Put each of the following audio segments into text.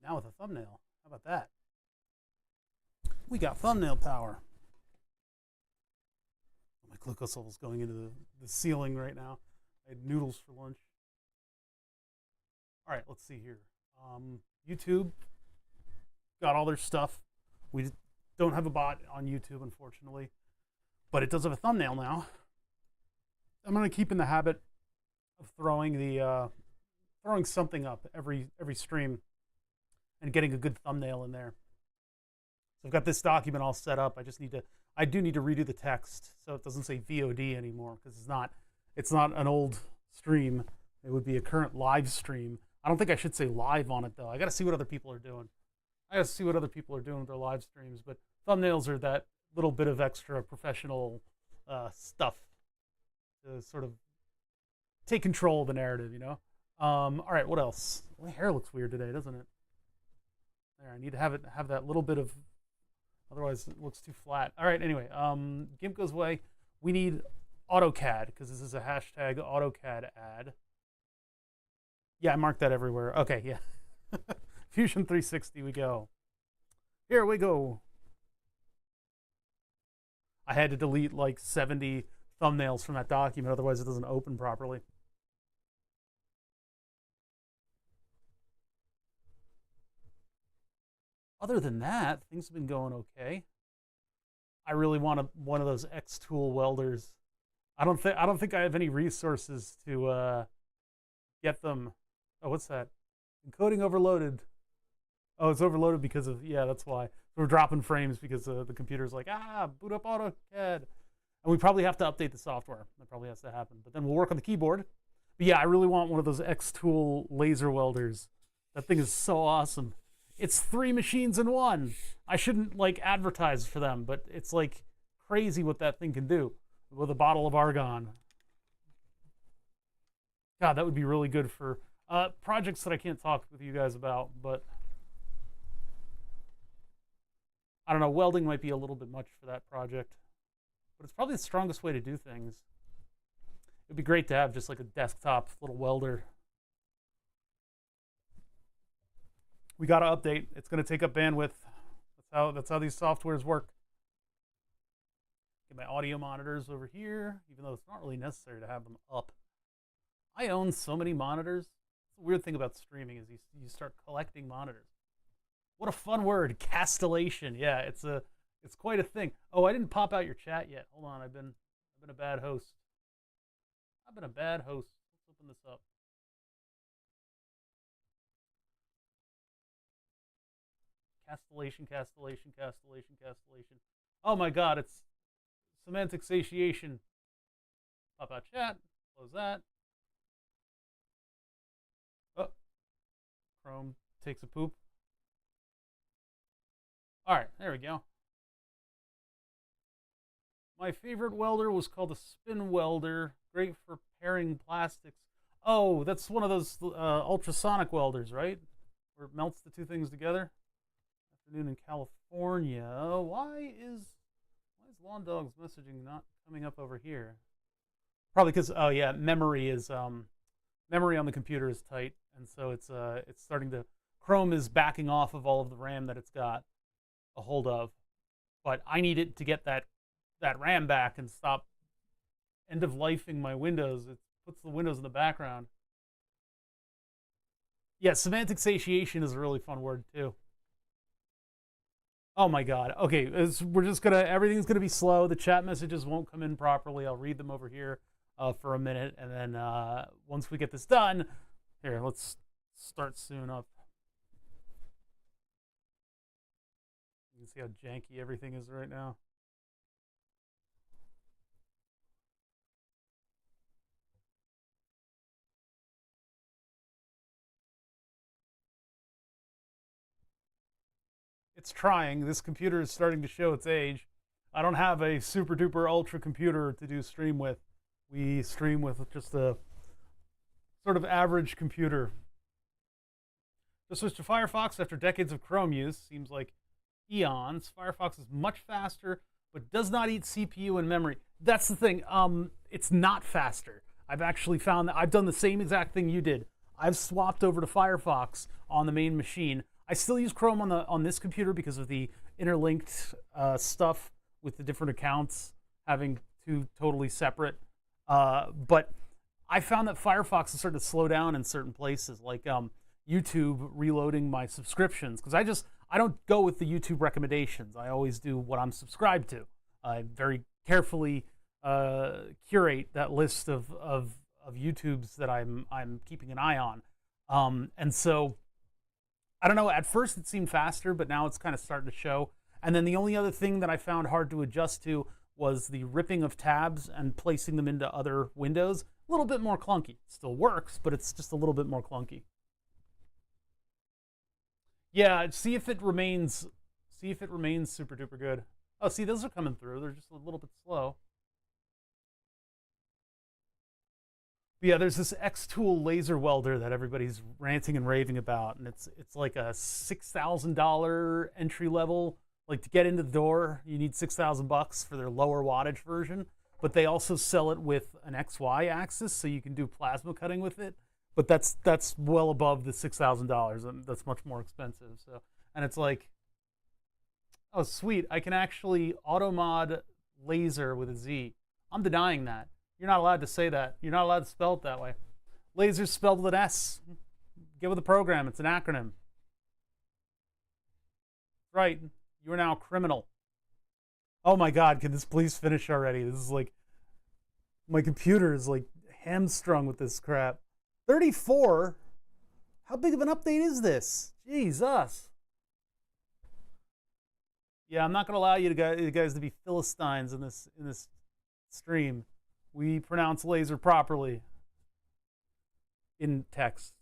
Now with a thumbnail. How about that? We got thumbnail power. My glucose level's going into the ceiling right now. I had noodles for lunch. All right, let's see here. YouTube got all their stuff. We don't have a bot on YouTube, unfortunately, but it does have a thumbnail now. I'm going to keep in the habit of throwing something up every stream and getting a good thumbnail in there. So I've got this document all set up. I do need to redo the text so it doesn't say VOD anymore, because it's not an old stream. It would be a current live stream. I don't think I should say live on it though. I got to see what other people are doing. With their live streams, but thumbnails are that little bit of extra professional stuff to sort of take control of the narrative, you know? All right, what else? My hair looks weird today, doesn't it? There, I need to have that little bit of, otherwise it looks too flat. All right, anyway, GIMP goes away. We need AutoCAD, because this is a hashtag AutoCAD ad. Yeah, I marked that everywhere. Okay, yeah. Fusion 360, we go. Here we go. I had to delete like 70 thumbnails from that document, otherwise it doesn't open properly. Other than that, things have been going okay. I really want one of those X-Tool welders. I don't think I have any resources to get them. Oh, what's that? Encoding overloaded. Oh, it's overloaded because of, yeah, that's why. We're dropping frames because the computer's like, boot up AutoCAD. And we probably have to update the software. That probably has to happen. But then we'll work on the keyboard. But yeah, I really want one of those X-Tool laser welders. That thing is so awesome. It's 3 machines in one. I shouldn't like advertise for them, but it's like crazy what that thing can do with a bottle of argon. God, that would be really good for projects that I can't talk with you guys about, but I don't know, welding might be a little bit much for that project, but it's probably the strongest way to do things. It'd be great to have just like a desktop little welder. We got to update. It's going to take up bandwidth. That's how these softwares work. Get my audio monitors over here, even though it's not really necessary to have them up. I own so many monitors. The weird thing about streaming is you start collecting monitors. What a fun word, castellation. Yeah, it's quite a thing. Oh, I didn't pop out your chat yet. Hold on, I've been a bad host. Let's open this up. Castellation. Oh my God, it's semantic satiation. Pop out chat, close that. Oh, Chrome takes a poop. All right, there we go. My favorite welder was called a spin welder, great for pairing plastics. Oh, that's one of those ultrasonic welders, right? Where it melts the two things together. Afternoon in California. Why is Lawn Dog's messaging not coming up over here? Probably because, oh yeah, memory on the computer is tight, and so it's starting to, Chrome is backing off of all of the RAM that it's got a hold of, but I need it to get that RAM back and stop end-of-lifing my windows. It puts the windows in the background. Yeah, semantic satiation is a really fun word too. Oh my God. Okay, everything's gonna be slow. The chat messages won't come in properly. I'll read them over here for a minute, and then once we get this done, here, let's start soon up. You can see how janky everything is right now. It's trying. This computer is starting to show its age. I don't have a super duper ultra computer to do stream with. We stream with just a sort of average computer. Just switched to Firefox after decades of Chrome use. Seems like eons. Firefox is much faster, but does not eat CPU and memory. That's the thing. It's not faster. I've actually found that I've done the same exact thing you did. I've swapped over to Firefox on the main machine. I still use Chrome on this computer because of the interlinked stuff with the different accounts having two totally separate. But I found that Firefox is starting to slow down in certain places, like YouTube reloading my subscriptions, because I don't go with the YouTube recommendations. I always do what I'm subscribed to. I very carefully curate that list of YouTubes that I'm keeping an eye on, and so I don't know. At first it seemed faster, but now it's kind of starting to show. And then the only other thing that I found hard to adjust to was the ripping of tabs and placing them into other windows. A little bit more clunky. It still works, but it's just a little bit more clunky. Yeah, see if it remains super duper good. Oh, see, those are coming through. They're just a little bit slow. But yeah, there's this X-Tool laser welder that everybody's ranting and raving about, and it's like a $6,000 entry level. Like, to get into the door, you need $6,000 for their lower wattage version. But they also sell it with an XY axis, so you can do plasma cutting with it. But that's well above the $6,000, and that's much more expensive. So, and it's like, oh sweet, I can actually auto mod laser with a Z. I'm denying that. You're not allowed to say that. You're not allowed to spell it that way. Laser's spelled with an S. Get with the program. It's an acronym. Right. You are now a criminal. Oh my God, can this please finish already? This is like, my computer is like hamstrung with this crap. 34? How big of an update is this? Jesus. Yeah, I'm not going to allow you guys to be Philistines in this stream. We pronounce laser properly in text.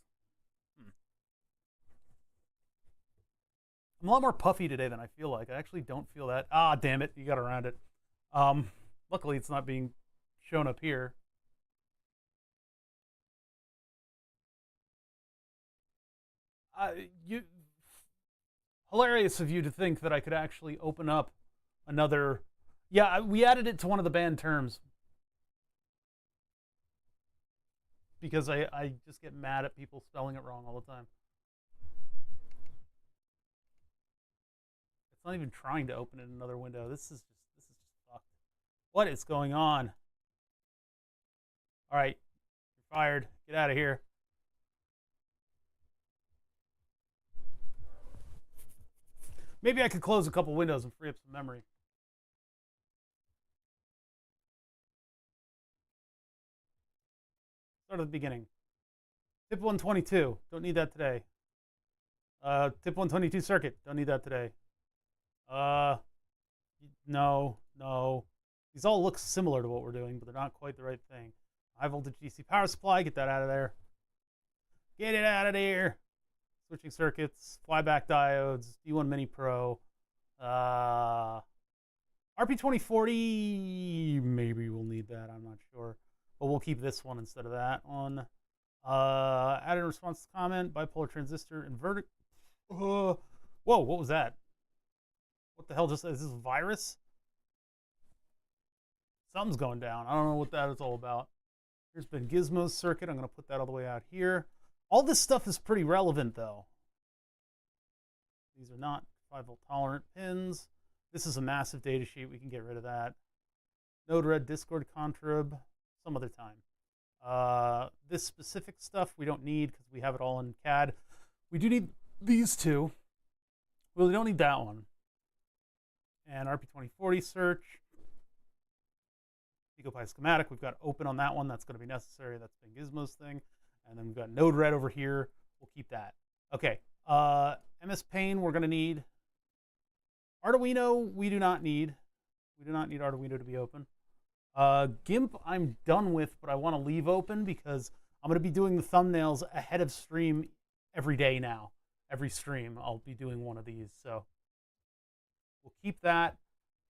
I'm a lot more puffy today than I feel like. I actually don't feel that. Ah, damn it. You got around it. Luckily, it's not being shown up here. Hilarious of you to think that I could actually open up another. Yeah, we added it to one of the banned terms. Because I just get mad at people spelling it wrong all the time. It's not even trying to open in another window. This is just fucked. What is going on? All right, you're fired. Get out of here. Maybe I could close a couple windows and free up some memory. Start at the beginning. Tip 122, don't need that today. Tip 122 circuit, don't need that today. No. These all look similar to what we're doing, but they're not quite the right thing. High voltage DC power supply, get that out of there. Get it out of there. Switching circuits, flyback diodes, D1 Mini Pro. RP2040, maybe we'll need that, I'm not sure. But we'll keep this one instead of that one. Added response to comment, bipolar transistor, inverted. Whoa, what was that? What the hell is this a virus? Something's going down. I don't know what that is all about. Here's Ben Gizmo's circuit. I'm going to put that all the way out here. All this stuff is pretty relevant, though. These are not 5-volt tolerant pins. This is a massive data sheet. We can get rid of that. Node-RED, Discord, Contrib, some other time. This specific stuff we don't need because we have it all in CAD. We do need these two. We really don't need that one. And RP2040 search. PicoPi schematic. We've got open on that one. That's going to be necessary. That's Ben Gizmo's thing. And then we've got Node-RED over here. We'll keep that. Okay. MS Paint we're going to need. Arduino we do not need. We do not need Arduino to be open. GIMP I'm done with, but I want to leave open because I'm going to be doing the thumbnails ahead of stream every day now. Every stream I'll be doing one of these. So we'll keep that.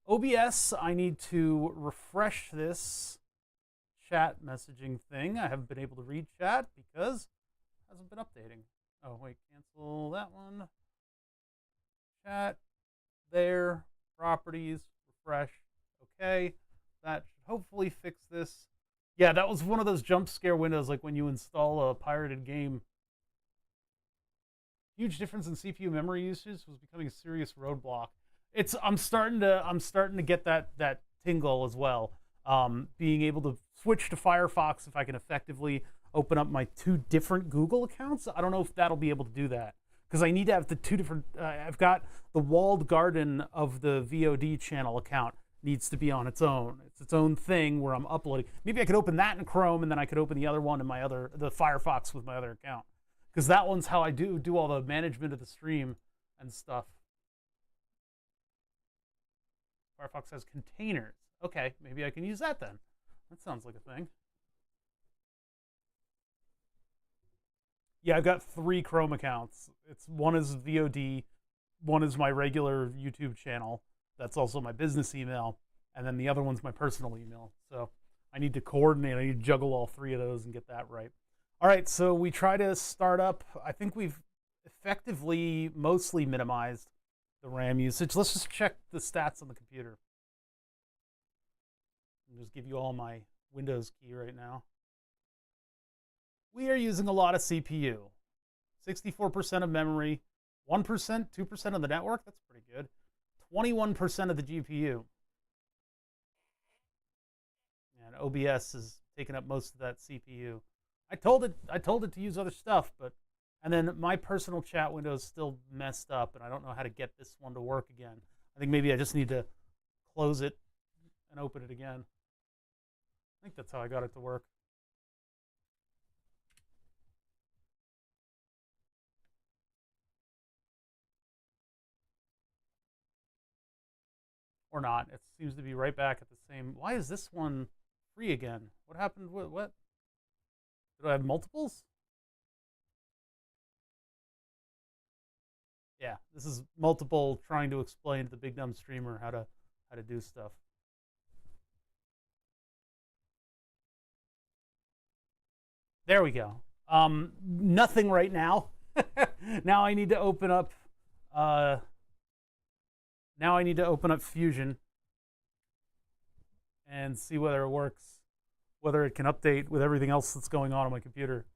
OBS, I need to refresh this chat messaging thing. I haven't been able to read chat because it hasn't been updating. Oh, wait, cancel that one. Chat, there, properties, refresh. Okay, that should hopefully fix this. Yeah, that was one of those jump scare windows like when you install a pirated game. huge difference in CPU memory usage was becoming a serious roadblock. I'm starting to get that tingle as well. Being able to switch to Firefox if I can effectively open up my 2 different Google accounts. I don't know if that'll be able to do that because I need to have the 2 different. I've got the walled garden of the VOD channel account needs to be on its own. It's its own thing where I'm uploading. Maybe I could open that in Chrome and then I could open the other one in the Firefox with my other account, because that one's how I do all the management of the stream and stuff. Firefox has containers. Okay, maybe I can use that then. That sounds like a thing. Yeah, I've got 3 Chrome accounts. One is VOD, one is my regular YouTube channel. That's also my business email, and then the other one's my personal email. So I need to coordinate. I need to juggle all 3 of those and get that right. All right, so we try to start up. I think we've effectively mostly minimized the RAM usage. Let's just check the stats on the computer. I'll just give you all my Windows key right now. We are using a lot of CPU. 64% of memory, 1%, 2% of the network. That's pretty good. 21% of the GPU. And OBS is taking up most of that CPU. I told it to use other stuff, and then my personal chat window is still messed up, and I don't know how to get this one to work again. I think maybe I just need to close it and open it again. I think that's how I got it to work. Or not. It seems to be right back at the same. Why is this one free again? What happened? What? Did I have multiples? Yeah, this is multiple trying to explain to the big dumb streamer how to do stuff. There we go. Nothing right now. Now I need to open up. Now I need to open up Fusion and see whether it works, whether it can update with everything else that's going on my computer.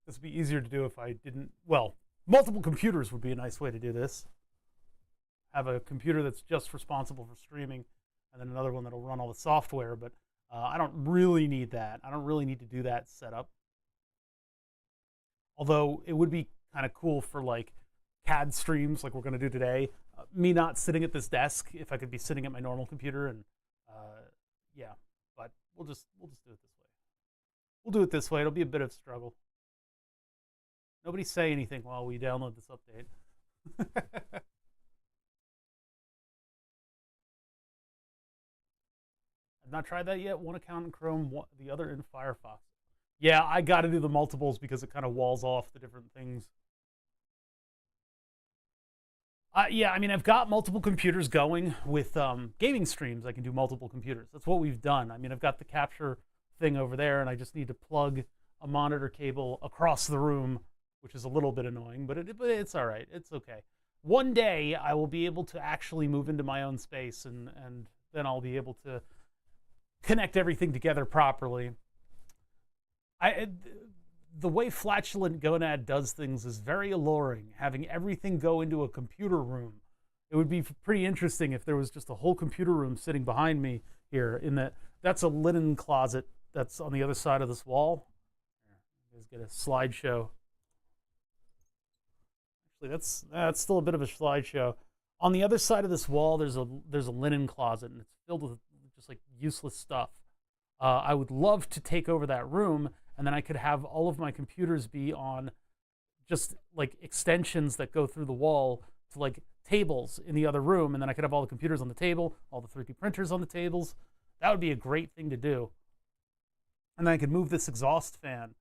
This would be easier to do if I didn't. Well, multiple computers would be a nice way to do this. Have a computer that's just responsible for streaming, and then another one that'll run all the software. But I don't really need that. I don't really need to do that setup. Although it would be kind of cool for like CAD streams like we're going to do today. Me not sitting at this desk, if I could be sitting at my normal computer, and yeah. But we'll just do it this way. We'll do it this way. It'll be a bit of struggle. Nobody say anything while we download this update. I've not tried that yet. One account in Chrome, the other in Firefox. Yeah, I got to do the multiples because it kind of walls off the different things. Yeah, I mean, I've got multiple computers going with gaming streams. I can do multiple computers. That's what we've done. I mean, I've got the capture thing over there, and I just need to plug a monitor cable across the room, which is a little bit annoying, but it's all right. It's okay. One day, I will be able to actually move into my own space, and then I'll be able to connect everything together properly. The way Flatulent Gonad does things is very alluring, having everything go into a computer room. It would be pretty interesting if there was just a whole computer room sitting behind me here. That's a linen closet that's on the other side of this wall. You guys get a slideshow. Actually, that's still a bit of a slideshow. On the other side of this wall, there's a linen closet, and it's filled with just like useless stuff. I would love to take over that room, and then I could have all of my computers be on just like extensions that go through the wall to like tables in the other room, and then I could have all the computers on the table, all the 3D printers on the tables. That would be a great thing to do. And then I could move this exhaust fan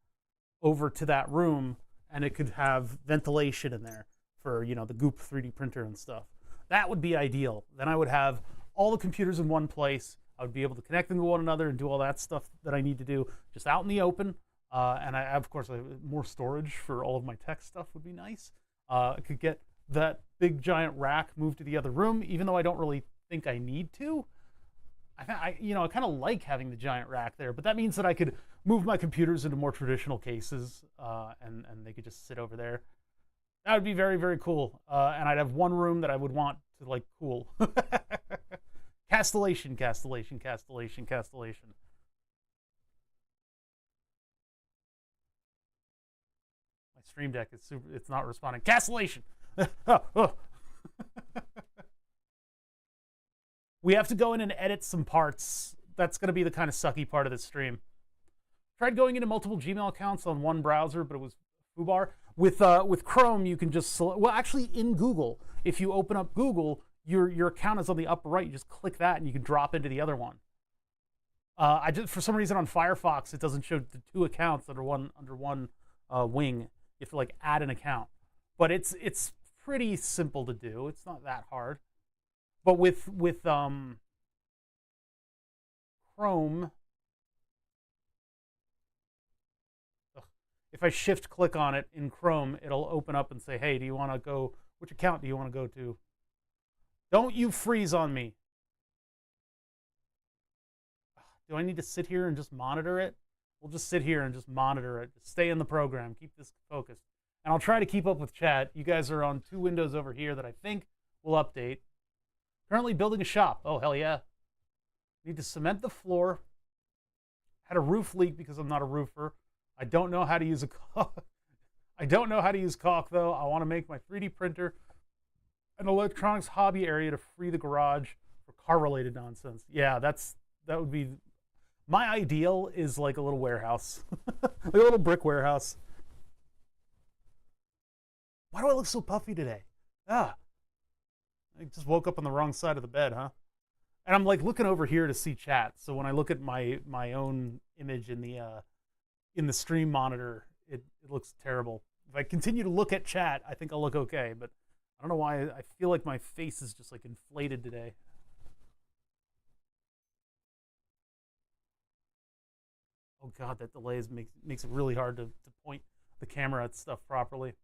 over to that room, and it could have ventilation in there for, you know, the Goop 3D printer and stuff. That would be ideal. Then I would have all the computers in one place. I would be able to connect them to one another and do all that stuff that I need to do just out in the open. And of course, more storage for all of my tech stuff would be nice. I could get that big giant rack moved to the other room, even though I don't really think I need to. I kind of like having the giant rack there, but that means that I could move my computers into more traditional cases, and they could just sit over there. That would be very, very cool. And I'd have one room that I would want to like cool. Castellation, castellation, castellation, castellation. My Stream Deck is super. It's not responding. Castellation. We have to go in and edit some parts. That's going to be the kind of sucky part of the stream. Tried going into multiple Gmail accounts on one browser, but it was foobar. With Chrome, you can just well, actually, in Google, if you open up Google, your account is on the upper right. You just click that, and you can drop into the other one. I just for some reason on Firefox, it doesn't show the two accounts under one wing. You have to like add an account, but it's pretty simple to do. It's not that hard. But with Chrome, if I shift click on it in Chrome, it'll open up and say, hey, do you want to go, which account do you want to go to? Don't you freeze on me. Do I need to sit here and just monitor it? We'll just sit here and just monitor it. Just stay in the program. Keep this focused. And I'll try to keep up with chat. You guys are on 2 windows over here that I think will update. Currently building a shop. Oh, hell yeah. Need to cement the floor. Had a roof leak because I'm not a roofer. I don't know how to use a caulk. I don't know how to use caulk, though. I want to make my 3D printer an electronics hobby area to free the garage for car-related nonsense. Yeah, that would be... My ideal is like a little warehouse. Like a little brick warehouse. Why do I look so puffy today? I just woke up on the wrong side of the bed, huh? And I'm like looking over here to see chat. So when I look at my own image in the stream monitor, it looks terrible. If I continue to look at chat, I think I'll look okay. But I don't know why I feel like my face is just like inflated today. Oh God, that delay makes it really hard to point the camera at stuff properly.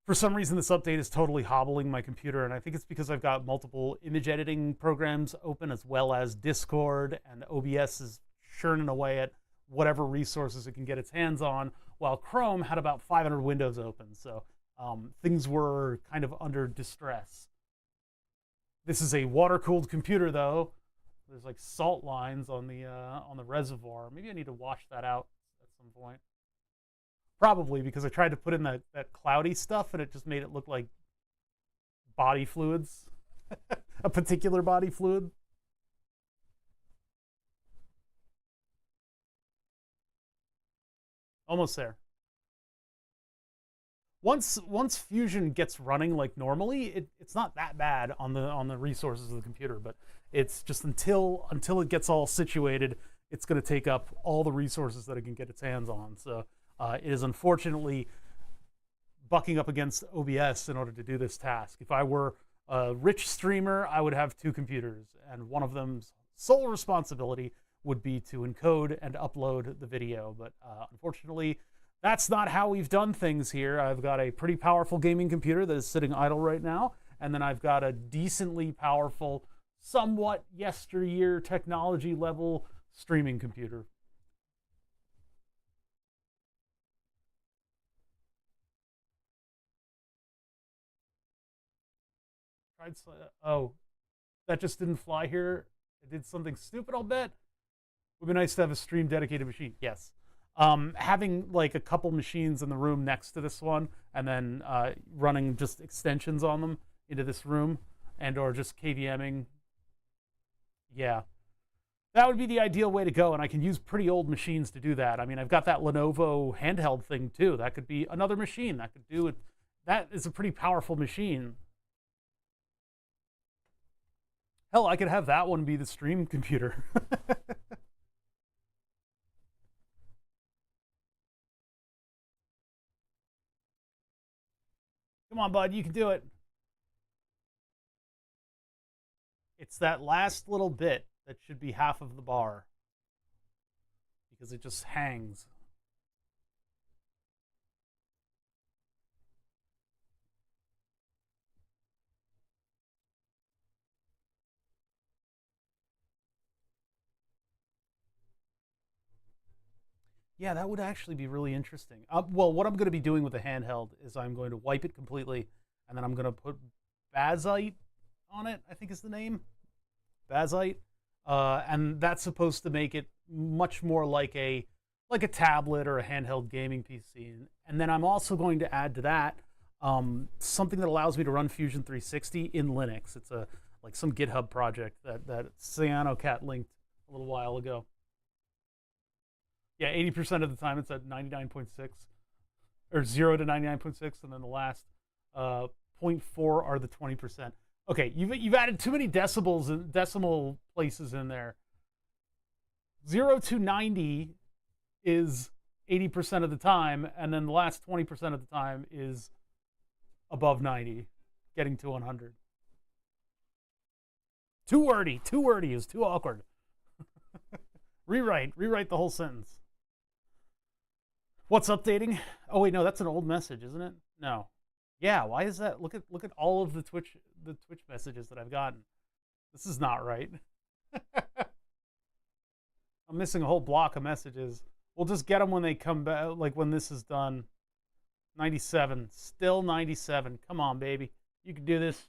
For some reason, this update is totally hobbling my computer, and I think it's because I've got multiple image editing programs open, as well as Discord, and OBS is churning away at whatever resources it can get its hands on, while Chrome had about 500 windows open, so things were kind of under distress. This is a water-cooled computer, though. There's like salt lines on the reservoir. Maybe I need to wash that out at some point. Probably because I tried to put in that cloudy stuff and it just made it look like body fluids, a particular body fluid. Almost there. Once Fusion gets running like normally, it's not that bad on the resources of the computer, but it's just until it gets all situated, it's going to take up all the resources that it can get its hands on. So it is unfortunately bucking up against OBS in order to do this task. If I were a rich streamer, I would have 2 computers, and one of them's sole responsibility would be to encode and upload the video. But unfortunately, that's not how we've done things here. I've got a pretty powerful gaming computer that is sitting idle right now, and then I've got a decently powerful, somewhat yesteryear technology level streaming computer. Oh, that just didn't fly here. It did something stupid, I'll bet. Would be nice to have a stream dedicated machine. Yes. Having like a couple machines in the room next to this one, and then running just extensions on them into this room, and or just KVMing. Yeah, that would be the ideal way to go, and I can use pretty old machines to do that. I mean, I've got that Lenovo handheld thing too. That could be another machine that could do it. That is a pretty powerful machine. Hell, I could have that one be the stream computer. Come on, bud, you can do it. It's that last little bit that should be half of the bar, because it just hangs. Yeah, that would actually be really interesting. Well, what I'm going to be doing with the handheld is I'm going to wipe it completely, and then I'm going to put Bazite on it, I think is the name. Bazite. And that's supposed to make it much more like a tablet or a handheld gaming PC. And then I'm also going to add to that something that allows me to run Fusion 360 in Linux. It's a like some GitHub project that CyanoCat linked a little while ago. Yeah, 80% of the time it's at 99.6 or 0 to 99.6, and then the last 0.4 are the 20%. Okay, you've added too many decibels and decimal places in there. 0 to 90 is 80% of the time, and then the last 20% of the time is above 90, getting to 100. Too wordy is too awkward. Rewrite the whole sentence. What's updating? Oh wait, no, that's an old message, isn't it? No. Yeah, why is that? Look at all of the Twitch messages that I've gotten. This is not right. I'm missing a whole block of messages. We'll just get them when they come back, like when this is done. 97, still 97. Come on, baby, you can do this.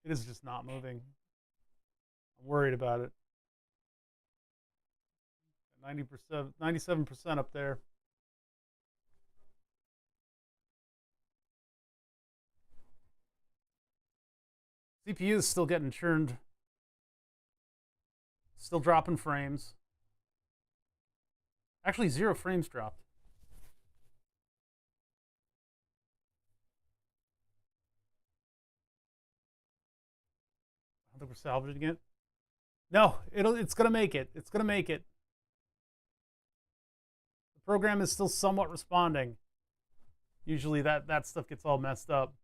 It is just not moving. I'm worried about it. 90%, 97% up there. CPU is still getting churned. Still dropping frames. Actually, 0 frames dropped. I don't think we're salvaging it. No, it's gonna make it. It's gonna make it. The program is still somewhat responding. Usually that stuff gets all messed up.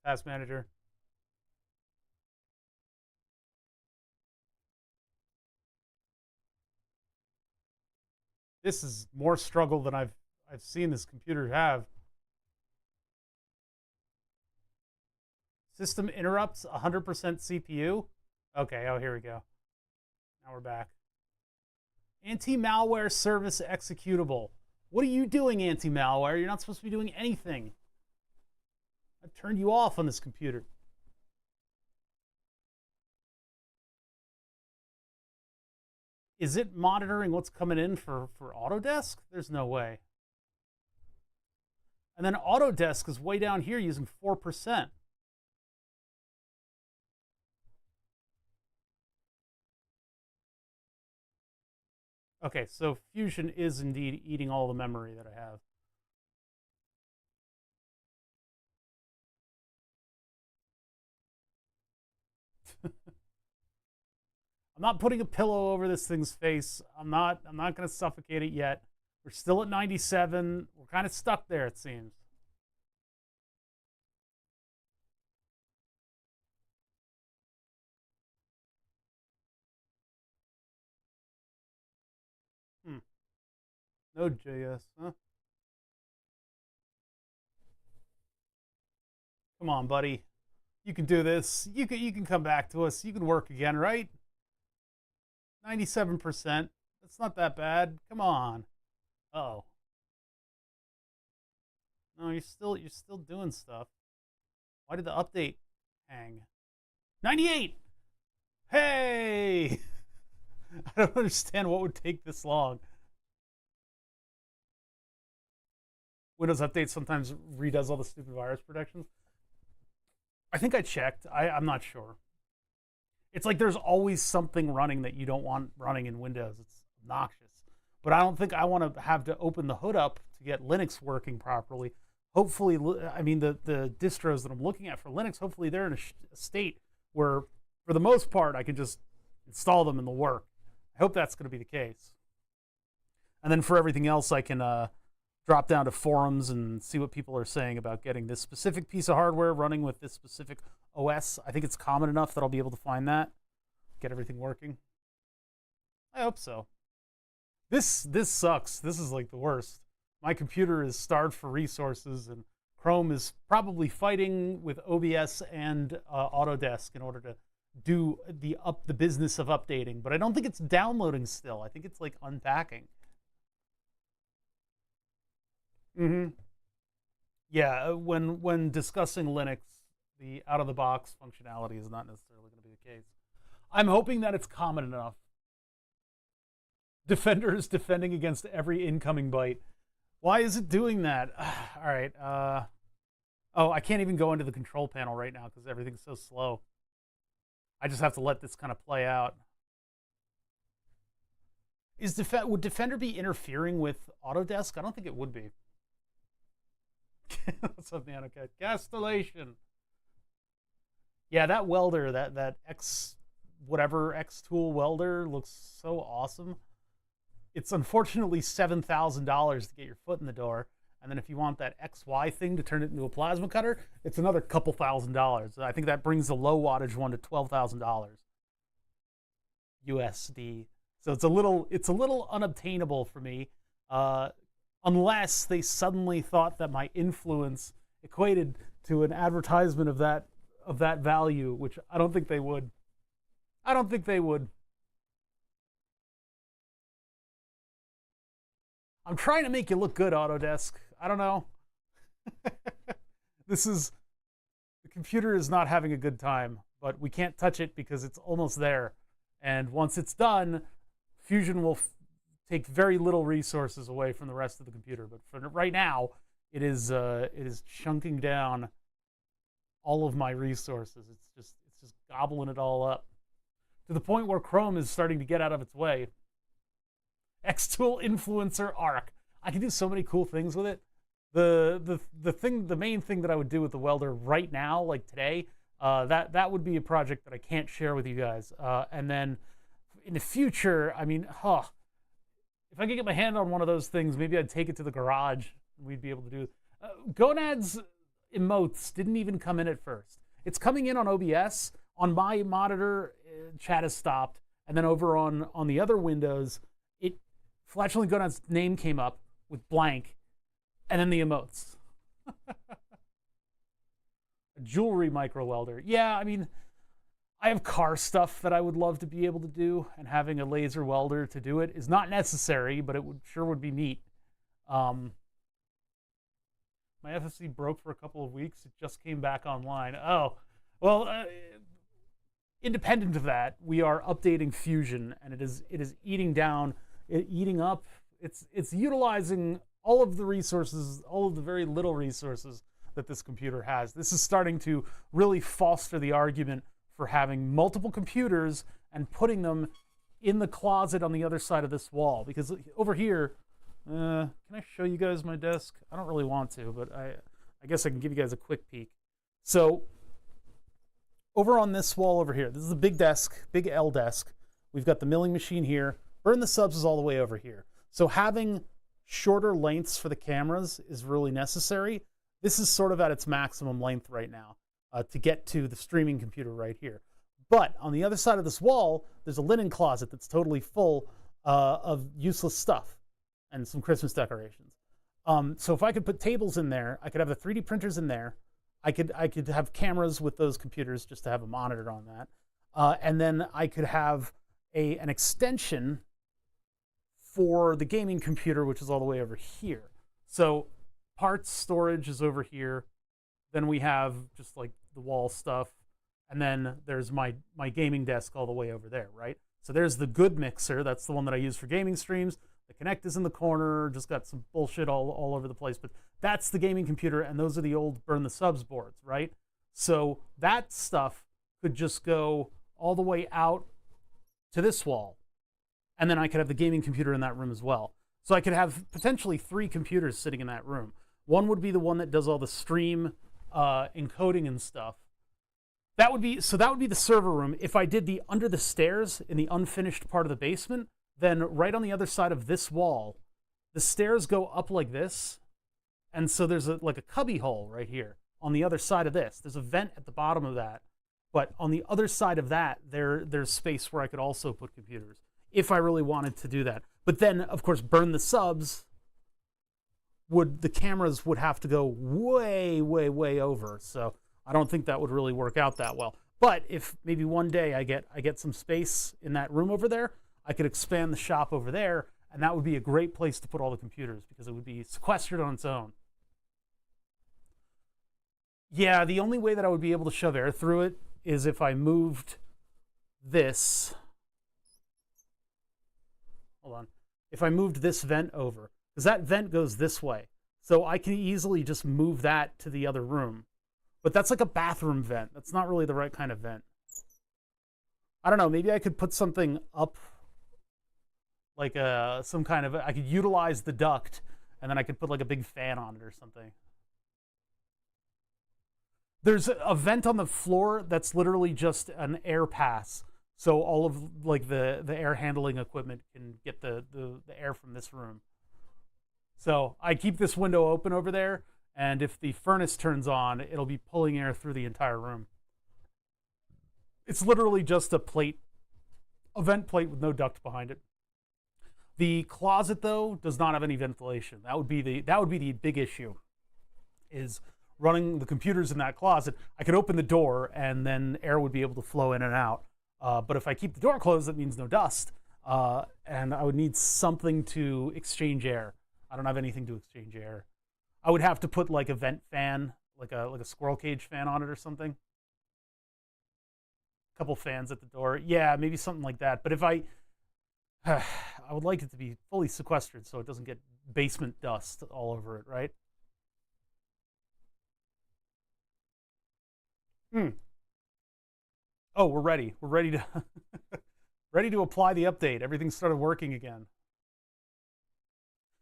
Task manager. This is more struggle than I've seen this computer have. System interrupts 100% CPU. Okay, oh, here we go. Now we're back. Anti-malware service executable. What are you doing, anti-malware? You're not supposed to be doing anything. I've turned you off on this computer. Is it monitoring what's coming in for Autodesk? There's no way. And then Autodesk is way down here using 4%. Okay, so Fusion is indeed eating all the memory that I have. I'm not putting a pillow over this thing's face. I'm not going to suffocate it yet. We're still at 97. We're kind of stuck there, it seems. Node.js, huh? Come on, buddy. You can do this. You can come back to us. You can work again, right? 97%. That's not that bad. Come on. Uh-oh. No, you're still doing stuff. Why did the update hang? 98. Hey! I don't understand what would take this long. Windows Update sometimes redoes all the stupid virus protections. I think I checked. I'm not sure. It's like there's always something running that you don't want running in Windows. It's obnoxious. But I don't think I want to have to open the hood up to get Linux working properly. Hopefully, I mean, the distros that I'm looking at for Linux, hopefully they're in a state where, for the most part, I can just install them and they'll work. I hope that's going to be the case. And then for everything else, I can drop down to forums and see what people are saying about getting this specific piece of hardware running with this specific OS. I think it's common enough that I'll be able to find that, get everything working. I hope so. This sucks. This is like the worst. My computer is starved for resources, and Chrome is probably fighting with OBS and Autodesk in order to do the business of updating. But I don't think it's downloading still. I think it's like unpacking. Yeah, when discussing Linux, the out-of-the-box functionality is not necessarily going to be the case. I'm hoping that it's common enough. Defender is defending against every incoming byte. Why is it doing that? All right. Oh, I can't even go into the control panel right now because everything's so slow. I just have to let this kind of play out. Would Defender be interfering with Autodesk? I don't think it would be. What's up, Nanocat? Castellation. Yeah, that welder, that X tool welder looks so awesome. It's unfortunately $7,000 to get your foot in the door, and then if you want that XY thing to turn it into a plasma cutter, it's another couple $1,000s. I think that brings the low wattage one to $12,000 USD. So it's a little unobtainable for me, unless they suddenly thought that my influence equated to an advertisement of that value, which I don't think they would. I don't think they would. I'm trying to make you look good, Autodesk. I don't know. The computer is not having a good time, but we can't touch it because it's almost there. And once it's done, Fusion will take very little resources away from the rest of the computer. But for right now, it is chunking down all of my resources. It's just gobbling it all up to the point where Chrome is starting to get out of its way. Xtool Influencer Arc. I can do so many cool things with it. The main thing that I would do with the welder right now, like today, that would be a project that I can't share with you guys. And then in the future, I mean, if I could get my hand on one of those things, maybe I'd take it to the garage and we'd be able to do it. Gonad's emotes didn't even come in at first. It's coming in on OBS. On my monitor, chat has stopped. And then over on the other windows, Flatulent Gonad's name came up with blank, and then the emotes. A jewelry micro welder. Yeah, I mean, I have car stuff that I would love to be able to do, and having a laser welder to do it is not necessary, but it sure would be neat. My FFC broke for a couple of weeks. It just came back online. Oh, well, independent of that, we are updating Fusion, and it is eating up. It's utilizing all of the resources, all of the very little resources that this computer has. This is starting to really foster the argument for having multiple computers and putting them in the closet on the other side of this wall. Because over here, can I show you guys my desk? I don't really want to, but I guess I can give you guys a quick peek. So over on this wall over here, this is a big desk, big L desk. We've got the milling machine here. Burn the subs is all the way over here. So having shorter lengths for the cameras is really necessary. This is sort of at its maximum length right now to get to the streaming computer right here. But on the other side of this wall, there's a linen closet that's totally full of useless stuff and some Christmas decorations. So if I could put tables in there, I could have the 3D printers in there. I could have cameras with those computers just to have a monitor on that. And then I could have an extension for the gaming computer, which is all the way over here. So parts storage is over here. Then we have just like the wall stuff. And then there's my gaming desk all the way over there, right? So there's the good mixer. That's the one that I use for gaming streams. The Kinect is in the corner, just got some bullshit all over the place. But that's the gaming computer, and those are the old burn the subs boards, right? So that stuff could just go all the way out to this wall. And then I could have the gaming computer in that room as well. So I could have potentially 3 computers sitting in that room. One would be the one that does all the stream encoding and stuff. That would be the server room. If I did the under the stairs in the unfinished part of the basement, then right on the other side of this wall, the stairs go up like this. And so there's like a cubby hole right here on the other side of this. There's a vent at the bottom of that. But on the other side of that, there's space where I could also put computers. if I really wanted to do that. But then, of course, burn the subs, the cameras would have to go way, way, way over. So I don't think that would really work out that well. But if maybe one day I get some space in that room over there, I could expand the shop over there, and that would be a great place to put all the computers because it would be sequestered on its own. Yeah, the only way that I would be able to shove air through it is if I moved this. Hold on. If I moved this vent over, because that vent goes this way. So I can easily just move that to the other room. But that's like a bathroom vent. That's not really the right kind of vent. I don't know. Maybe I could put something up, like some kind of, I could utilize the duct, and then I could put like a big fan on it or something. There's a vent on the floor that's literally just an air pass. So all of like the air handling equipment can get the air from this room. So I keep this window open over there, and if the furnace turns on, it'll be pulling air through the entire room. It's literally just a plate, a vent plate with no duct behind it. The closet, though, does not have any ventilation. That would be the big issue, is running the computers in that closet. I could open the door, and then air would be able to flow in and out. But if I keep the door closed, that means no dust, and I would need something to exchange air. I don't have anything to exchange air. I would have to put like a vent fan, like a squirrel cage fan on it or something. A couple fans at the door. Yeah, maybe something like that. But if I would like it to be fully sequestered so it doesn't get basement dust all over it, right? Oh, we're ready. We're ready to ready to apply the update. Everything started working again.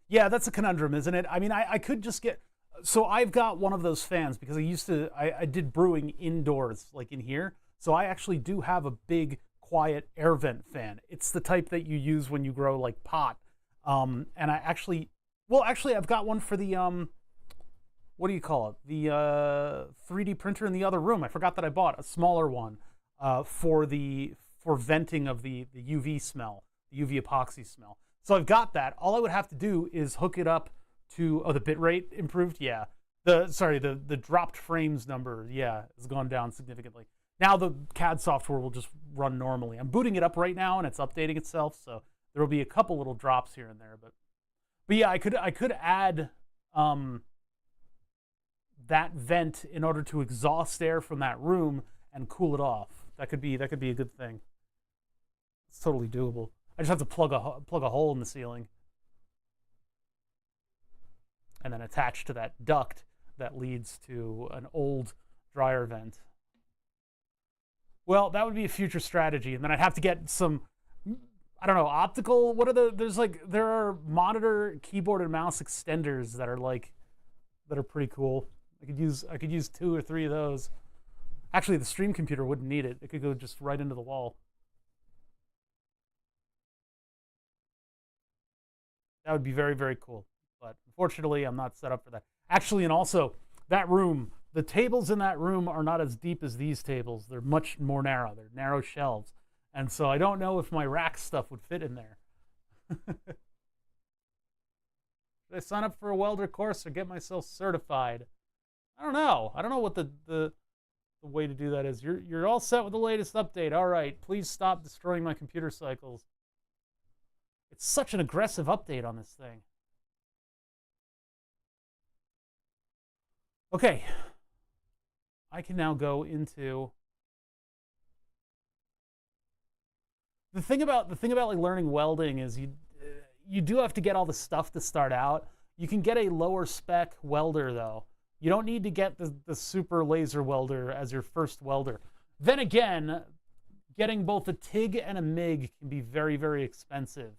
Yeah, that's a conundrum, isn't it? I mean, I could just get, so I've got one of those fans because I did brewing indoors, like in here. So I actually do have a big, quiet air vent fan. It's the type that you use when you grow like pot. And I actually, I've got one for the, what do you call it? The 3D printer in the other room. I forgot that I bought a smaller one for venting of the UV smell, the UV epoxy smell. So I've got that. All I would have to do is hook it up to, the bit rate improved. Yeah. The dropped frames number, yeah, has gone down significantly. Now the CAD software will just run normally. I'm booting it up right now and it's updating itself. So there will be a couple little drops here and there, but yeah, I could add, that vent in order to exhaust air from that room and cool it off. That could be a good thing. It's totally doable. I just have to plug a hole in the ceiling and then attach to that duct that leads to an old dryer vent. Well, that would be a future strategy, and then I'd have to get some, I don't know, optical. There are monitor, keyboard, and mouse extenders that are pretty cool. I could use 2 or 3 of those. Actually, the stream computer wouldn't need it. It could go just right into the wall. That would be very, very cool. But unfortunately, I'm not set up for that. Actually, and also, that room, the tables in that room are not as deep as these tables. They're much more narrow. They're narrow shelves. And so I don't know if my rack stuff would fit in there. Should I sign up for a welder course or get myself certified? I don't know. I don't know what the way to do that is. You're all set with the latest update. All right. Please stop destroying my computer cycles. It's such an aggressive update on this thing. Okay. I can now go into the thing about like learning welding is you do have to get all the stuff to start out. You can get a lower spec welder though. You don't need to get the super laser welder as your first welder. Then again, getting both a TIG and a MIG can be very, very expensive.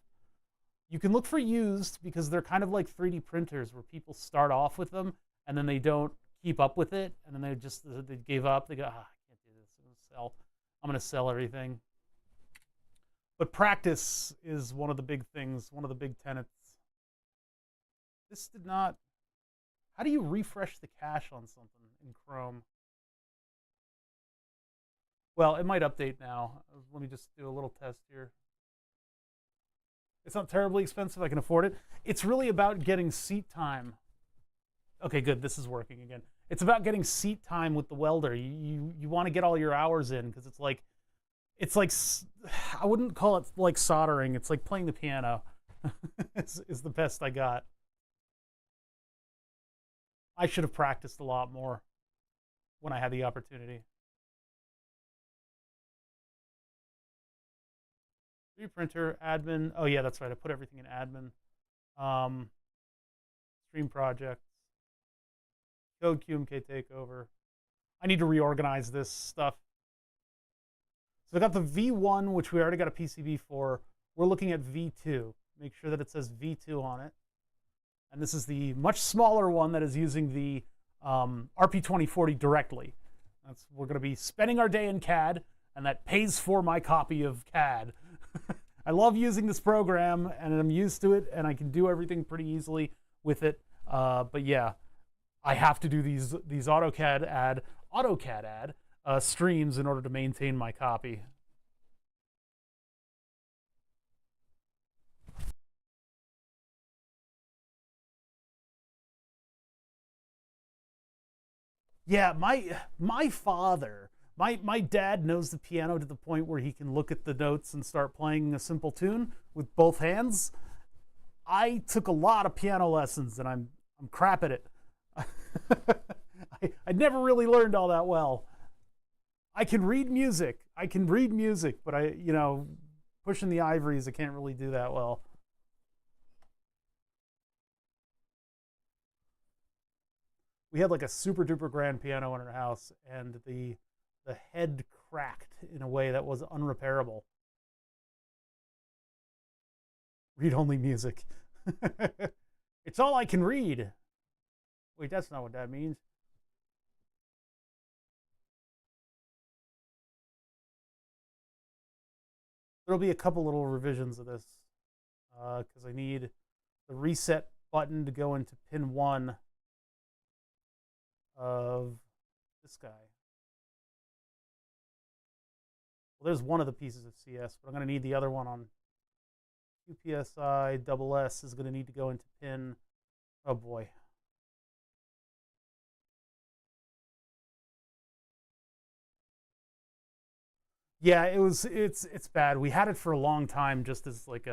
You can look for used because they're kind of like 3D printers where people start off with them and then they don't keep up with it and then they give up. They go, I can't do this. I'm going to sell everything. But practice is one of the big things, one of the big tenets. This did not. How do you refresh the cache on something in Chrome? Well, it might update now. Let me just do a little test here. It's not terribly expensive. I can afford it. It's really about getting seat time. Okay, good. This is working again. It's about getting seat time with the welder. You want to get all your hours in because it's like I wouldn't call it like soldering. It's like playing the piano. is the best I got. I should have practiced a lot more when I had the opportunity. 3D printer, admin. Oh yeah, that's right. I put everything in admin. Stream projects. Code QMK takeover. I need to reorganize this stuff. So I got the V1, which we already got a PCB for. We're looking at V2. Make sure that it says V2 on it. And this is the much smaller one that is using the RP2040 directly. We're going to be spending our day in CAD, and that pays for my copy of CAD. I love using this program, and I'm used to it, and I can do everything pretty easily with it. But yeah, I have to do these AutoCAD add streams in order to maintain my copy. Yeah, my father, my dad knows the piano to the point where he can look at the notes and start playing a simple tune with both hands. I took a lot of piano lessons, and I'm crap at it. I never really learned all that well. I can read music, but pushing the ivories, I can't really do that well. We had like a super duper grand piano in our house, and the head cracked in a way that was unrepairable. Read only music. It's all I can read. Wait, that's not what that means. There'll be a couple little revisions of this because I need the reset button to go into pin 1 of this guy. Well, there's one of the pieces of CS, but I'm going to need the other one on QPSI. Double S is going to need to go into pin. Oh boy. Yeah, it's bad. We had it for a long time just as like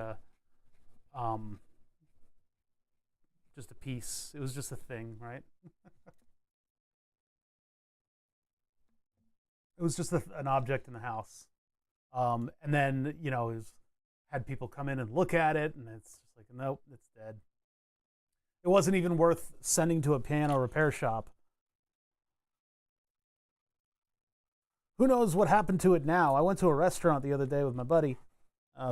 just a piece. It was just a thing, right? It was just an object in the house. And then, had people come in and look at it, and it's just like, nope, it's dead. It wasn't even worth sending to a piano repair shop. Who knows what happened to it now? I went to a restaurant the other day with my buddy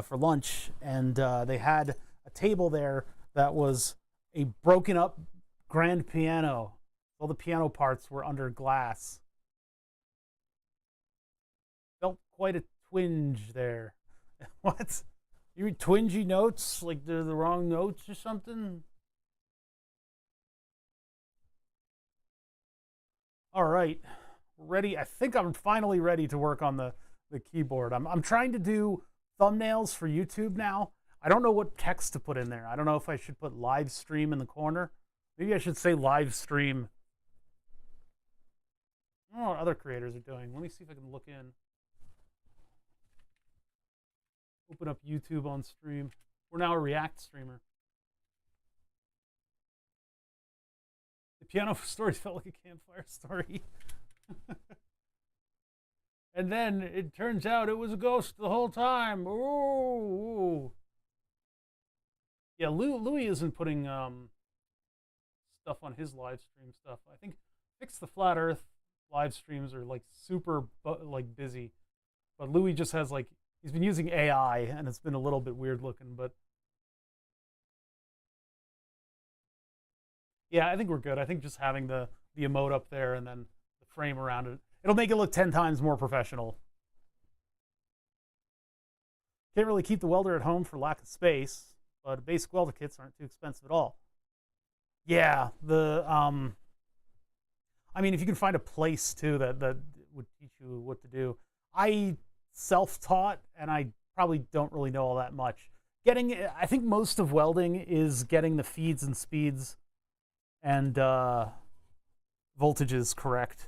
for lunch, and they had a table there that was a broken up grand piano. All the piano parts were under glass. Felt quite a twinge there. What? You read twingy notes? Like they're the wrong notes or something? All right. Ready. I think I'm finally ready to work on the keyboard. I'm trying to do thumbnails for YouTube now. I don't know what text to put in there. I don't know if I should put live stream in the corner. Maybe I should say live stream. I don't know what other creators are doing. Let me see if I can look in. Open up YouTube on stream. We're now a React streamer. The piano story felt like a campfire story. And then it turns out it was a ghost the whole time. Ooh. Yeah, Louis isn't putting stuff on his live stream stuff. I think Fix the Flat Earth live streams are like super like busy, but Louis just has like he's been using AI and it's been a little bit weird looking, but yeah, I think we're good. I think just having the emote up there and then the frame around it, it'll make it look 10 times more professional. Can't really keep the welder at home for lack of space, but basic welder kits aren't too expensive at all. Yeah, I mean, if you can find a place too that would teach you what to do. I self-taught, and I probably don't really know all that much. I think most of welding is getting the feeds and speeds and voltages correct.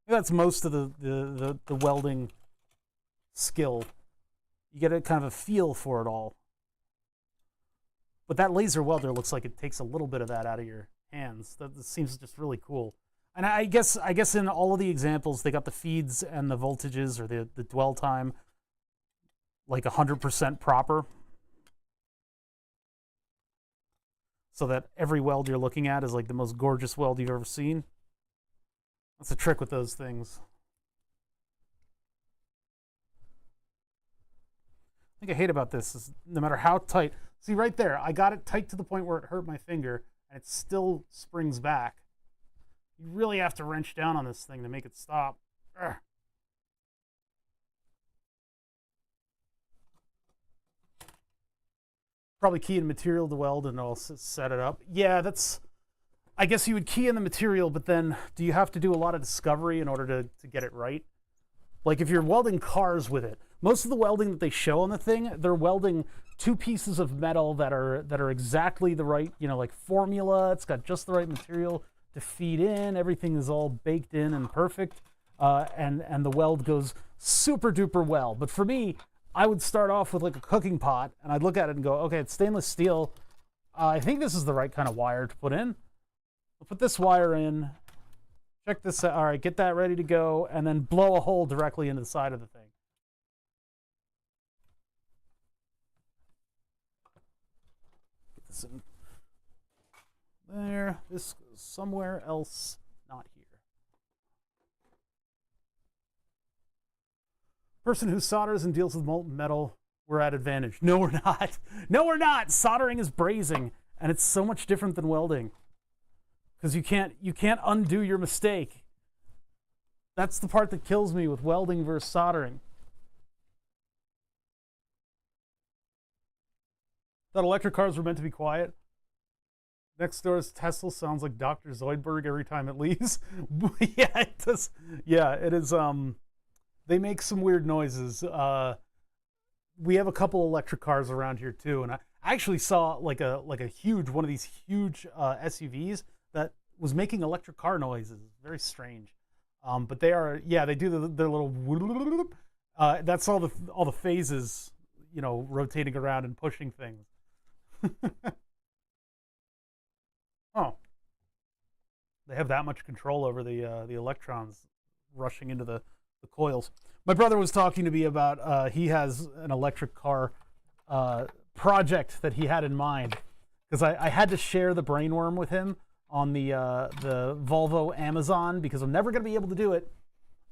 That's most of the welding skill. You get a kind of a feel for it all. But that laser welder looks like it takes a little bit of that out of your hands. That seems just really cool. And I guess in all of the examples, they got the feeds and the voltages or the dwell time like 100% proper. So that every weld you're looking at is like the most gorgeous weld you've ever seen. That's a trick with those things. The thing I hate about this is no matter how tight, see right there, I got it tight to the point where it hurt my finger and it still springs back. You really have to wrench down on this thing to make it stop. Urgh. Probably key in material to weld and I'll set it up. Yeah, I guess you would key in the material, but then do you have to do a lot of discovery in order to get it right? Like if you're welding cars with it, most of the welding that they show on the thing, they're welding two pieces of metal that are exactly the right, like formula. It's got just the right material to feed in. Everything is all baked in and perfect. And the weld goes super duper well. But for me, I would start off with like a cooking pot and I'd look at it and go, okay, it's stainless steel. I think this is the right kind of wire to put in. We'll put this wire in, check this out. All right, get that ready to go, and then blow a hole directly into the side of the thing. Get this in there. This goes somewhere else, not here. Person who solders and deals with molten metal, we're at advantage. No, we're not. No, we're not. Soldering is brazing, and it's so much different than welding. Because you can't undo your mistake. That's the part that kills me with welding versus soldering. Thought electric cars were meant to be quiet. Next door's Tesla sounds like Dr. Zoidberg every time it leaves. Yeah, it does. Yeah, it is. They make some weird noises. We have a couple electric cars around here too, and I actually saw like a huge one of these huge SUVs that was making electric car noises. Very strange. But they are, yeah, they do their little that's all the phases, rotating around and pushing things. Oh, they have that much control over the electrons rushing into the coils. My brother was talking to me about he has an electric car project that he had in mind, because I had to share the brainworm with him on the Volvo Amazon, because I'm never going to be able to do it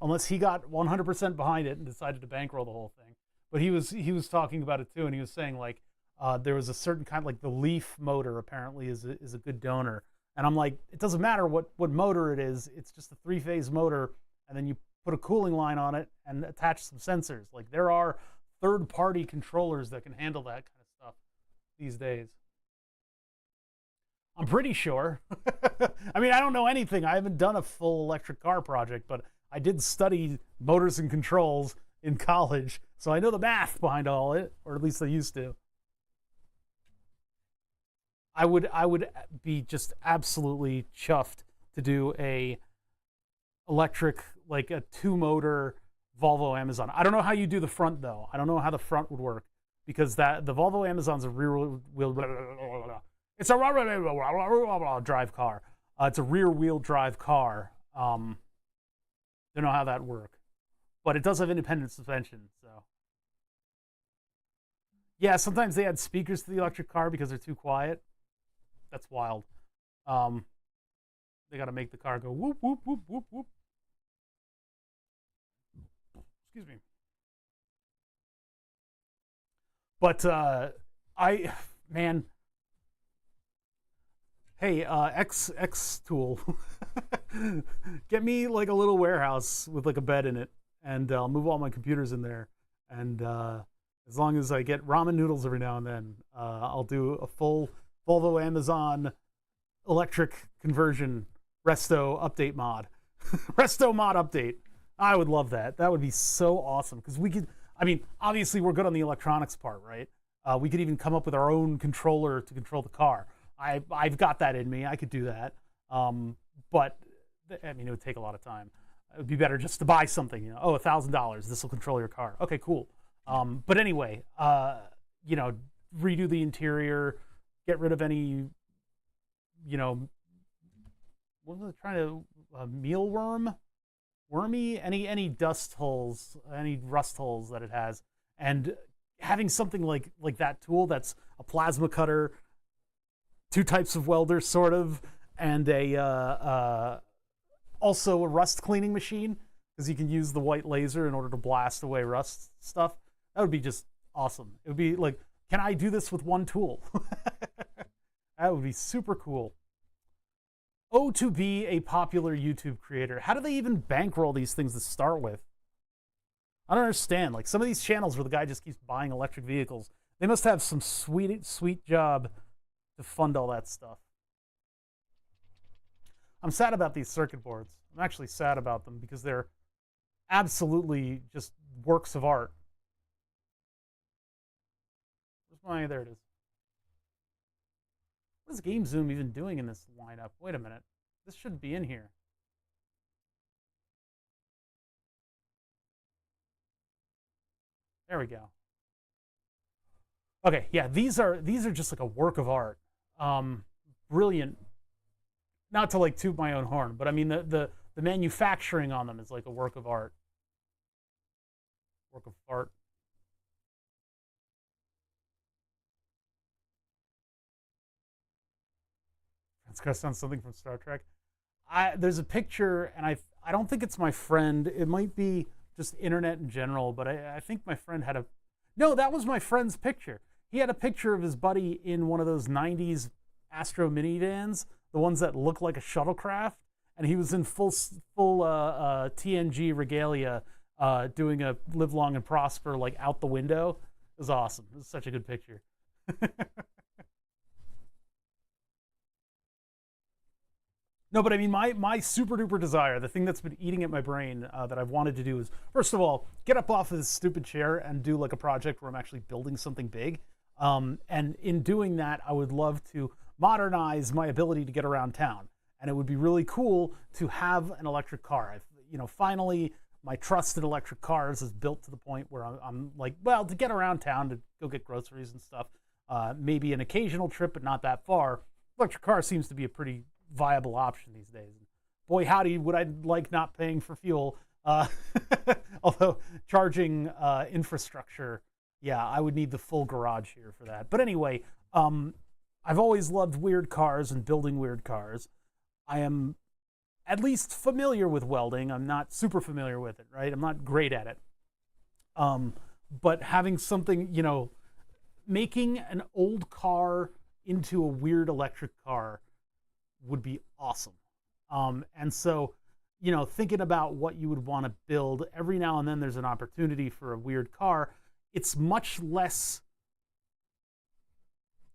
unless he got 100% behind it and decided to bankroll the whole thing. But he was talking about it too, and he was saying like there was a certain kind, like the Leaf motor apparently is a good donor. And I'm like, it doesn't matter what motor it is, it's just a 3-phase motor, and then you put a cooling line on it and attach some sensors. Like there are third-party controllers that can handle that kind of stuff these days. I'm pretty sure. I mean, I don't know anything. I haven't done a full electric car project, but I did study motors and controls in college, so I know the math behind all it, or at least I used to. I would be just absolutely chuffed to do a electric, like a 2-motor Volvo Amazon. I don't know how you do the front though. I don't know how the front would work, because the Volvo Amazon's a rear wheel. It's a drive car. It's a rear wheel drive car. Don't know how that works, but it does have independent suspension. So yeah, sometimes they add speakers to the electric car because they're too quiet. That's wild. They got to make the car go whoop whoop whoop whoop whoop. Excuse me. But man, hey, X Tool, get me like a little warehouse with like a bed in it, and I'll move all my computers in there. And as long as I get ramen noodles every now and then, I'll do a full Volvo Amazon electric conversion resto update mod. Resto mod update. I would love that. That would be so awesome, because we could, I mean, obviously we're good on the electronics part, right? We could even come up with our own controller to control the car. I've got that in me. I could do that. But I mean, it would take a lot of time. It would be better just to buy something. You know, oh, $1,000. This will control your car. Okay, cool. But anyway, you know, redo the interior, get rid of any, you know, what was it trying to mealworm, wormy, any dust holes, any rust holes that it has, and having something like that tool that's a plasma cutter, 2 types of welders, sort of, and also a rust cleaning machine, because you can use the white laser in order to blast away rust stuff. That would be just awesome. It would be like, can I do this with one tool? That would be super cool. Oh, to be a popular YouTube creator. How do they even bankroll these things to start with? I don't understand. Like, some of these channels where the guy just keeps buying electric vehicles, they must have some sweet job to fund all that stuff. I'm sad about these circuit boards. I'm actually sad about them because they're absolutely just works of art. There it is. What is Game Zoom even doing in this lineup? Wait a minute. This shouldn't be in here. There we go. Okay, yeah, these are just like a work of art. Brilliant. Not to like toot my own horn, but I mean the manufacturing on them is like a work of art. Work of art. It's gonna sound something from Star Trek. There's a picture, and I don't think it's my friend. It might be just internet in general, but I think my friend had a... No, that was my friend's picture. He had a picture of his buddy in one of those 90s Astro minivans, the ones that look like a shuttlecraft, and he was in full TNG regalia doing a Live Long and Prosper, like, out the window. It was awesome. It was such a good picture. No, but I mean, my super duper desire, the thing that's been eating at my brain that I've wanted to do is, first of all, get up off of this stupid chair and do like a project where I'm actually building something big. And in doing that, I would love to modernize my ability to get around town. And it would be really cool to have an electric car. You know, finally, my trust in electric cars is built to the point where I'm like, well, to get around town, to go get groceries and stuff, maybe an occasional trip, but not that far. Electric car seems to be a pretty viable option these days. Boy, howdy, would I like not paying for fuel. Although charging infrastructure, yeah, I would need the full garage here for that. But anyway, I've always loved weird cars and building weird cars. I am at least familiar with welding. I'm not super familiar with it, right? I'm not great at it. But having something, you know, making an old car into a weird electric car would be awesome. And so, you know, thinking about what you would want to build, every now and then there's an opportunity for a weird car. It's much less,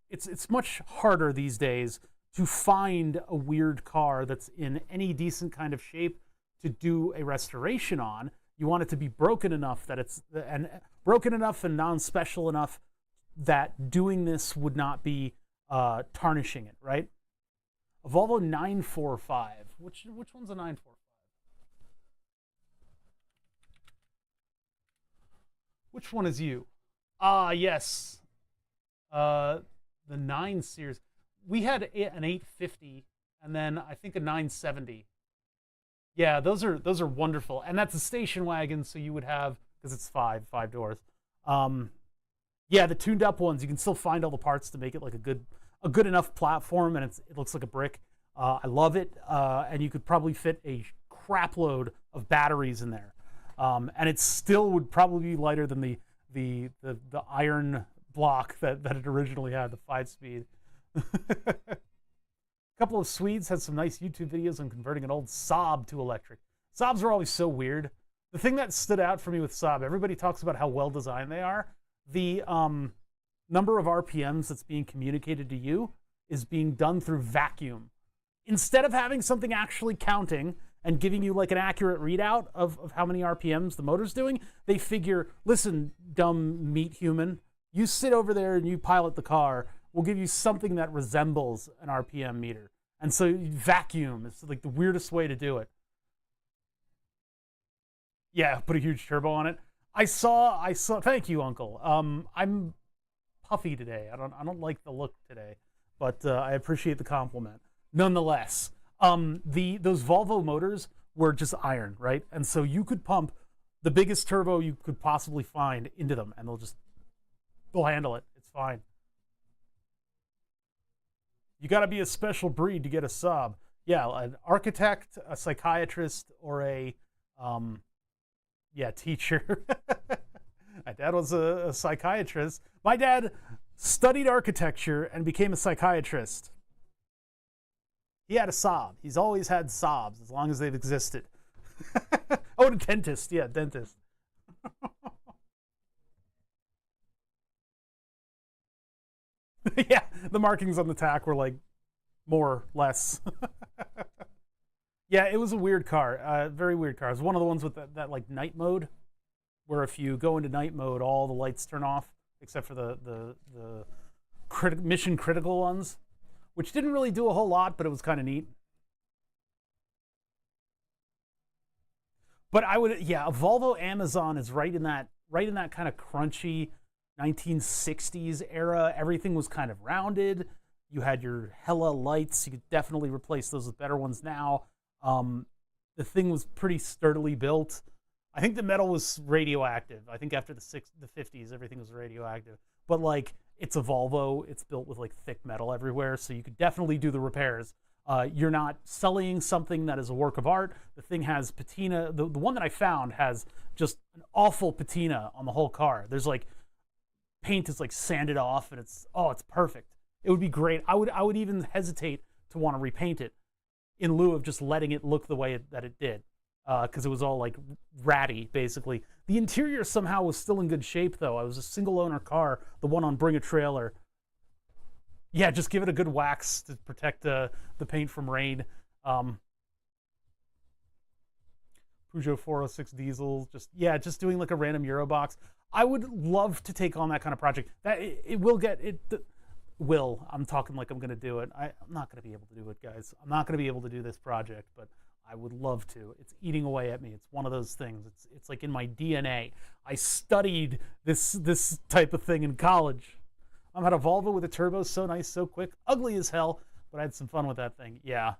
it's much harder these days to find a weird car that's in any decent kind of shape to do a restoration on. You want it to be broken enough that it's, and broken enough and non-special enough that doing this would not be tarnishing it, right? A Volvo 945. Which one's a 945? Which one is you? Ah, yes. The 9 Series. We had an 850 and then I think a 970. Yeah, those are wonderful. And that's a station wagon, so you would have, because it's five doors. Yeah, the tuned up ones, you can still find all the parts to make it like a good enough platform, and it looks like a brick. I love it, and you could probably fit a crap load of batteries in there, and it still would probably be lighter than the iron block that it originally had, the 5-speed. A couple of Swedes had some nice YouTube videos on converting an old Saab to electric. Saabs are always so weird. The thing that stood out for me with Saab, everybody talks about how well designed they are. The number of RPMs that's being communicated to you is being done through vacuum. Instead of having something actually counting and giving you like an accurate readout of how many RPMs the motor's doing, they figure, listen, dumb meat human, You sit over there and you pilot the car, we'll give you something that resembles an RPM meter. And so vacuum is like the weirdest way to do it. Yeah, put a huge turbo on it. I saw, thank you, Uncle. I'm puffy today. I don't like the look today, but I appreciate the compliment. Nonetheless, those Volvo motors were just iron, right? And so you could pump the biggest turbo you could possibly find into them, and they'll handle it. It's fine. You got to be a special breed to get a Saab. Yeah, an architect, a psychiatrist, or a teacher. My dad was a psychiatrist. My dad studied architecture and became a psychiatrist. He had a Saab. He's always had Saabs as long as they've existed. Oh, a dentist. Yeah, dentist. Yeah, the markings on the tack were like more, less. Yeah, it was a weird car. Very weird car. It was one of the ones with that like night mode, where if you go into night mode, all the lights turn off except for the mission critical ones, which didn't really do a whole lot, but it was kind of neat. But a Volvo Amazon is right in that kind of crunchy 1960s era. Everything was kind of rounded. You had your hella lights. You could definitely replace those with better ones now. The thing was pretty sturdily built. I think the metal was radioactive. I think after the 50s, everything was radioactive. But like, it's a Volvo. It's built with like thick metal everywhere, so you could definitely do the repairs. You're not sullying something that is a work of art. The thing has patina. The one that I found has just an awful patina on the whole car. There's like paint is like sanded off, and it's perfect. It would be great. I would even hesitate to want to repaint it in lieu of just letting it look the way that it did, because it was all like ratty, basically. The interior somehow was still in good shape, though. It was a single owner car, the one on Bring a Trailer. Yeah, just give it a good wax to protect the paint from rain. Peugeot 406 diesel, just doing like a random Eurobox. I would love to take on that kind of project. That it will get it. I'm talking like I'm going to do it. I'm not going to be able to do it, guys. I'm not going to be able to do this project, but I would love to. It's eating away at me. It's one of those things. It's like in my DNA. I studied this type of thing in college. I had a Volvo with a turbo, so nice, so quick, ugly as hell, but I had some fun with that thing. Yeah,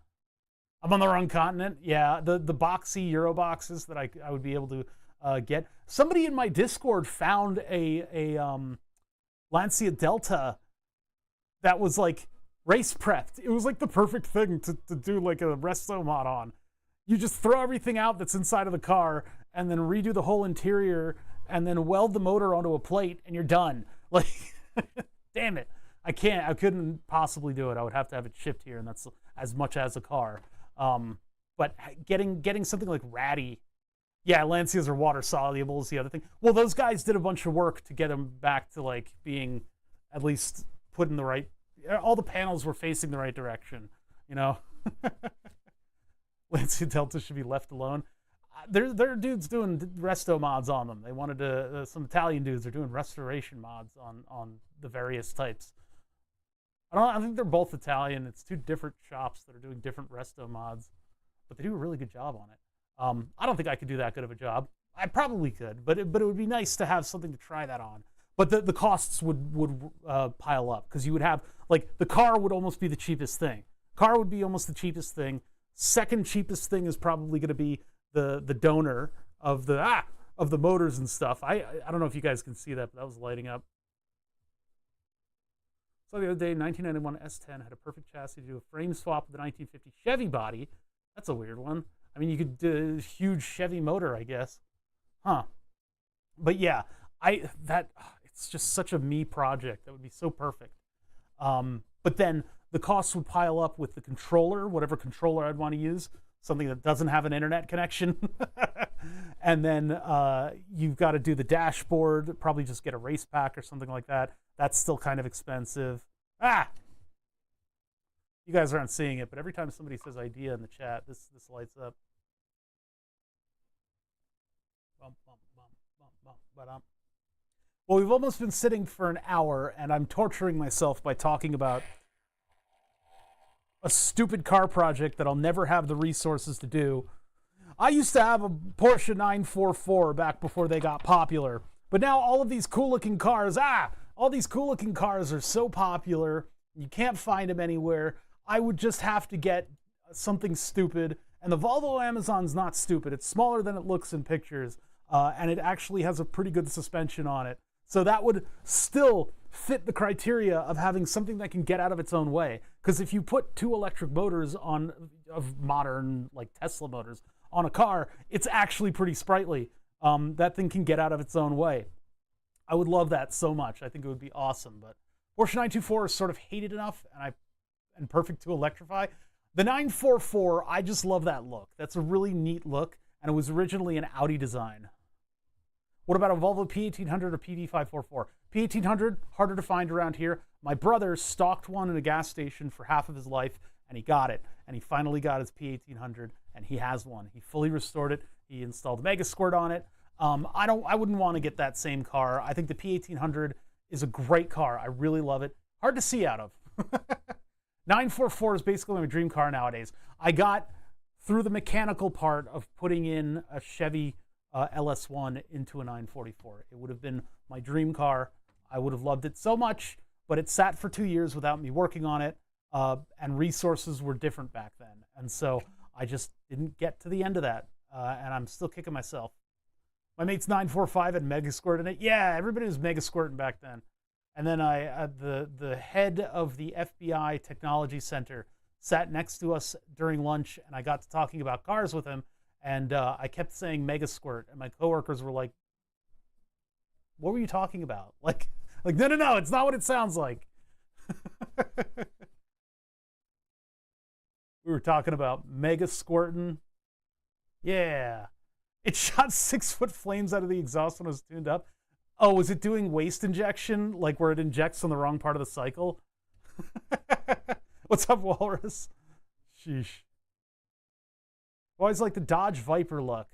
I'm on the wrong continent. Yeah, the boxy Euro boxes that I would be able to get. Somebody in my Discord found a Lancia Delta that was like race prepped. It was like the perfect thing to do like a resto mod on. You just throw everything out that's inside of the car and then redo the whole interior and then weld the motor onto a plate and you're done. Like, damn it. I couldn't possibly do it. I would have to have it shipped here, and that's as much as a car. But getting something like ratty, yeah, Lancias are water soluble is the other thing. Well, those guys did a bunch of work to get them back to like being at least put in the right, all the panels were facing the right direction, you know. Lancia Delta should be left alone. There are dudes doing resto mods on them. They wanted to, some Italian dudes are doing restoration mods on the various types. I think they're both Italian. It's two different shops that are doing different resto mods, but they do a really good job on it. I don't think I could do that good of a job. I probably could, but it would be nice to have something to try that on. But the costs would pile up, because you would have, like, the car would almost be the cheapest thing. Car would be almost the cheapest thing. Second cheapest thing is probably going to be the donor of the motors and stuff. I don't know if you guys can see that, but that was lighting up. So the other day, 1991 S10 had a perfect chassis to do a frame swap with the 1950 Chevy body. That's a weird one. I mean, you could do a huge Chevy motor, I guess. Huh. But yeah, it's just such a me project. That would be so perfect. But then the costs would pile up with the controller, whatever controller I'd want to use, something that doesn't have an internet connection. And then you've got to do the dashboard, probably just get a race pack or something like that. That's still kind of expensive. You guys aren't seeing it, but every time somebody says idea in the chat, this lights up. Well, we've almost been sitting for an hour, and I'm torturing myself by talking about a stupid car project that I'll never have the resources to do. I used to have a Porsche 944 back before they got popular, but now all of these cool-looking cars, all these cool-looking cars are so popular, you can't find them anywhere. I would just have to get something stupid, and the Volvo Amazon's not stupid. It's smaller than it looks in pictures, and it actually has a pretty good suspension on it. So that would still fit the criteria of having something that can get out of its own way. Because if you put two electric motors of modern, like Tesla motors, on a car, it's actually pretty sprightly. That thing can get out of its own way. I would love that so much. I think it would be awesome. But Porsche 924 is sort of hated enough and perfect to electrify. The 944, I just love that look. That's a really neat look, and it was originally an Audi design. What about a Volvo P1800 or PV544? P1800, harder to find around here. My brother stalked one in a gas station for half of his life, and he got it. And he finally got his P1800, and he has one. He fully restored it. He installed Mega Squirt on it. I wouldn't want to get that same car. I think the P1800 is a great car. I really love it. Hard to see out of. 944 is basically my dream car nowadays. I got through the mechanical part of putting in a Chevy LS1 into a 944. It would have been my dream car. I would have loved it so much, but it sat for 2 years without me working on it, and resources were different back then. And so I just didn't get to the end of that, and I'm still kicking myself. My mate's 945 had Mega Squirt in it. Yeah, everybody was Mega Squirting back then. And then the head of the FBI Technology Center sat next to us during lunch, and I got to talking about cars with him, and I kept saying Mega Squirt, and my coworkers were like, "What were you talking about?" Like no, it's not what it sounds like. We were talking about Mega Squirting. Yeah. It shot 6-foot flames out of the exhaust when it was tuned up. Oh, was it doing waste injection, like where it injects on the wrong part of the cycle? What's up, Walrus? Sheesh. Always like the Dodge Viper look.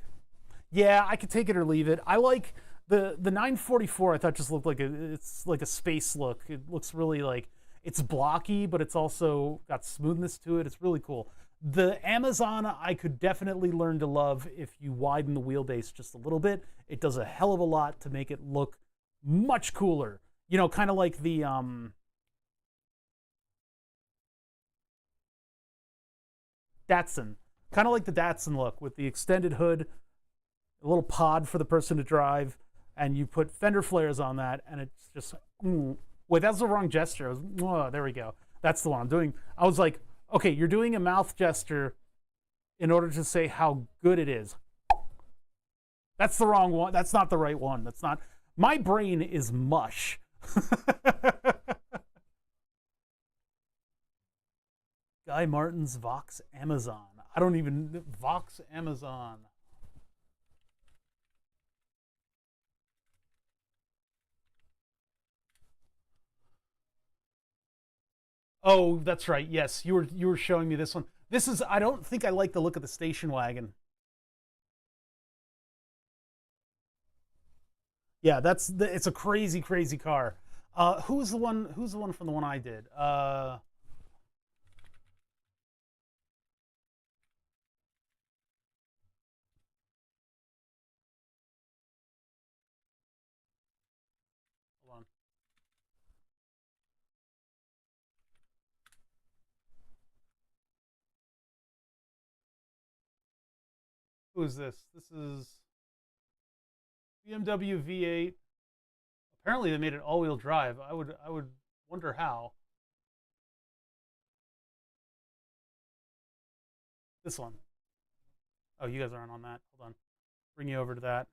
Yeah, I could take it or leave it. I like the 944. I thought just looked like it's like a space look. It looks really like it's blocky, but it's also got smoothness to it. It's really cool. The Amazon I could definitely learn to love if you widen the wheelbase just a little bit. It does a hell of a lot to make it look much cooler. You know, kind of like the Datsun. Kind of like the Datsun look with the extended hood, a little pod for the person to drive, and you put fender flares on that, and it's just, wait, that's the wrong gesture. There we go. That's the one I'm doing. I was like, okay, you're doing a mouth gesture in order to say how good it is. That's the wrong one. That's not the right one. That's not. My brain is mush. Guy Martin's Vox Amazon. I don't even. Vox Amazon. Oh, that's right. Yes, you were showing me this one. This is. I don't think I like the look of the station wagon. Yeah, it's a crazy, crazy car. Who's the one? Who's the one from the one I did? Hold on. Who is this? This is BMW V8. Apparently, they made it all-wheel drive. I would wonder how. This one. Oh, you guys aren't on that. Hold on. Bring you over to that.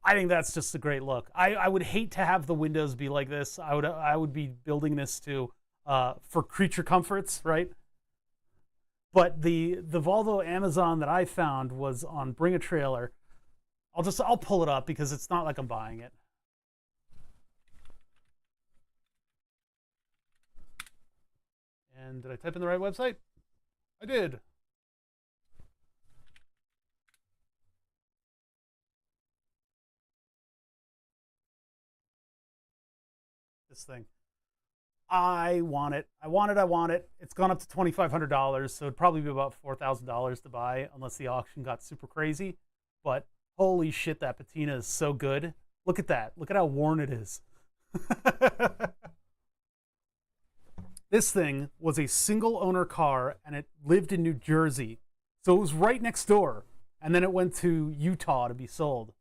I think that's just a great look. I would hate to have the windows be like this. I would be building this to for creature comforts, right? But the Volvo Amazon that I found was on Bring a Trailer. I'll pull it up because it's not like I'm buying it. And did I type in the right website? I did. this thing. I want it. I want it. I want it. It's gone up to $2,500, so it'd probably be about $4,000 to buy unless the auction got super crazy. But holy shit, that patina is so good. Look at that. Look at how worn it is. This thing was a single owner car and it lived in New Jersey. So it was right next door. And then it went to Utah to be sold.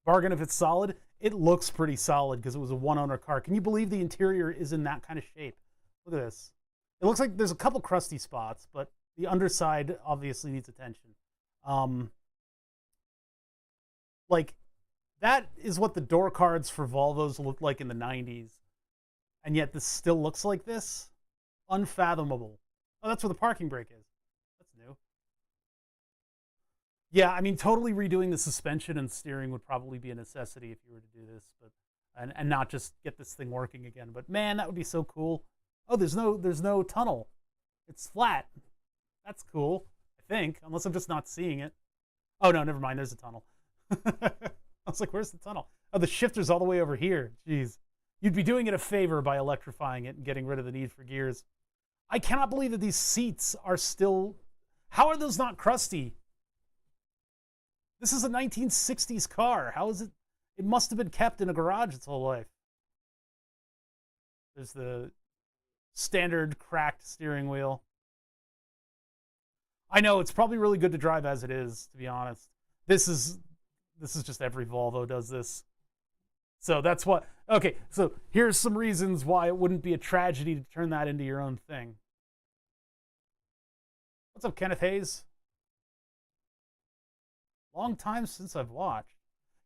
Bargain if it's solid. It looks pretty solid because it was a one owner car. Can you believe the interior is in that kind of shape? Look at this. It looks like there's a couple crusty spots, but the underside obviously needs attention. Like, that is what the door cards for Volvos looked like in the 90s. And yet this still looks like this? Unfathomable. Oh, that's where the parking brake is. That's new. Yeah, I mean, totally redoing the suspension and steering would probably be a necessity if you were to do this, but and not just get this thing working again. But man, that would be so cool. Oh, there's no tunnel. It's flat. That's cool, I think, unless I'm just not seeing it. Oh no, never mind. There's a tunnel. I was like, where's the tunnel? Oh, the shifter's all the way over here. Jeez. You'd be doing it a favor by electrifying it and getting rid of the need for gears. I cannot believe that these seats are still... How are those not crusty? This is a 1960s car. How is it? It must have been kept in a garage its whole life. There's the standard cracked steering wheel. I know, it's probably really good to drive as it is, to be honest. This is just every Volvo does this. So that's what... Okay, so here's some reasons why it wouldn't be a tragedy to turn that into your own thing. What's up, Kenneth Hayes? Long time since I've watched.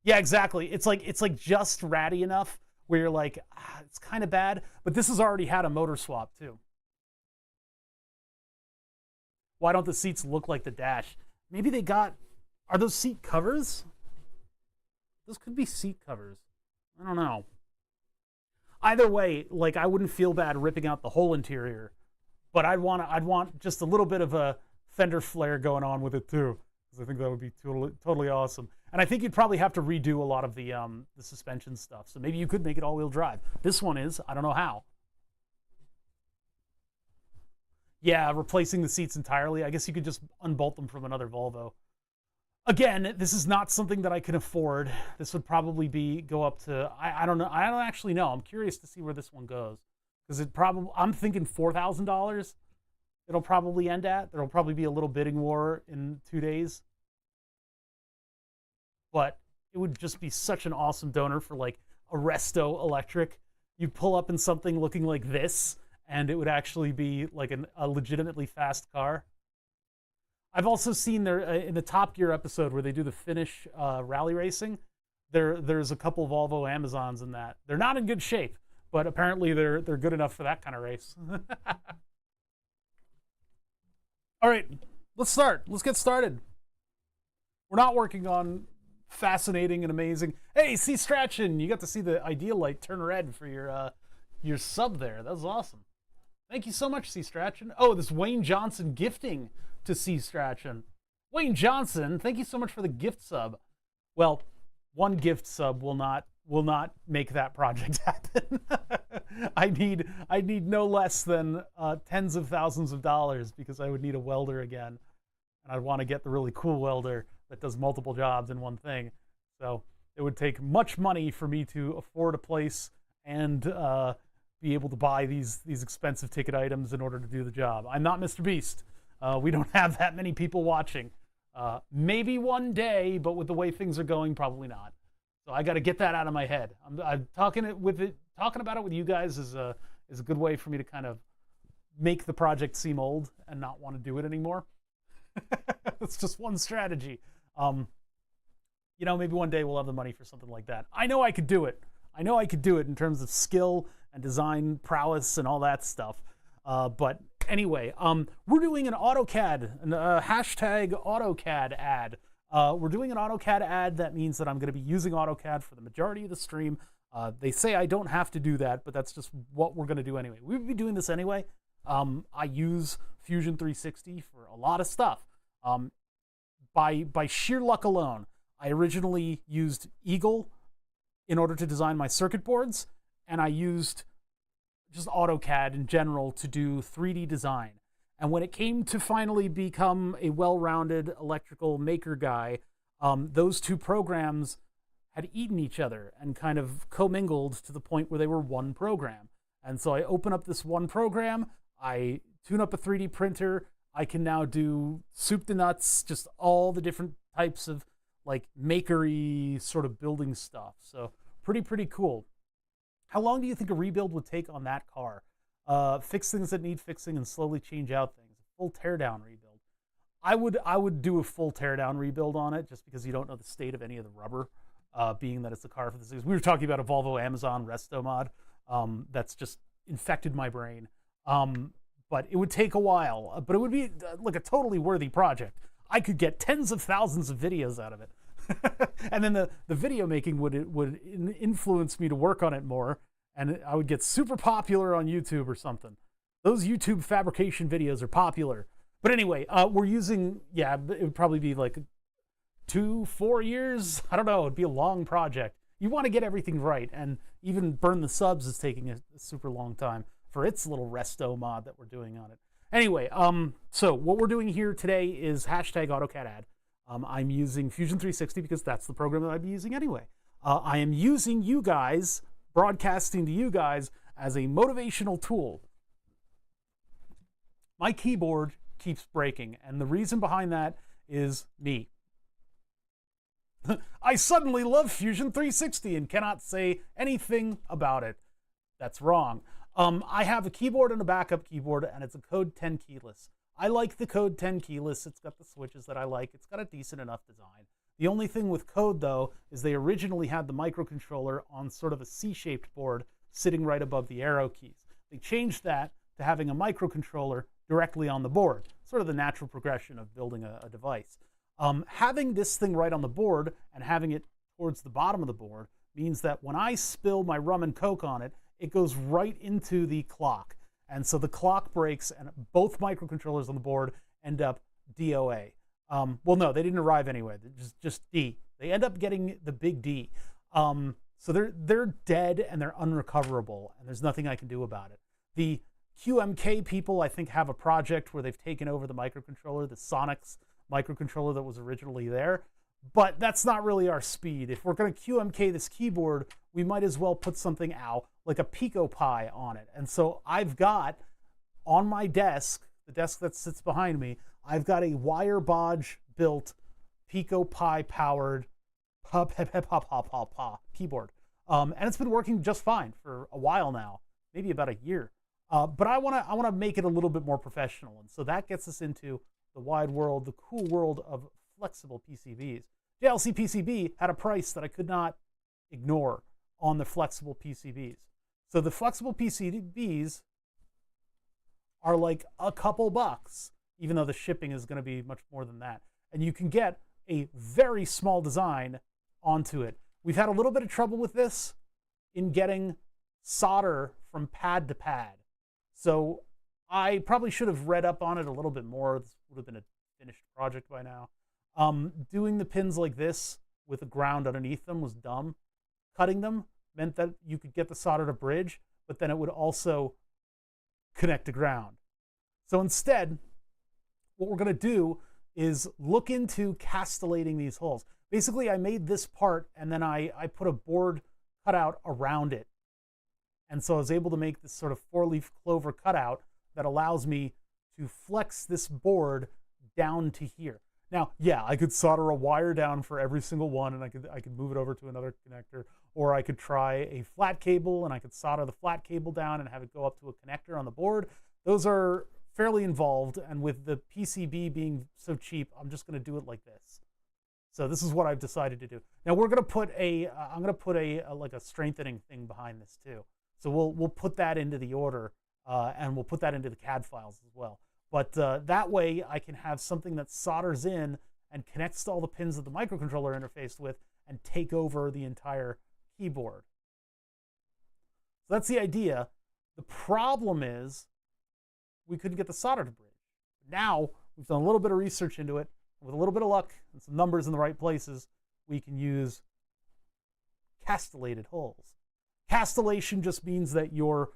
Yeah, exactly. It's like just ratty enough where you're like, it's kind of bad, but this has already had a motor swap too. Why don't the seats look like the dash? Maybe they got... Are those seat covers? Those could be seat covers. I don't know. Either way, like, I wouldn't feel bad ripping out the whole interior, but I'd want just a little bit of a fender flare going on with it too, because I think that would be totally awesome. And I think you'd probably have to redo a lot of the suspension stuff. So maybe you could make it all-wheel drive. This one is. I don't know how. Yeah, replacing the seats entirely. I guess you could just unbolt them from another Volvo. Again, this is not something that I can afford. This would probably go up to, I don't know. I don't actually know. I'm curious to see where this one goes. Because I'm thinking $4,000 it'll probably end at. There'll probably be a little bidding war in 2 days. But it would just be such an awesome donor for like a Resto electric. You'd pull up in something looking like this, and it would actually be like a legitimately fast car. I've also seen there in the Top Gear episode where they do the Finnish rally racing. There's a couple Volvo Amazons in that. They're not in good shape, but apparently they're good enough for that kind of race. All right, let's start. Let's get started. We're not working on fascinating and amazing. Hey, C Strachan, you got to see the ideal light turn red for your sub there. That was awesome. Thank you so much, C Strachan. Oh, this Wayne Johnson gifting to C Strachan. Wayne Johnson, thank you so much for the gift sub. Well, one gift sub will not make that project happen. I need no less than tens of thousands of dollars because I would need a welder again, and I'd want to get the really cool welder that does multiple jobs in one thing. So it would take much money for me to afford a place and be able to buy these expensive ticket items in order to do the job. I'm not Mr. Beast. We don't have that many people watching. Maybe one day, but with the way things are going, probably not. So I got to get that out of my head. I'm talking about it with you guys is a good way for me to kind of make the project seem old and not want to do it anymore. It's just one strategy. Maybe one day we'll have the money for something like that. I know I could do it. I know I could do it in terms of skill and design prowess and all that stuff. But anyway, we're doing an AutoCAD, hashtag AutoCAD ad. We're doing an AutoCAD ad. That means that I'm going to be using AutoCAD for the majority of the stream. They say I don't have to do that, but that's just what we're going to do anyway. We'll be doing this anyway. I use Fusion 360 for a lot of stuff. By sheer luck alone, I originally used Eagle in order to design my circuit boards, and I used just AutoCAD in general to do 3D design. And when it came to finally become a well-rounded electrical maker guy, those two programs had eaten each other and kind of commingled to the point where they were one program. And so I open up this one program, I tune up a 3D printer, I can now do soup to nuts, just all the different types of like makery sort of building stuff. So pretty cool. How long do you think a rebuild would take on that car? Fix things that need fixing and slowly change out things. Full teardown rebuild. I would do a full teardown rebuild on it just because you don't know the state of any of the rubber, being that it's a car for the series. We were talking about a Volvo Amazon resto mod. That's just infected my brain. But it would take a while, but it would be like a totally worthy project. I could get tens of thousands of videos out of it. And then the video making would influence me to work on it more, and I would get super popular on YouTube or something. Those YouTube fabrication videos are popular. But anyway, we're using, yeah, it would probably be like 2-4 years. I don't know, it'd be a long project. You want to get everything right, and even Burn the Subs is taking a super long time for its little resto mod that we're doing on it. Anyway, so what we're doing here today is hashtag AutoCAD ad. I'm using Fusion 360 because that's the program that I'd be using anyway. I am using you guys, broadcasting to you guys as a motivational tool. My keyboard keeps breaking, and the reason behind that is me. I suddenly love Fusion 360 and cannot say anything about it. That's wrong. I have a keyboard and a backup keyboard, and it's a Code 10 keyless. I like the Code 10 keyless. It's got the switches that I like. It's got a decent enough design. The only thing with Code, though, is they originally had the microcontroller on sort of a C-shaped board sitting right above the arrow keys. They changed that to having a microcontroller directly on the board, sort of the natural progression of building a device. Having this thing right on the board and having it towards the bottom of the board means that when I spill my rum and coke on it, it goes right into the clock. And so the clock breaks and both microcontrollers on the board end up DOA. Well, no, they didn't arrive anyway. They're just D. They end up getting the big D. So they're dead and they're unrecoverable, and there's nothing I can do about it. The QMK people, I think, have a project where they've taken over the microcontroller, the Sonics microcontroller that was originally there. But that's not really our speed. If we're going to QMK this keyboard, we might as well put something out like a Pico Pi on it. And so I've got on my desk, the desk that sits behind me, I've got a wire bodge built Pico Pi powered keyboard. And it's been working just fine for a while now, maybe about a year. But I want to make it a little bit more professional. And so that gets us into the wide world, the cool world of flexible PCBs. JLC PCB had a price that I could not ignore on the flexible PCBs. So the flexible PCBs are like a couple bucks, even though the shipping is going to be much more than that. And you can get a very small design onto it. We've had a little bit of trouble with this in getting solder from pad to pad. So I probably should have read up on it a little bit more. This would have been a finished project by now. Doing the pins like this with the ground underneath them was dumb. Cutting them meant that you could get the solder to bridge, but then it would also connect to ground. So instead, what we're going to do is look into castellating these holes. Basically, I made this part, and then I put a board cutout around it. And so I was able to make this sort of 4-leaf clover cutout that allows me to flex this board down to here. Now, yeah, I could solder a wire down for every single one, and I could move it over to another connector, or I could try a flat cable, and I could solder the flat cable down and have it go up to a connector on the board. Those are fairly involved, and with the PCB being so cheap, I'm just going to do it like this. So this is what I've decided to do. Now we're going to put I'm going to put like a strengthening thing behind this too. So we'll put that into the order, and we'll put that into the CAD files as well. But that way I can have something that solders in and connects to all the pins that the microcontroller interfaced with and take over the entire keyboard. So that's the idea. The problem is we couldn't get the solder to bridge. Now we've done a little bit of research into it. With a little bit of luck and some numbers in the right places, we can use castellated holes. Castellation just means that you're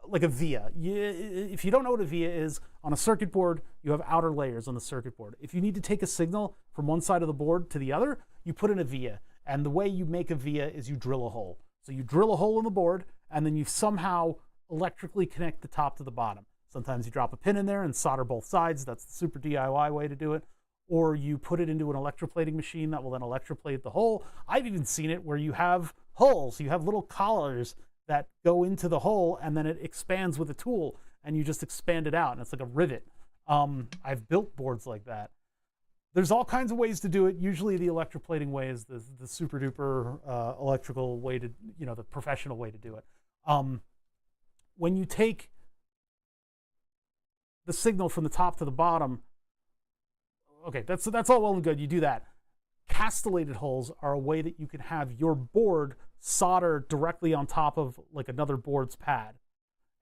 like a via. If you don't know what a via is, on a circuit board, you have outer layers on the circuit board. If you need to take a signal from one side of the board to the other, you put in a via. And the way you make a via is you drill a hole. So you drill a hole in the board, and then you somehow electrically connect the top to the bottom. Sometimes you drop a pin in there and solder both sides. That's the super DIY way to do it. Or you put it into an electroplating machine that will then electroplate the hole. I've even seen it where you have holes. You have little collars that go into the hole, and then it expands with a tool, and you just expand it out, and it's like a rivet. I've built boards like that. There's all kinds of ways to do it. Usually the electroplating way is the super duper electrical way to, the professional way to do it. When you take the signal from the top to the bottom, okay, that's all well and good. You do that. Castellated holes are a way that you can have your board solder directly on top of like another board's pad.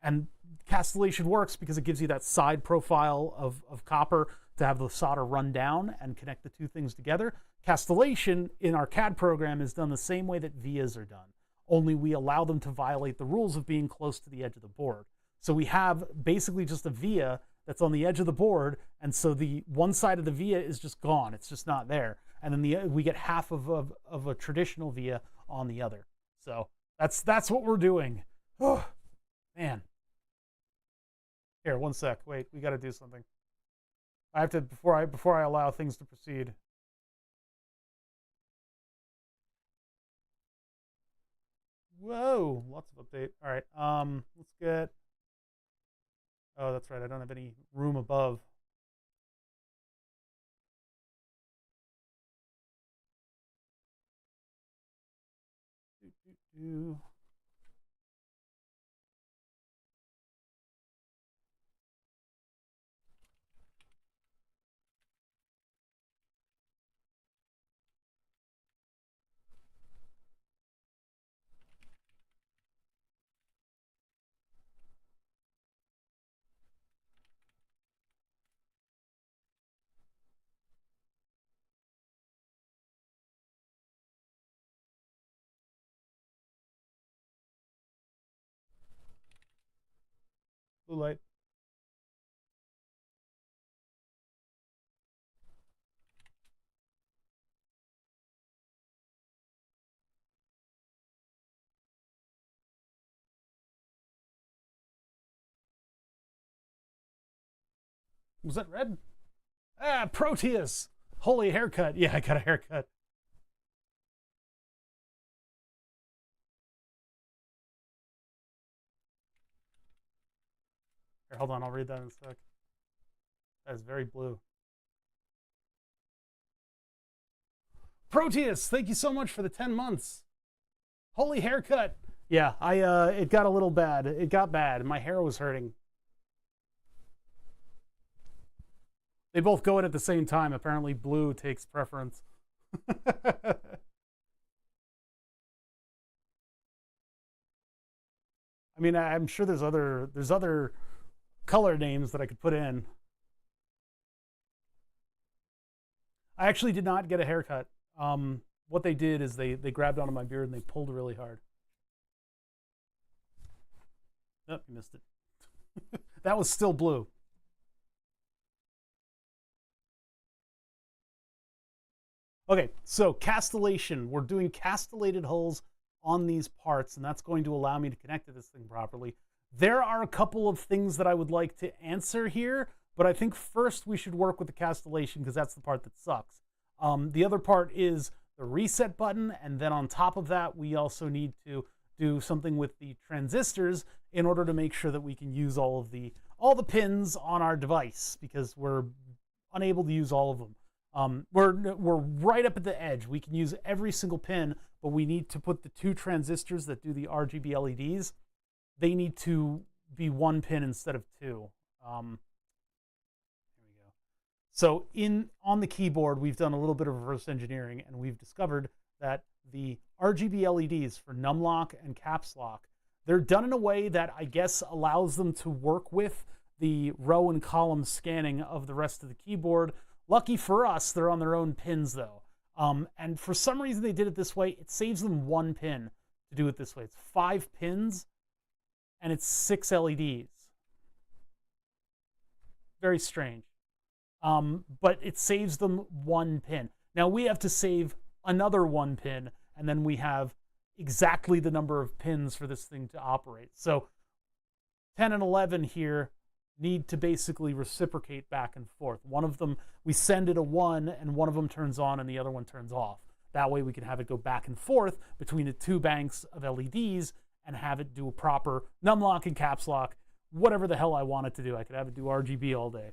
And castellation works because it gives you that side profile of copper to have the solder run down and connect the two things together. Castellation in our CAD program is done the same way that vias are done, only we allow them to violate the rules of being close to the edge of the board. So we have basically just a via that's on the edge of the board, and so the one side of the via is just gone. It's just not there. And then we get half of a traditional via on the other. So that's what we're doing. Oh, man. Here, one sec. Wait, we got to do something. I have to before I allow things to proceed. Whoa, lots of update. All right, let's get. Oh, that's right. I don't have any room above. Blue light. Was that red? Ah, Proteus. Holy haircut. Yeah, I got a haircut. Here, hold on. I'll read that in a sec. That is very blue. Proteus, thank you so much for the 10 months. Holy haircut. Yeah, it got a little bad. It got bad. My hair was hurting. They both go in at the same time. Apparently blue takes preference. I mean, I'm sure there's other color names that I could put in. I actually did not get a haircut. What they did is they grabbed onto my beard and they pulled really hard. Oh, you missed it. That was still blue. Okay, so castellation. We're doing castellated holes on these parts, and that's going to allow me to connect to this thing properly. There are a couple of things that I would like to answer here, but I think first we should work with the castellation because that's the part that sucks. The other part is the reset button, and then on top of that, we also need to do something with the transistors in order to make sure that we can use all the pins on our device because we're unable to use all of them. We're right up at the edge. We can use every single pin, but we need to put the two transistors that do the RGB LEDs. They need to be one pin instead of two. Here we go. So on the keyboard, we've done a little bit of reverse engineering, and we've discovered that the RGB LEDs for numlock and caps lock, they're done in a way that I guess allows them to work with the row and column scanning of the rest of the keyboard. Lucky for us, they're on their own pins though. And for some reason they did it this way. It saves them one pin to do it this way. It's 5 pins. and it's 6 LEDs. Very strange. But it saves them 1 pin. Now we have to save another 1 pin, and then we have exactly the number of pins for this thing to operate. So 10 and 11 here need to basically reciprocate back and forth. One of them, we send it a 1, and one of them turns on and the other one turns off. That way we can have it go back and forth between the 2 banks of LEDs and have it do a proper numlock and caps lock, whatever the hell I want it to do. I could have it do RGB all day.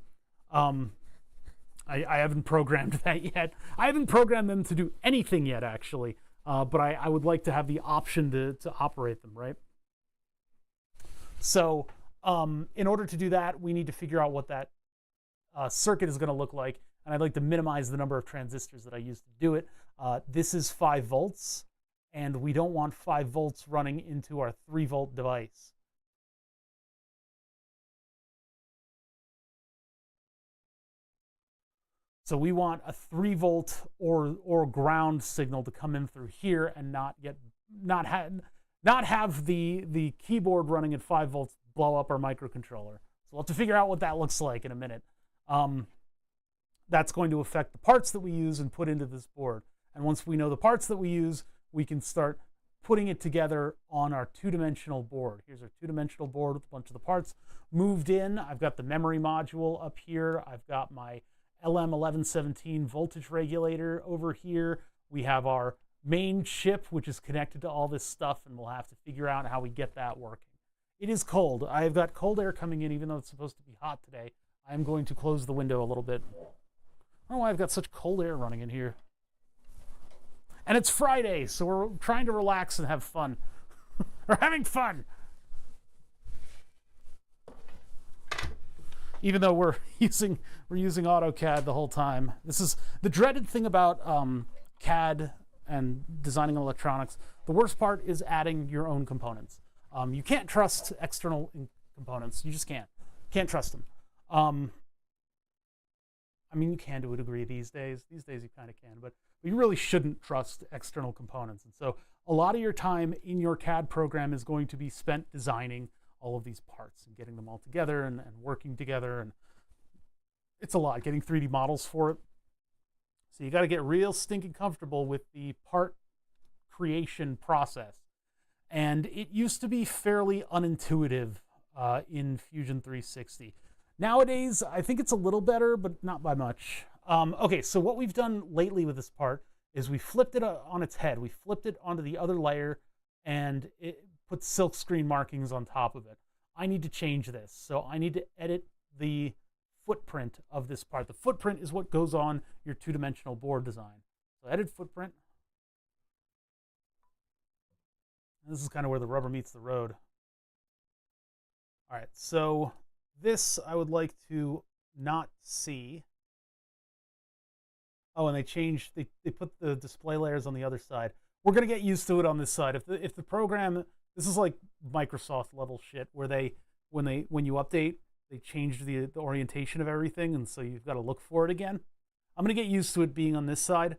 I haven't programmed that yet. I haven't programmed them to do anything yet, actually. But I would like to have the option to operate them, right? So in order to do that, we need to figure out what that circuit is going to look like. And I'd like to minimize the number of transistors that I use to do it. This is 5 volts, and we don't want 5 volts running into our 3-volt device. So we want a 3-volt or ground signal to come in through here and not have the keyboard running at 5 volts blow up our microcontroller. So we'll have to figure out what that looks like in a minute. That's going to affect the parts that we use and put into this board. And once we know the parts that we use, we can start putting it together on our 2-dimensional board. Here's our 2-dimensional board with a bunch of the parts moved in. I've got the memory module up here. I've got my LM1117 voltage regulator over here. We have our main chip, which is connected to all this stuff, and we'll have to figure out how we get that working. It is cold. I've got cold air coming in, even though it's supposed to be hot today. I'm going to close the window a little bit. I don't know why I've got such cold air running in here. And it's Friday, so we're trying to relax and have fun. We're having fun. Even though we're using AutoCAD the whole time. This is the dreaded thing about CAD and designing electronics. The worst part is adding your own components. You can't trust external components. You just can't. Can't trust them. I mean, you can to a degree these days. These days you kind of can, but you really shouldn't trust external components. And so a lot of your time in your CAD program is going to be spent designing all of these parts and getting them all together and working together. And it's a lot, getting 3D models for it. So you got to get real stinking comfortable with the part creation process. And it used to be fairly unintuitive in Fusion 360. Nowadays, I think it's a little better, but not by much. Okay, so what we've done lately with this part is we flipped it on its head. We flipped it onto the other layer, and it put silkscreen markings on top of it. I need to change this. So I need to edit the footprint of this part. The footprint is what goes on your 2-dimensional board design. So edit footprint. And this is kind of where the rubber meets the road. All right, so this I would like to not see. Oh, and they put the display layers on the other side. We're gonna get used to it on this side. If the program, this is like Microsoft level shit, where when you update, they change the orientation of everything, and so you've got to look for it again. I'm gonna get used to it being on this side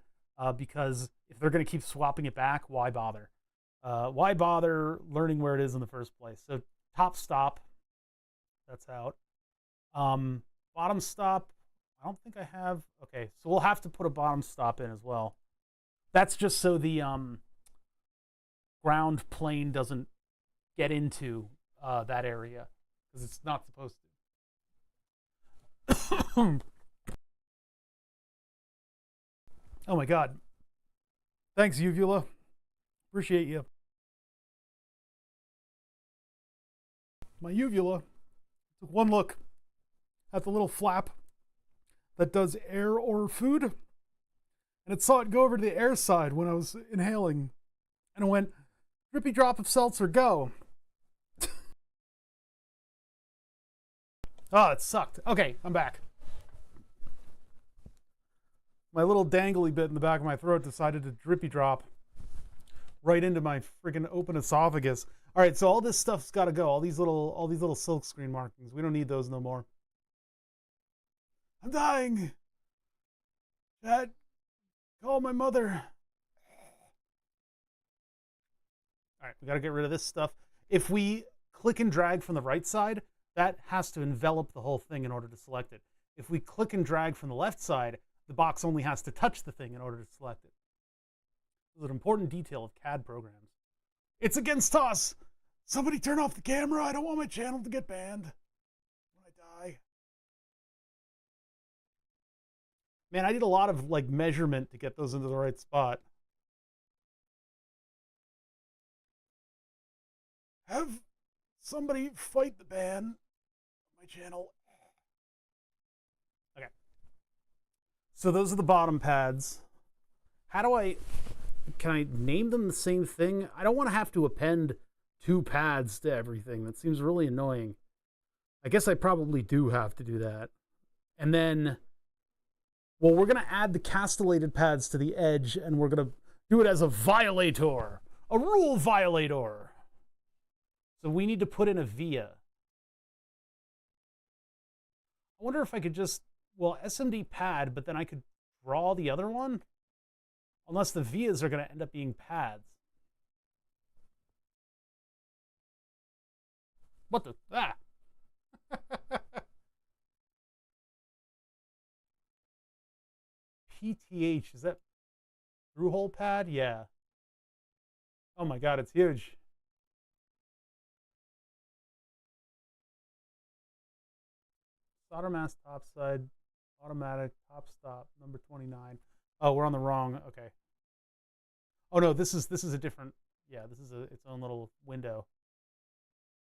because if they're gonna keep swapping it back, why bother? Why bother learning where it is in the first place? So top stop, that's out. Bottom stop, I don't think I have. Okay, so we'll have to put a bottom stop in as well. That's just so the ground plane doesn't get into that area, because it's not supposed to. Oh my God. Thanks, Uvula. Appreciate you. My uvula took one look at the little flap that does air or food, and it saw it go over to the air side when I was inhaling, and it went, drippy drop of seltzer, go. Oh, it sucked. Okay, I'm back. My little dangly bit in the back of my throat decided to drippy drop right into my freaking open esophagus. All right, so all this stuff's got to go. All these little silk screen markings. We don't need those no more. I'm dying. Dad, call my mother. All right, we got to get rid of this stuff. If we click and drag from the right side, that has to envelop the whole thing in order to select it. If we click and drag from the left side, the box only has to touch the thing in order to select it. This is an important detail of CAD programs. It's against us! Somebody turn off the camera! I don't want my channel to get banned when I die. Man, I did a lot of like measurement to get those into the right spot. Have somebody fight the ban on my channel. Okay. So those are the bottom pads. How do can I name them the same thing? I don't want to have to append 2 pads to everything. That seems really annoying. I guess I probably do have to do that. And then, well, we're going to add the castellated pads to the edge, and we're going to do it as a violator, a rule violator. So we need to put in a via. I wonder if I could just, well, SMD pad, but then I could draw the other one? Unless the vias are going to end up being pads. What the? Ah! PTH, is that through hole pad? Yeah. Oh my god, it's huge. Solder mask topside, automatic, top stop, number 29. Oh, we're on the wrong, okay. Oh no, this is a different, yeah, this is its own little window.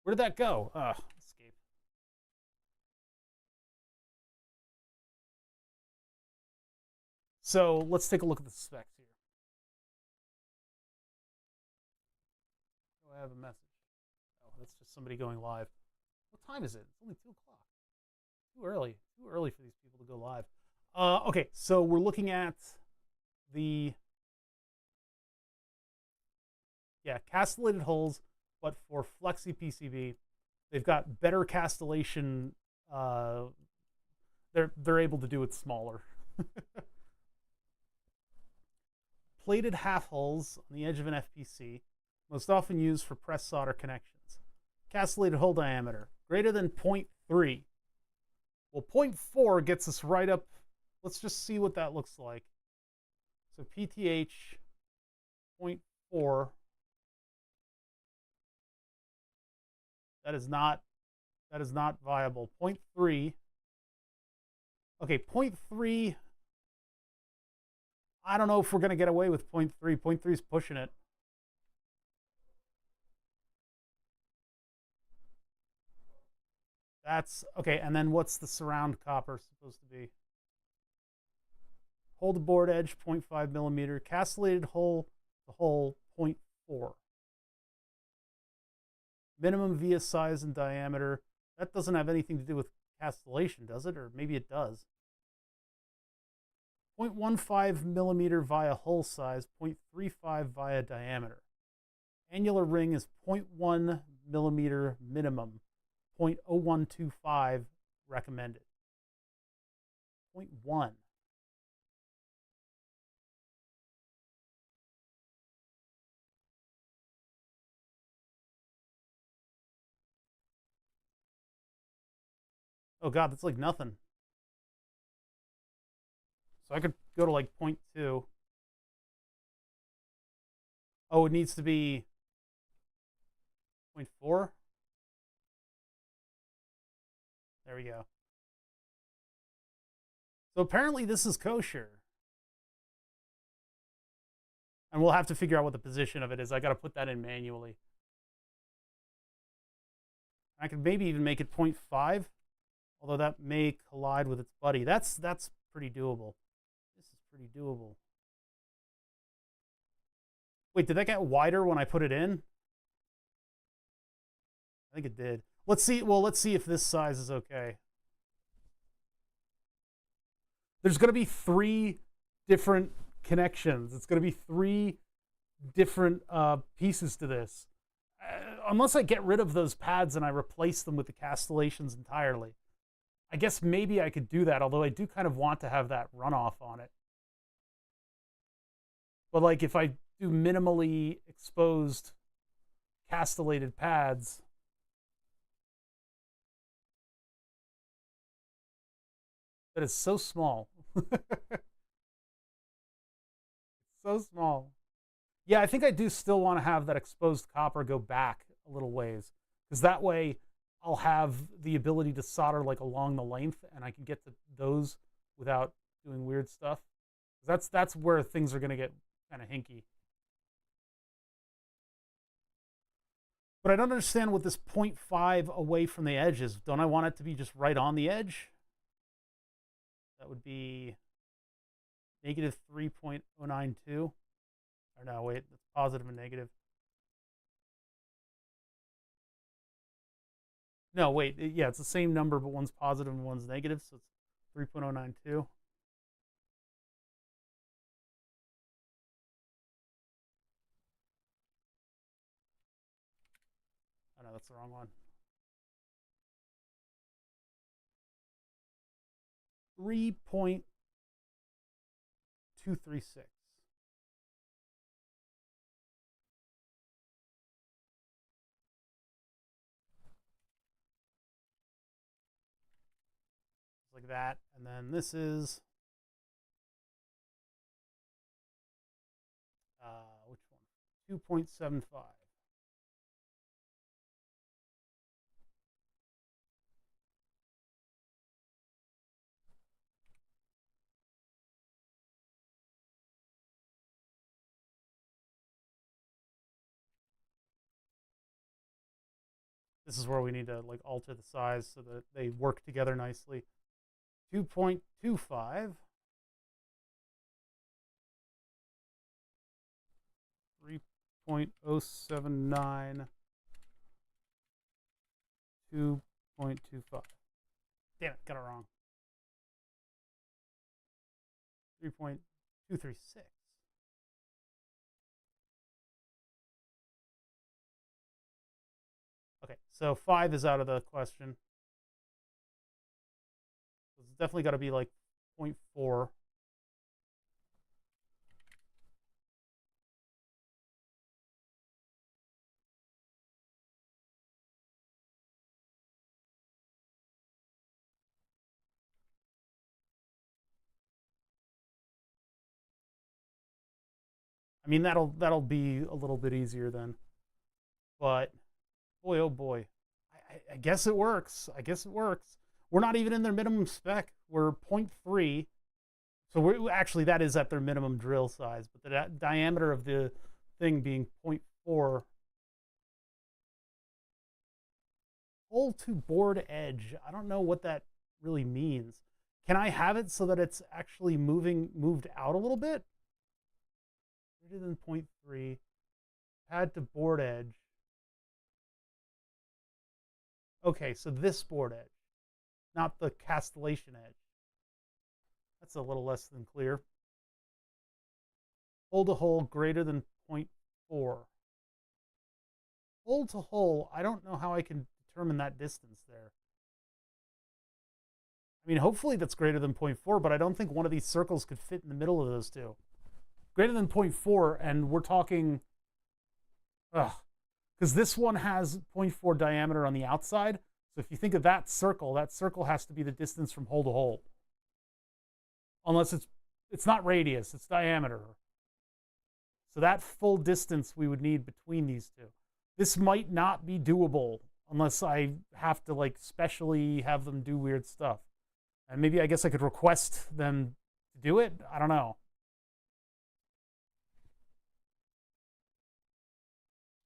Where did that go? Escape. So let's take a look at the specs here. Oh, I have a message. Oh, that's just somebody going live. What time is it? It's only 2 o'clock. Too early. Too early for these people to go live. Okay, so we're looking at the castellated holes, but for Flexi PCB, they've got better castellation. They're able to do it smaller. Plated half holes on the edge of an FPC, most often used for press solder connections. Castellated hole diameter greater than 0.3. Well, 0.4 gets us right up. Let's just see what that looks like. So PTH 0.4. That is not viable. 0.3. Okay, 0.3. I don't know if we're going to get away with 0.3. 0.3 is pushing it. That's okay. And then what's the surround copper supposed to be? Hole to board edge 0.5 millimeter. Castellated hole to hole 0.4. Minimum via size and diameter. That doesn't have anything to do with castellation, does it? Or maybe it does. 0.15 millimeter via hole size, 0.35 via diameter. Annular ring is 0.1 millimeter minimum, 0.0125 recommended. 0.1. Oh god, that's like nothing. So I could go to like 0.2. Oh, it needs to be 0.4. There we go. So apparently this is kosher. And we'll have to figure out what the position of it is. I got to put that in manually. I could maybe even make it 0.5, although that may collide with its buddy. That's pretty doable. This is pretty doable. Wait, did that get wider when I put it in? I think it did. Let's see. Well, let's see if this size is okay. There's going to be 3 different connections. It's going to be 3 different pieces to this. Unless I get rid of those pads and I replace them with the castellations entirely. I guess maybe I could do that, although I do kind of want to have that runoff on it. But like if I do minimally exposed castellated pads, That is so small. So small. Yeah, I think I do still want to have that exposed copper go back a little ways, because that way I'll have the ability to solder like along the length, and I can get to those without doing weird stuff. That's where things are going to get kind of hinky. But I don't understand what this 0.5 away from the edge is. Don't I want it to be just right on the edge? That would be negative 3.092. Or no, wait, that's positive and negative. No, wait, yeah, it's the same number, but one's positive and one's negative, so it's 3.092. Oh, no, that's the wrong one. 3.236. Like that, and then this is which one? 2.75. This is where we need to like alter the size so that they work together nicely. 2.25. 3.079. 2.25. Damn it, got it wrong. 3.236. Okay, so 5 is out of the question. It's definitely got to be like 0.4. I mean, that'll be a little bit easier then. But boy, oh boy, I guess it works. I guess it works. We're not even in their minimum spec. We're 0.3. So we're actually, that is at their minimum drill size, but the diameter of the thing being 0.4. Hole to board edge. I don't know what that really means. Can I have it so that it's actually moved out a little bit? Greater than 0.3. Pad to board edge. Okay, so this board edge, not the castellation edge. That's a little less than clear. Hole to hole greater than 0.4. Hole to hole, I don't know how I can determine that distance there. I mean, hopefully that's greater than 0.4, but I don't think one of these circles could fit in the middle of those two. Greater than 0.4, and we're talking, because this one has 0.4 diameter on the outside. So if you think of that circle has to be the distance from hole to hole. Unless it's not radius, it's diameter. So that full distance we would need between these two. This might not be doable unless I have to like specially have them do weird stuff. And maybe I guess I could request them to do it. I don't know.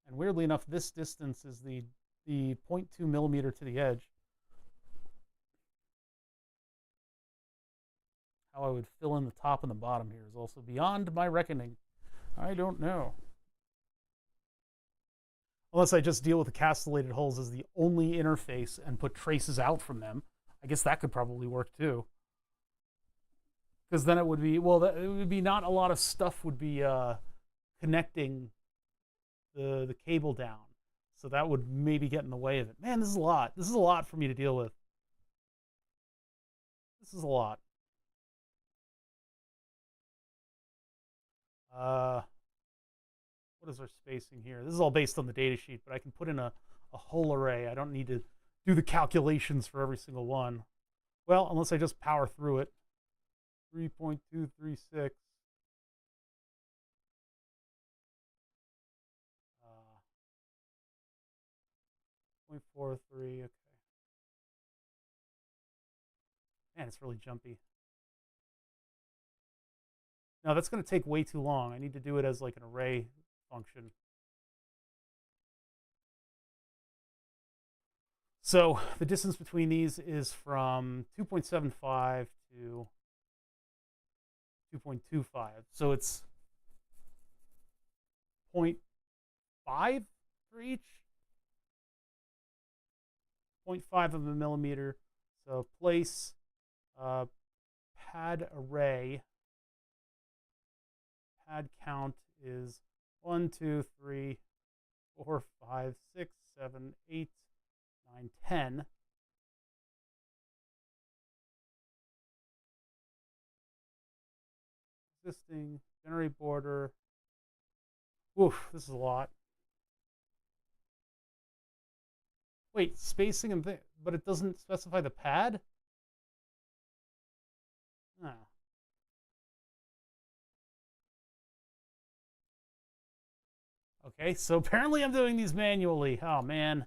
And weirdly enough, this distance is the 0.2 millimeter to the edge. How I would fill in the top and the bottom here is also beyond my reckoning. I don't know. Unless I just deal with the castellated holes as the only interface and put traces out from them. I guess that could probably work too. Because then it would be, well, it would be not a lot of stuff would be connecting the cable down. So that would maybe get in the way of it. Man, this is a lot. This is a lot for me to deal with. This is a lot. What is our spacing here? This is all based on the data sheet, but I can put in a whole array. I don't need to do the calculations for every single one. Well, unless I just power through it. 3.236. 0.43. Okay. Man, it's really jumpy. No, that's going to take way too long. I need to do it as like an array function. So the distance between these is from 2.75 to 2.25. So it's 0.5 for each. 0.5 of a millimeter. So place pad array. Pad count is 1, 2, 3, 4, 5, 6, 7, 8, 9, 10. Existing, generate border. Oof, this is a lot. Wait, spacing and but it doesn't specify the pad? Oh. Okay, so apparently I'm doing these manually. Oh man.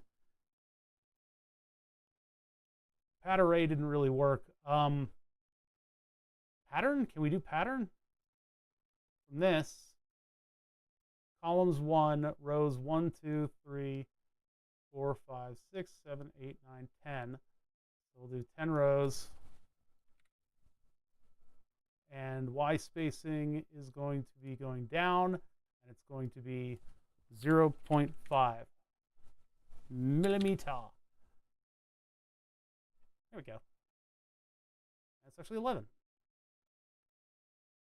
Pad array didn't really work. Pattern? Can we do pattern? From this, columns 1, rows 1, 2, 3, 4, 5, 6, 7, 8, 9, 10. So we'll do 10 rows. And Y spacing is going to be going down, and it's going to be 0.5 millimeter. There we go. That's actually 11.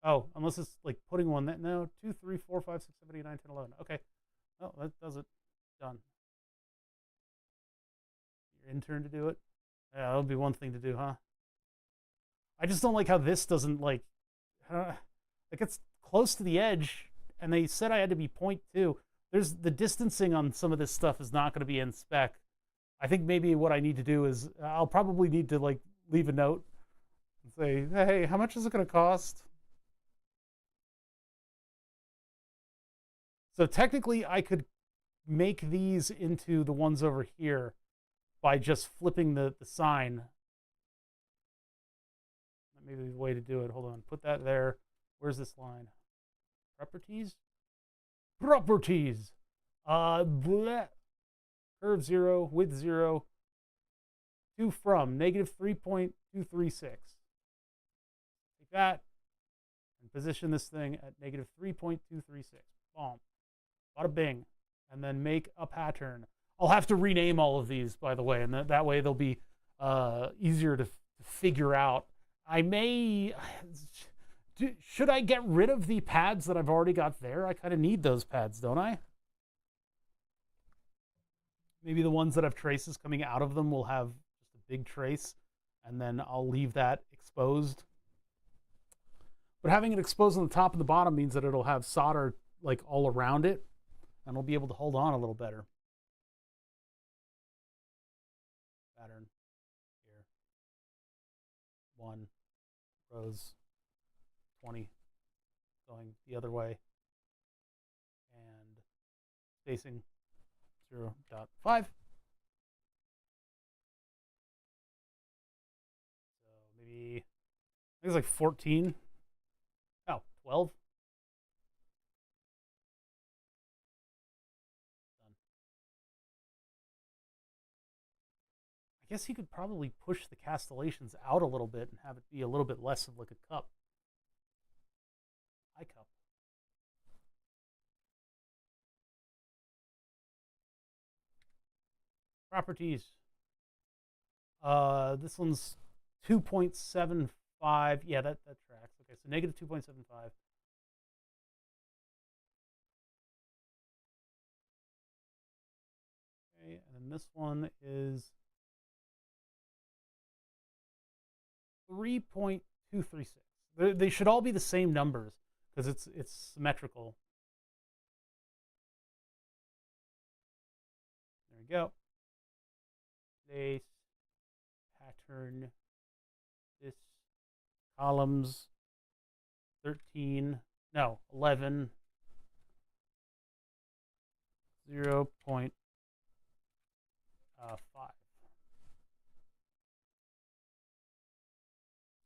Oh, unless it's like putting one that, no, 2, 3, 4, 5, 6, 7, 8, 9, 10, 11. Okay. Oh, that does it. Done. Your intern to do it? Yeah, that would be one thing to do, huh? I just don't like how this doesn't like it's close to the edge, and they said I had to be 0.2. There's the distancing on some of this stuff is not going to be in spec. I think maybe what I need to do is I'll probably need to like leave a note and say, hey, how much is it going to cost? So technically I could make these into the ones over here by just flipping the sign. That may be the way to do it. Hold on, put that there. Where's this line? Properties? Properties! Bleh. Curve 0, width 0, to from, negative 3.236. Take that and position this thing at negative 3.236. Boom. Bada bing. And then make a pattern. I'll have to rename all of these, by the way, and that way they'll be easier to figure out. I may... Should I get rid of the pads that I've already got there? I kind of need those pads, don't I? Maybe the ones that have traces coming out of them will have just a big trace, and then I'll leave that exposed. But having it exposed on the top and the bottom means that it'll have solder like all around it, and it'll be able to hold on a little better. Pattern here. 1 rows 20 going the other way, and spacing 0.5. So maybe, I think it's like 14. Oh, 12. Done. I guess you could probably push the castellations out a little bit and have it be a little bit less of like a cup. Eye cup. Properties. This one's 2.75. Yeah, that tracks. Okay, so negative 2.75. Okay, and then this one is 3.236. They should all be the same numbers because it's symmetrical. There we go. Place, pattern, this columns 13, no, 11, 0.5.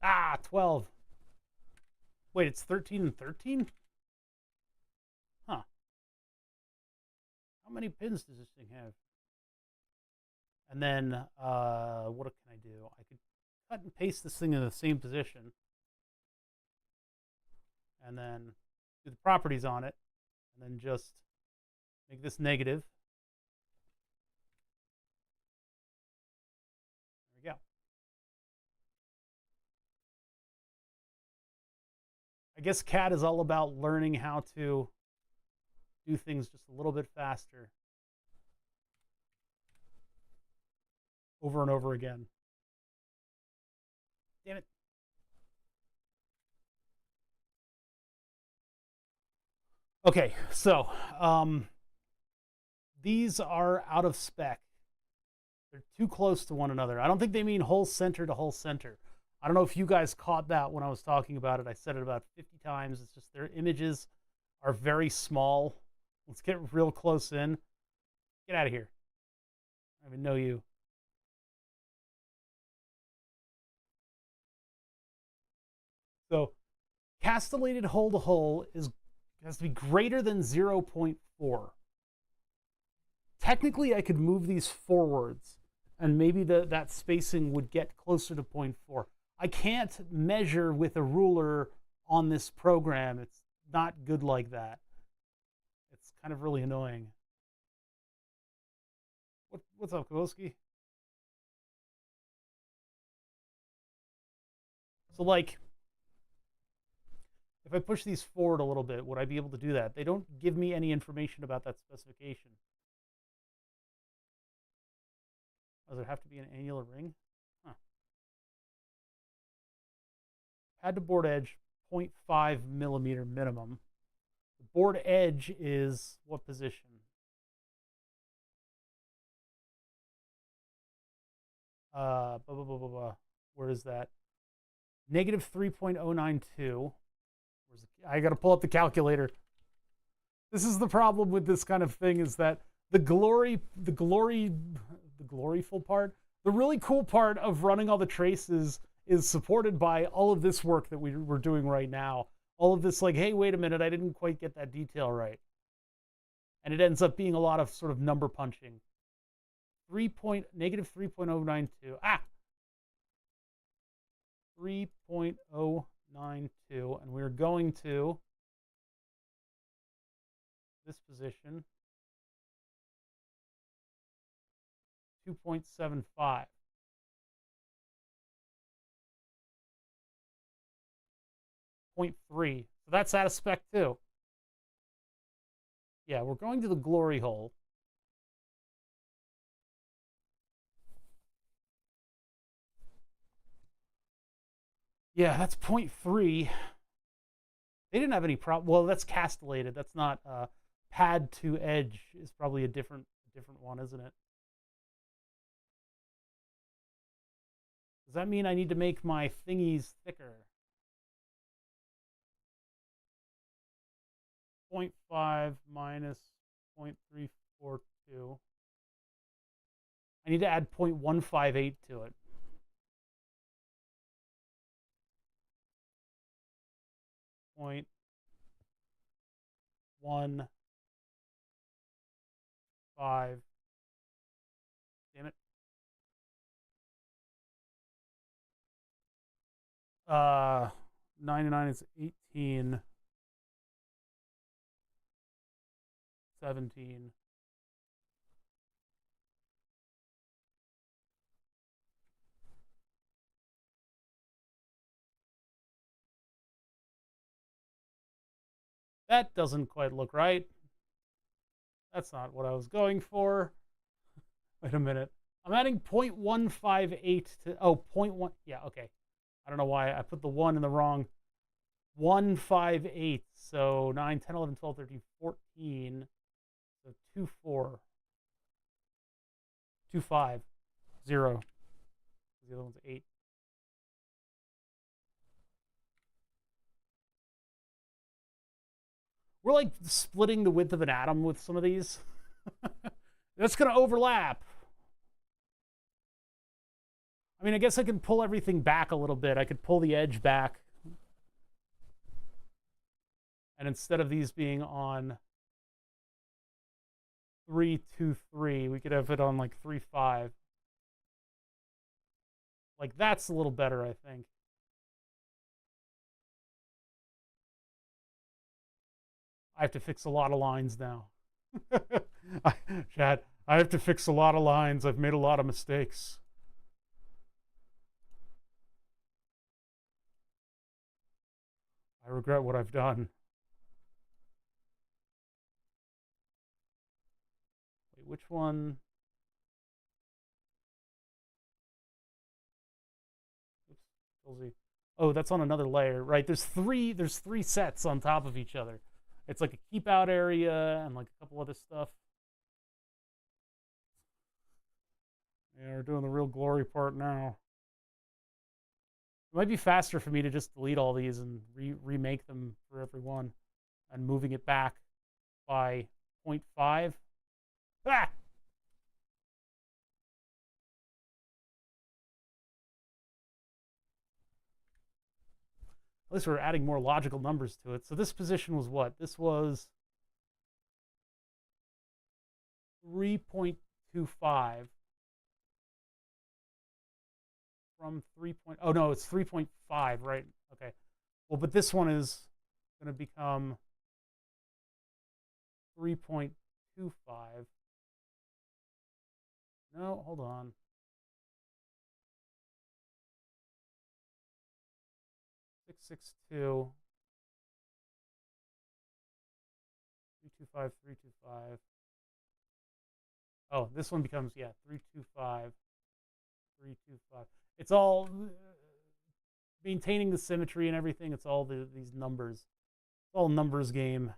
Ah, 12. Wait, it's 13 and 13? Huh. How many pins does this thing have? And then, what can I do? I could cut and paste this thing in the same position. And then do the properties on it. And then just make this negative. There we go. I guess CAD is all about learning how to do things just a little bit faster over and over again. Damn it. Okay, so these are out of spec. They're too close to one another. I don't think they mean whole center to whole center. I don't know if you guys caught that when I was talking about it. I said it about 50 times. It's just their images are very small. Let's get real close in. Get out of here. I don't even know you. So castellated hole to hole has to be greater than 0.4. Technically, I could move these forwards, and maybe that spacing would get closer to 0.4. I can't measure with a ruler on this program. It's not good like that. It's kind of really annoying. What's up, Kowalski? So, like, if I push these forward a little bit, would I be able to do that? They don't give me any information about that specification. Does it have to be an annular ring? Huh. Pad to board edge, 0.5 millimeter minimum. The board edge is what position? Where is that? Negative 3.092. I got to pull up the calculator. This is the problem with this kind of thing, is that the gloriful part, the really cool part of running all the traces is supported by all of this work that we're doing right now. All of this, like, hey, wait a minute, I didn't quite get that detail right. And it ends up being a lot of sort of number punching. Negative 3.092. 3.092, and we're going to this position, 2.75. .3. So that's out of spec too. Yeah, we're going to the glory hole. Yeah, that's 0.3. They didn't have any problem. Well, that's castellated. That's not pad to edge is probably a different one, isn't it? Does that mean I need to make my thingies thicker? 0.5 minus 0.342. I need to add 0.158 to it. Point 1 5. Damn it. 9 and 9 is 18. 17. That doesn't quite look right. That's not what I was going for. Wait a minute. I'm adding 0.158 to, 0.1. Yeah, okay. I don't know why I put the 1 in the wrong. 158. So 9, 10, 11, 12, 13, 14. So 2, 4. 2, 5. 0. The other one's 8. We're like splitting the width of an atom with some of these. That's going to overlap. I mean, I guess I can pull everything back a little bit. I could pull the edge back. And instead of these being on 3, 2, 3, we could have it on like 3, 5. Like, that's a little better, I think. I have to fix a lot of lines now. Chad, I have to fix a lot of lines. I've made a lot of mistakes. I regret what I've done. Wait, which one? Oops, oh, that's on another layer, right? There's three sets on top of each other. It's like a keep out area and like a couple other stuff. Yeah, we're doing the real glory part now. It might be faster for me to just delete all these and remake them for every one, and moving it back by 0.5. Ah! At least we're adding more logical numbers to it. So this position was what? This was 3.25 from 3. Oh no, it's 3.5, right? Okay. Well, but this one is going to become 3.25. No, hold on. 662. 325, 325. Oh, this one becomes, yeah, 325, 325. It's all maintaining the symmetry and everything. It's all these numbers. It's all numbers game.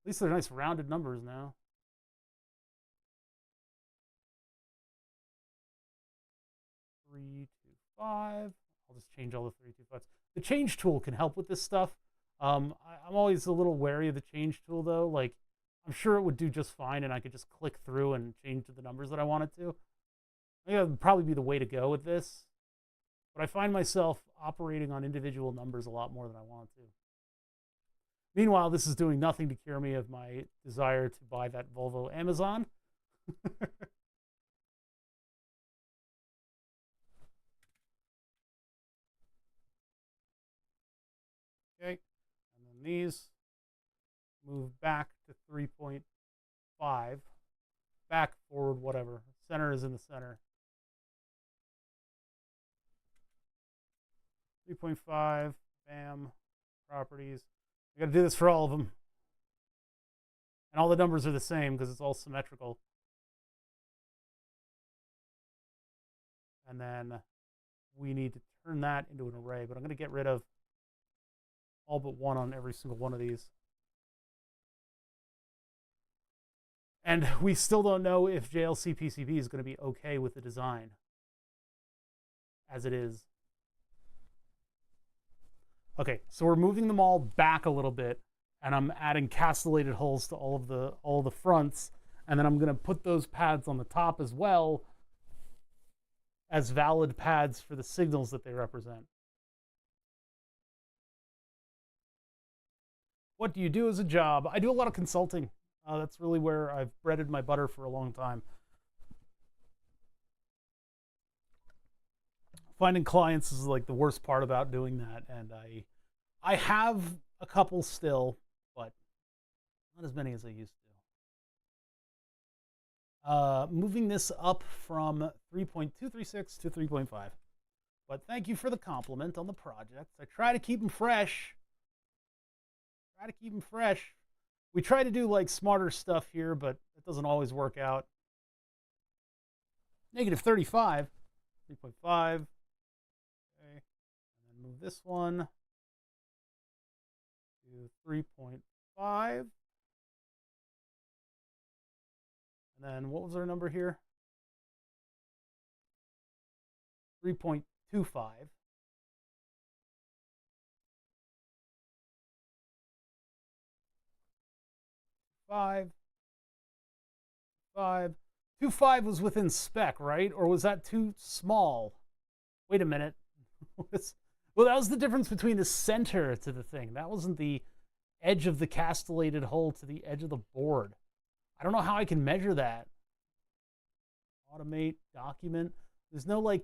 At least they're nice rounded numbers now. Three, 2, 5. I'll just change all the 3, 2, 5s. The change tool can help with this stuff. I'm always a little wary of the change tool, though. Like, I'm sure it would do just fine, and I could just click through and change to the numbers that I wanted to. I think that would probably be the way to go with this. But I find myself operating on individual numbers a lot more than I want to. Meanwhile, this is doing nothing to cure me of my desire to buy that Volvo Amazon. Okay, and then these move back to 3.5, back, forward, whatever. Center is in the center. 3.5, bam, properties. I got to do this for all of them. And all the numbers are the same because it's all symmetrical. And then we need to turn that into an array, but I'm going to get rid of all but one on every single one of these. And we still don't know if JLC PCB is going to be okay with the design as it is. Okay, so we're moving them all back a little bit, and I'm adding castellated holes to all the fronts, and then I'm going to put those pads on the top as well as valid pads for the signals that they represent. What do you do as a job? I do a lot of consulting. That's really where I've breaded my butter for a long time. Finding clients is like the worst part about doing that, and I have a couple still, but not as many as I used to. Moving this up from 3.236 to 3.5. But thank you for the compliment on the project. I try to keep them fresh. We try to do like smarter stuff here, but it doesn't always work out. Negative 35, 3.5. Okay, and then move this one to 3.5. And then what was our number here? 3.25. 5, 5. 2.5 was within spec, right? Or was that too small? Wait a minute. Well, that was the difference between the center to the thing. That wasn't the edge of the castellated hole to the edge of the board. I don't know how I can measure that. Automate, document. There's no like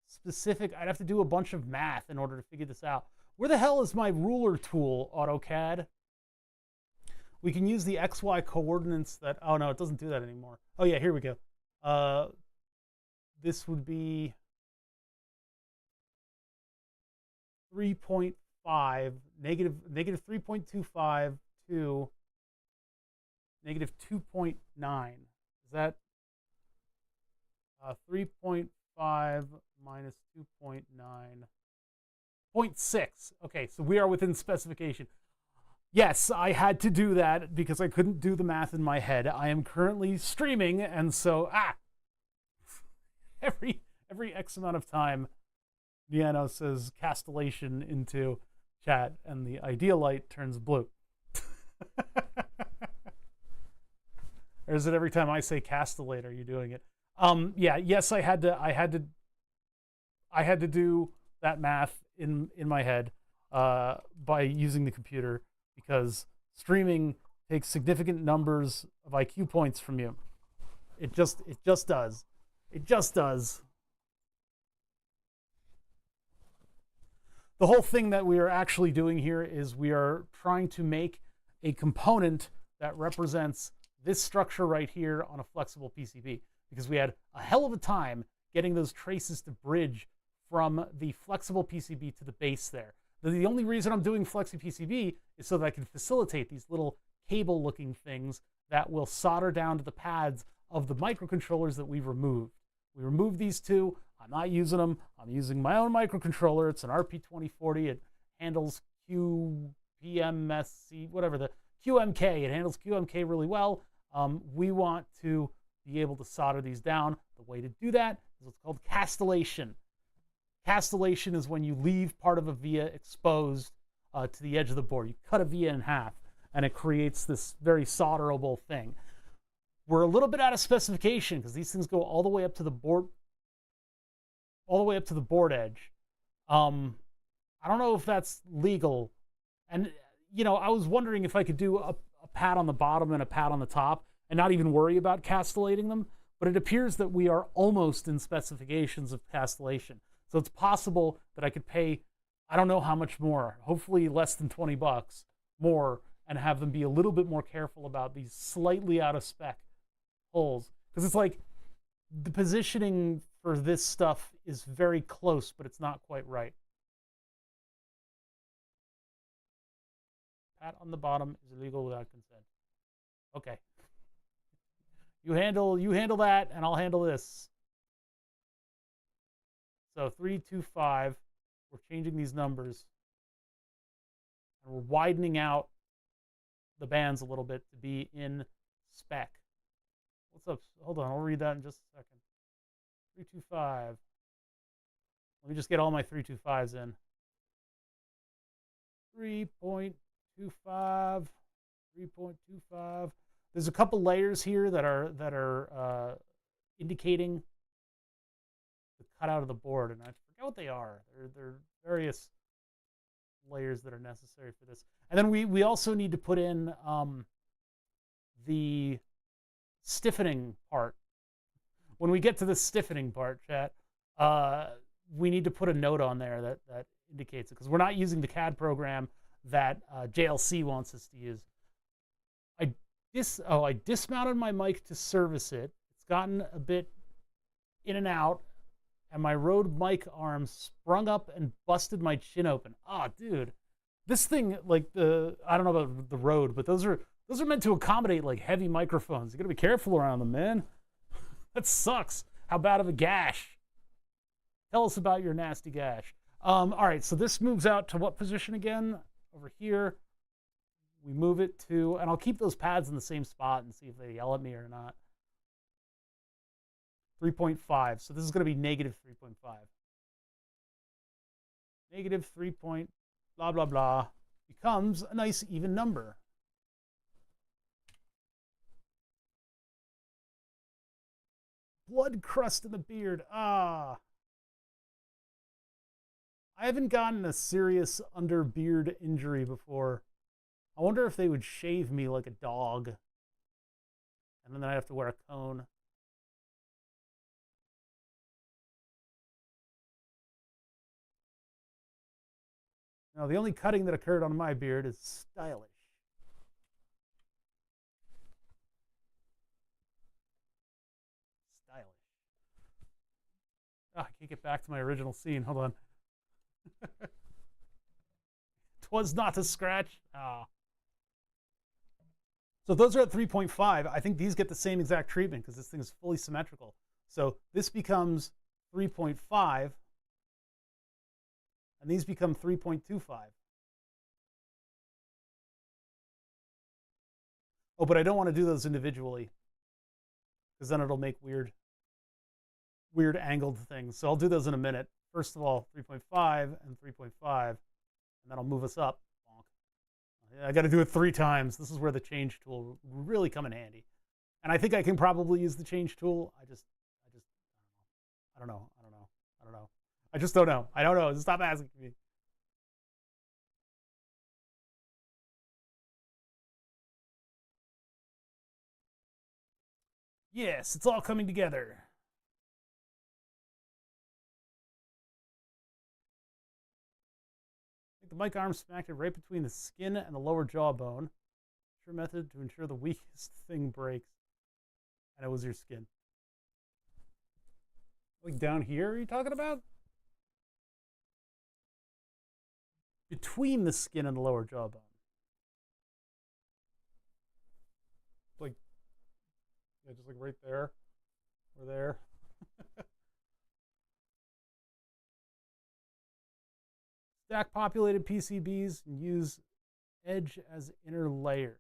specific, I'd have to do a bunch of math in order to figure this out. Where the hell is my ruler tool, AutoCAD? We can use the XY coordinates that, oh no, it doesn't do that anymore. Oh yeah, here we go. This would be 3.5, negative 3.25 to negative 2.9. Is that 3.5 minus 2.9? 0.6. Okay, so we are within specification. Yes, I had to do that because I couldn't do the math in my head. I am currently streaming, and so every X amount of time, Deano says castellation into chat, and the idea light turns blue. Or is it every time I say castellate, are you doing it? Yeah, yes, I had to do that math in my head by using the computer, because streaming takes significant numbers of IQ points from you. It just does. It just does. The whole thing that we are actually doing here is we are trying to make a component that represents this structure right here on a flexible PCB, because we had a hell of a time getting those traces to bridge from the flexible PCB to the base there. The only reason I'm doing Flexi PCB is so that I can facilitate these little cable-looking things that will solder down to the pads of the microcontrollers that we've removed. We removed these two. I'm not using them. I'm using my own microcontroller. It's an RP2040. It handles QPMSC, whatever, the QMK. It handles QMK really well. We want to be able to solder these down. The way to do that is what's called castellation. Castellation is when you leave part of a via exposed to the edge of the board. You cut a via in half, and it creates this very solderable thing. We're a little bit out of specification because these things go all the way up to the board, edge. I don't know if that's legal. And you know, I was wondering if I could do a pad on the bottom and a pad on the top and not even worry about castellating them. But it appears that we are almost in specifications of castellation. So it's possible that I could pay, I don't know how much more, hopefully less than 20 bucks more, and have them be a little bit more careful about these slightly out of spec holes. Because it's like the positioning for this stuff is very close, but it's not quite right. Pat on the bottom is illegal without consent. Okay. You handle that, and I'll handle this. So 325, we're changing these numbers, and we're widening out the bands a little bit to be in spec. What's up? Hold on, I'll read that in just a second. 325. Let me just get all my 325s in. 3.25, 3.25. There's a couple layers here that are indicating the cutout of the board, and I forget what they are. They're various layers that are necessary for this. And then we also need to put in the stiffening part. When we get to the stiffening part, chat, we need to put a note on there that indicates it, because we're not using the CAD program that JLC wants us to use. I dismounted my mic to service it. It's gotten a bit in and out, and my Rode mic arm sprung up and busted my chin open. Ah, dude, this thing, like I don't know about the Rode, but those are meant to accommodate like heavy microphones. You gotta be careful around them, man. That sucks. How bad of a gash? Tell us about your nasty gash. All right, so this moves out to what position again? Over here. We move it to, and I'll keep those pads in the same spot and see if they yell at me or not. 3.5. So this is going to be negative 3.5. Negative 3. Blah, blah, blah. Becomes a nice even number. Blood crust in the beard. Ah. I haven't gotten a serious under beard injury before. I wonder if they would shave me like a dog. And then I have to wear a cone. Now, the only cutting that occurred on my beard is stylish. Stylish. Oh, I can't get back to my original scene. Hold on. Twas not a scratch. Ah. So those are at 3.5. I think these get the same exact treatment because this thing is fully symmetrical. So this becomes 3.5, and these become 3.25. Oh, but I don't want to do those individually because then it'll make weird angled things. So I'll do those in a minute. First of all, 3.5 and 3.5, and then I'll move us up. I got to do it 3 times. This is where the change tool will really come in handy. And I think I can probably use the change tool. I don't know. I just don't know. I don't know. Stop asking me. Yes, it's all coming together. The mic arm smacked it right between the skin and the lower jawbone. Sure method to ensure the weakest thing breaks. And it was your skin. Like down here, are you talking about? Between the skin and the lower jawbone. Like, yeah, just like right there. Or there. Stack populated PCBs and use edge as inner layers.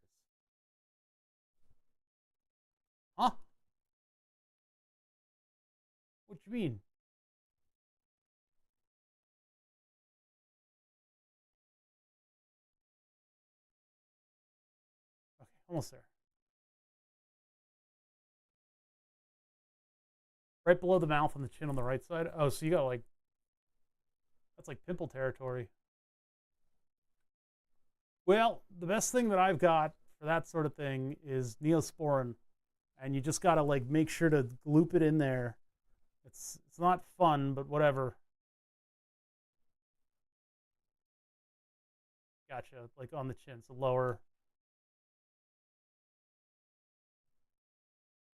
Huh? What you mean? Okay, almost there. Right below the mouth and the chin on the right side. Oh, so you got like, that's like pimple territory. Well, the best thing that I've got for that sort of thing is Neosporin. And you just got to like make sure to loop it in there. It's not fun, but whatever. Gotcha, like on the chin, so lower.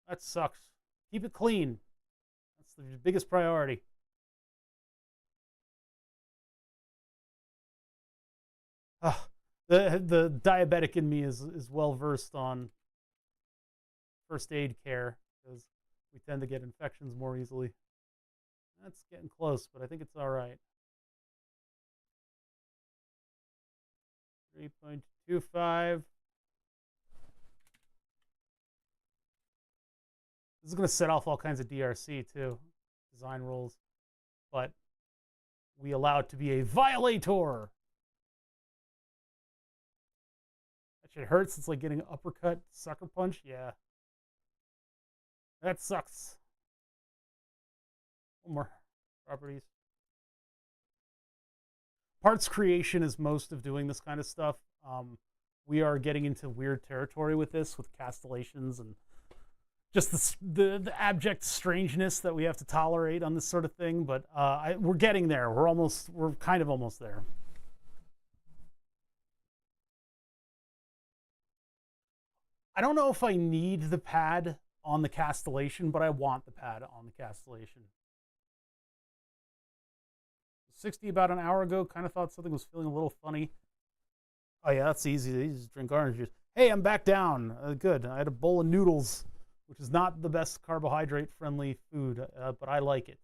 That sucks. Keep it clean. That's the biggest priority. The diabetic in me is well versed on first aid care because we tend to get infections more easily. That's getting close, but I think it's all right. 3.25. This is going to set off all kinds of DRC too, design rules, but we allow it to be a violator. That shit hurts. It's like getting an uppercut, sucker punch. Yeah. That sucks. One more. Properties. Parts creation is most of doing this kind of stuff. We are getting into weird territory with this, with castellations and just the abject strangeness that we have to tolerate on this sort of thing. But we're getting there. We're kind of almost there. I don't know if I need the pad on the castellation, but I want the pad on the castellation. 60 about an hour ago, kind of thought something was feeling a little funny. Oh yeah, that's easy. You just drink orange juice. Hey, I'm back down. Good. I had a bowl of noodles, which is not the best carbohydrate-friendly food, but I like it.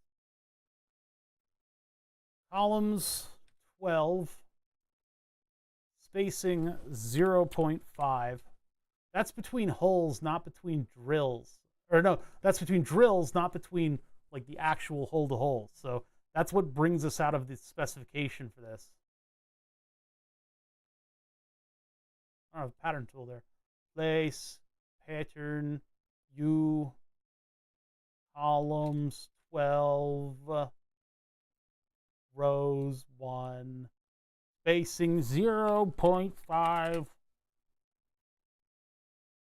Columns 12, spacing 0.5. That's between holes, not between drills. Or no, that's between drills, not between like the actual hole to hole. So that's what brings us out of the specification for this. I don't have a pattern tool there. Place, pattern, U, columns 12, rows 1, spacing 0.5.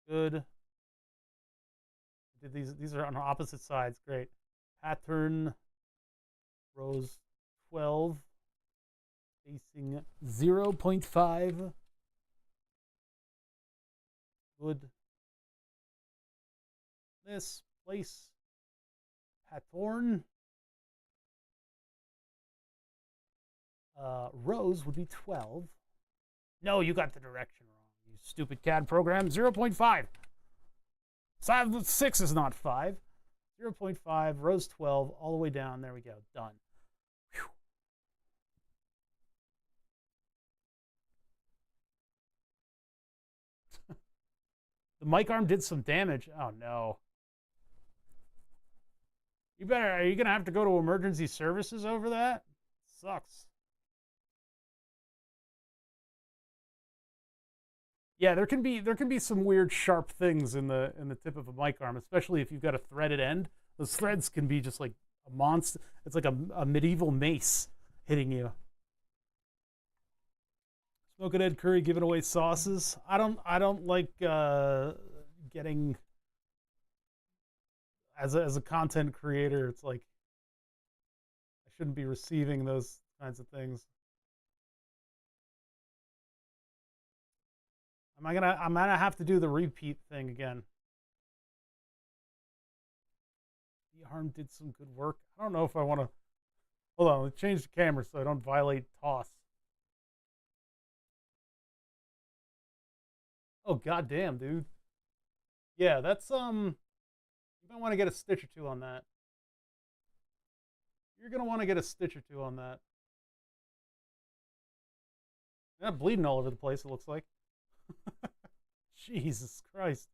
Good. These are on opposite sides. Great. Pattern rows 12, spacing 0.5. Good. This place pattern rows would be 12. No, you got the direction wrong, you stupid CAD program. 0.5. 6 is not 5. 0.5, rows 12, all the way down. There we go. Done. Whew. The mic arm did some damage. Oh, no. Are you going to have to go to emergency services over that? Sucks. Yeah, there can be some weird sharp things in the tip of a mic arm, especially if you've got a threaded end. Those threads can be just like a monster. It's like a medieval mace hitting you. Smoking Ed Curry giving away sauces. I don't like getting as a content creator. It's like I shouldn't be receiving those kinds of things. I'm gonna have to do the repeat thing again. The arm did some good work. I don't know if I want to. Hold on, let's change the camera so I don't violate TOS. Oh goddamn, dude. Yeah, that's you might want to get a stitch or two on that. You're gonna want to get a stitch or two on that. You're not bleeding all over the place, it looks like. Jesus Christ.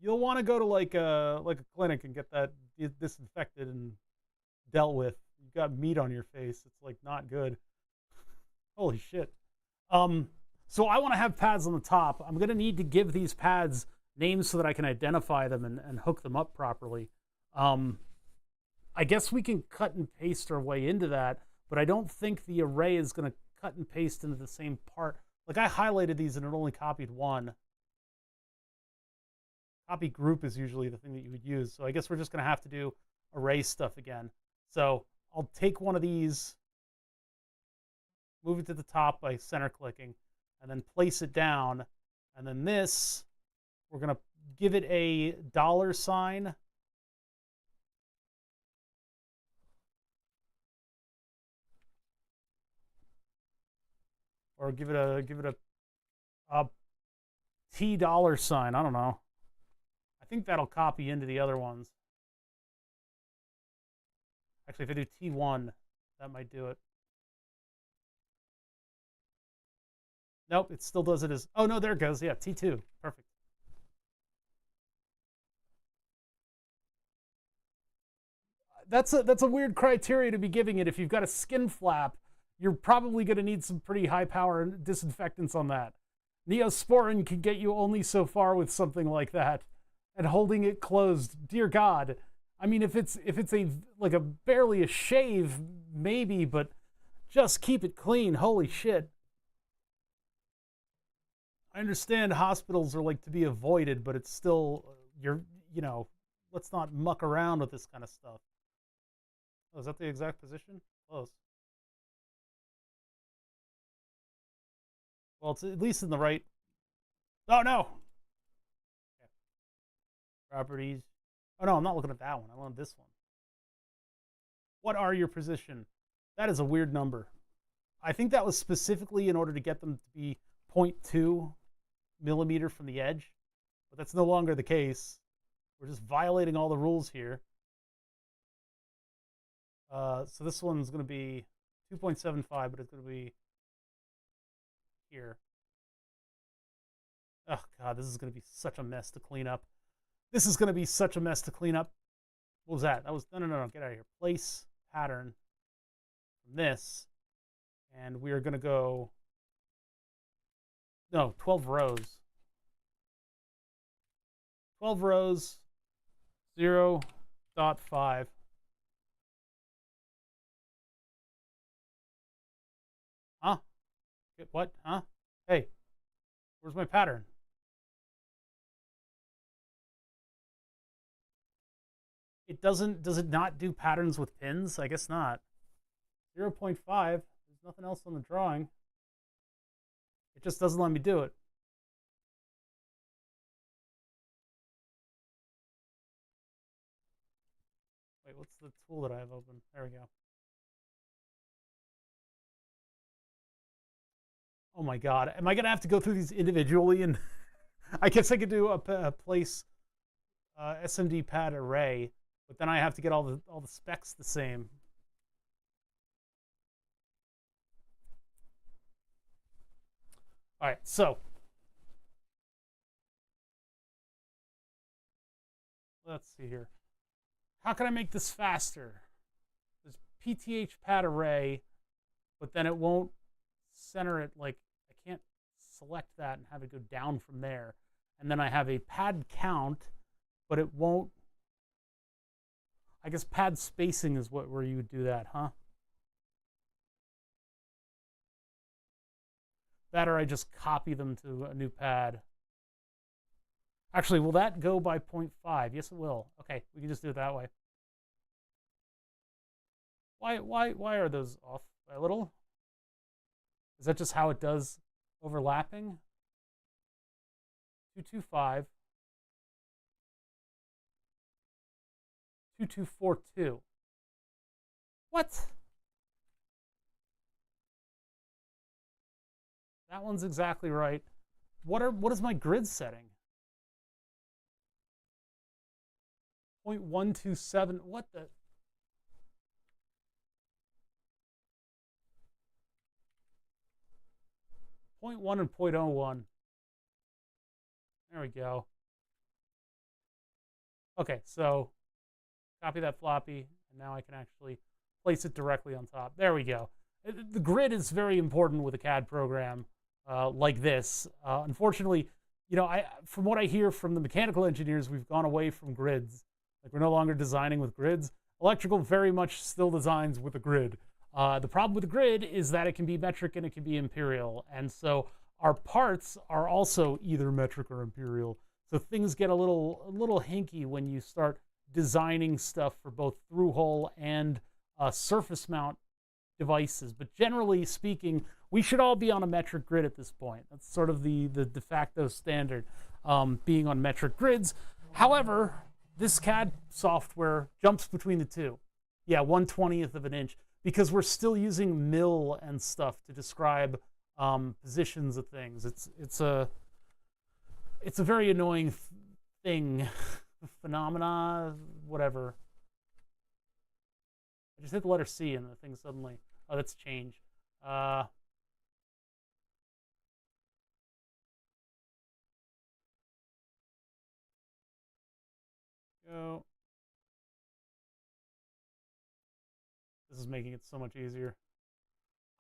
You'll want to go to like a clinic and get that disinfected and dealt with. You've got meat on your face. It's like not good. Holy shit. So I want to have pads on the top. I'm gonna need to give these pads names so that I can identify them and hook them up properly. I guess we can cut and paste our way into that, but I don't think the array is gonna cut and paste into the same part. Like I highlighted these and it only copied one. Copy group is usually the thing that you would use. So I guess we're just gonna have to do array stuff again. So I'll take one of these, move it to the top by center clicking, and then place it down. And then this, we're gonna give it a $sign. Or give it a $T sign. I don't know. I think that'll copy into the other ones. Actually, if I do T1, that might do it. Nope, it still does it as. Oh no, there it goes. Yeah, T2. Perfect. That's a weird criteria to be giving it. If you've got a skin flap, you're probably going to need some pretty high power disinfectants on that. Neosporin can get you only so far with something like that, and holding it closed. Dear God, I mean, if it's a like a barely a shave, maybe, but just keep it clean. Holy shit. I understand hospitals are like to be avoided, but it's still let's not muck around with this kind of stuff. Oh, is that the exact position? Close. Well, it's at least in the right. Oh, no. Okay. Properties. Oh, no, I'm not looking at that one. I want this one. What are your position? That is a weird number. I think that was specifically in order to get them to be 0.2 millimeter from the edge, but that's no longer the case. We're just violating all the rules here. So this one's going to be 2.75, but it's going to be here. Oh God, this is going to be such a mess to clean up. This is going to be such a mess to clean up. What was that? That was no, get out of here. Place pattern from this, and we are going to go 12 rows. 12 rows, 0.5. Huh? What? Huh? Hey, where's my pattern? It doesn't, does it not do patterns with pins? I guess not. 0.5, there's nothing else on the drawing. It just doesn't let me do it. Wait, what's the tool that I have open? There we go. Oh my God, am I gonna have to go through these individually? And I guess I could do a place SMD pad array, but then I have to get all the specs the same. All right, so let's see here. How can I make this faster? There's PTH pad array, but then it won't center it. Like, I can't select that and have it go down from there. And then I have a pad count, but it won't. I guess pad spacing is where you would do that, huh? That, or I just copy them to a new pad. Actually, will that go by 0.5? Yes, it will. Okay, we can just do it that way. Why are those off by a little? Is that just how it does overlapping? 225. 2242. What? That one's exactly right. What is my grid setting? 0.127. What the? .1 and 0.01. There we go. Okay, so copy that floppy, and now I can actually place it directly on top. There we go. The grid is very important with a CAD program like this. Unfortunately, you know, from what I hear from the mechanical engineers, we've gone away from grids. Like, we're no longer designing with grids. Electrical very much still designs with a grid. The problem with the grid is that it can be metric and it can be imperial. And so our parts are also either metric or imperial. So things get a little hinky when you start designing stuff for both through-hole and surface mount devices. But generally speaking, we should all be on a metric grid at this point. That's sort of the de facto standard, being on metric grids. However, this CAD software jumps between the two. Yeah, 1/20th of an inch, because we're still using mil and stuff to describe positions of things. It's a very annoying thing, phenomena, whatever. I just hit the letter C and the thing suddenly, oh, that's change. Go. This is making it so much easier.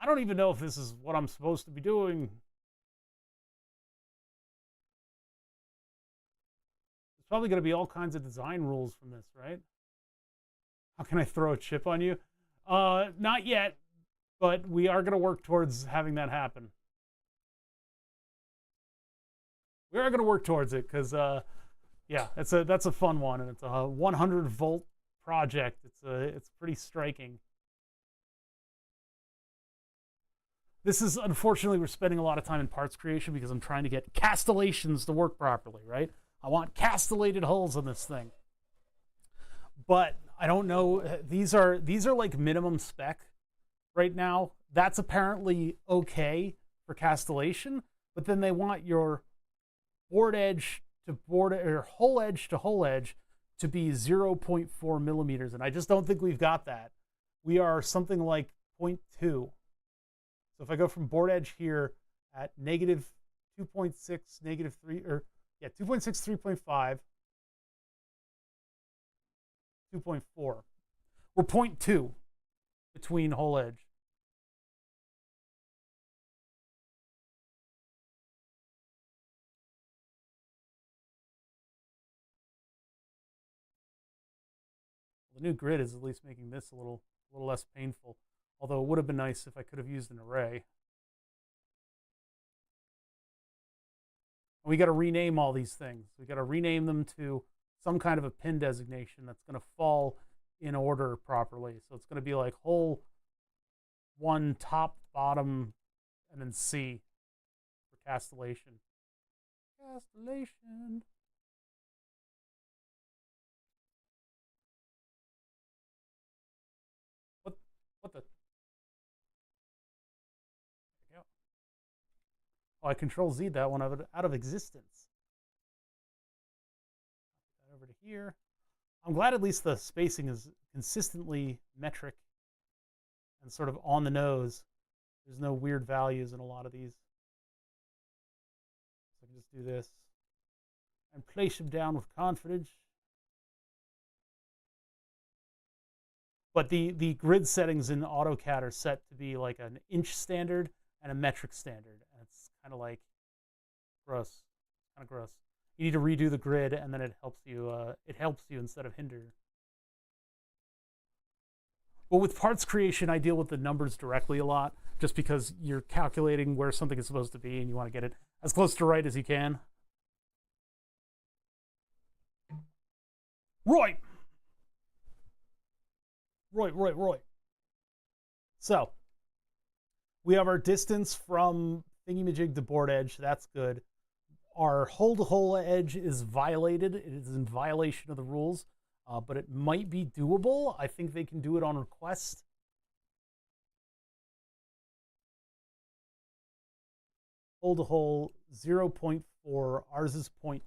I don't even know if this is what I'm supposed to be doing. There's probably going to be all kinds of design rules from this, right? How can I throw a chip on you? Not yet, but we are going to work towards having that happen. We are going to work towards it because, yeah, that's a fun one, and it's a 100-volt project. It's pretty striking. This is, unfortunately, we're spending a lot of time in parts creation because I'm trying to get castellations to work properly, right? I want castellated hulls on this thing. But I don't know, these are like minimum spec right now. That's apparently okay for castellation, but then they want your board edge to board, or hole edge to hole edge, to be 0.4 millimeters, and I just don't think we've got that. We are something like 0.2. So if I go from board edge here at negative 2.6, negative 3, or yeah, 2.6, 3.5, 2.4. We're 0.2 between hole edge. The new grid is at least making this a little less painful. Although it would have been nice if I could have used an array. We got to rename all these things. We got to rename them to some kind of a pin designation that's going to fall in order properly. So it's going to be like hole 1, top, bottom, and then C for castellation. Castellation. What the? There we go. Oh, I control Z that one out of existence. Put that over to here. I'm glad at least the spacing is consistently metric and sort of on the nose. There's no weird values in a lot of these. So I can just do this and place them down with confidence. But the grid settings in AutoCAD are set to be like an inch standard and a metric standard. And it's kind of like gross. Kind of gross. You need to redo the grid, and then it helps you instead of hinder. But with parts creation, I deal with the numbers directly a lot, just because you're calculating where something is supposed to be, and you want to get it as close to right as you can. Right. So, we have our distance from thingamajig to board edge. That's good. Our hole-to-hole edge is violated. It is in violation of the rules, but it might be doable. I think they can do it on request. Hole-to-hole 0.4. Ours is 0.2.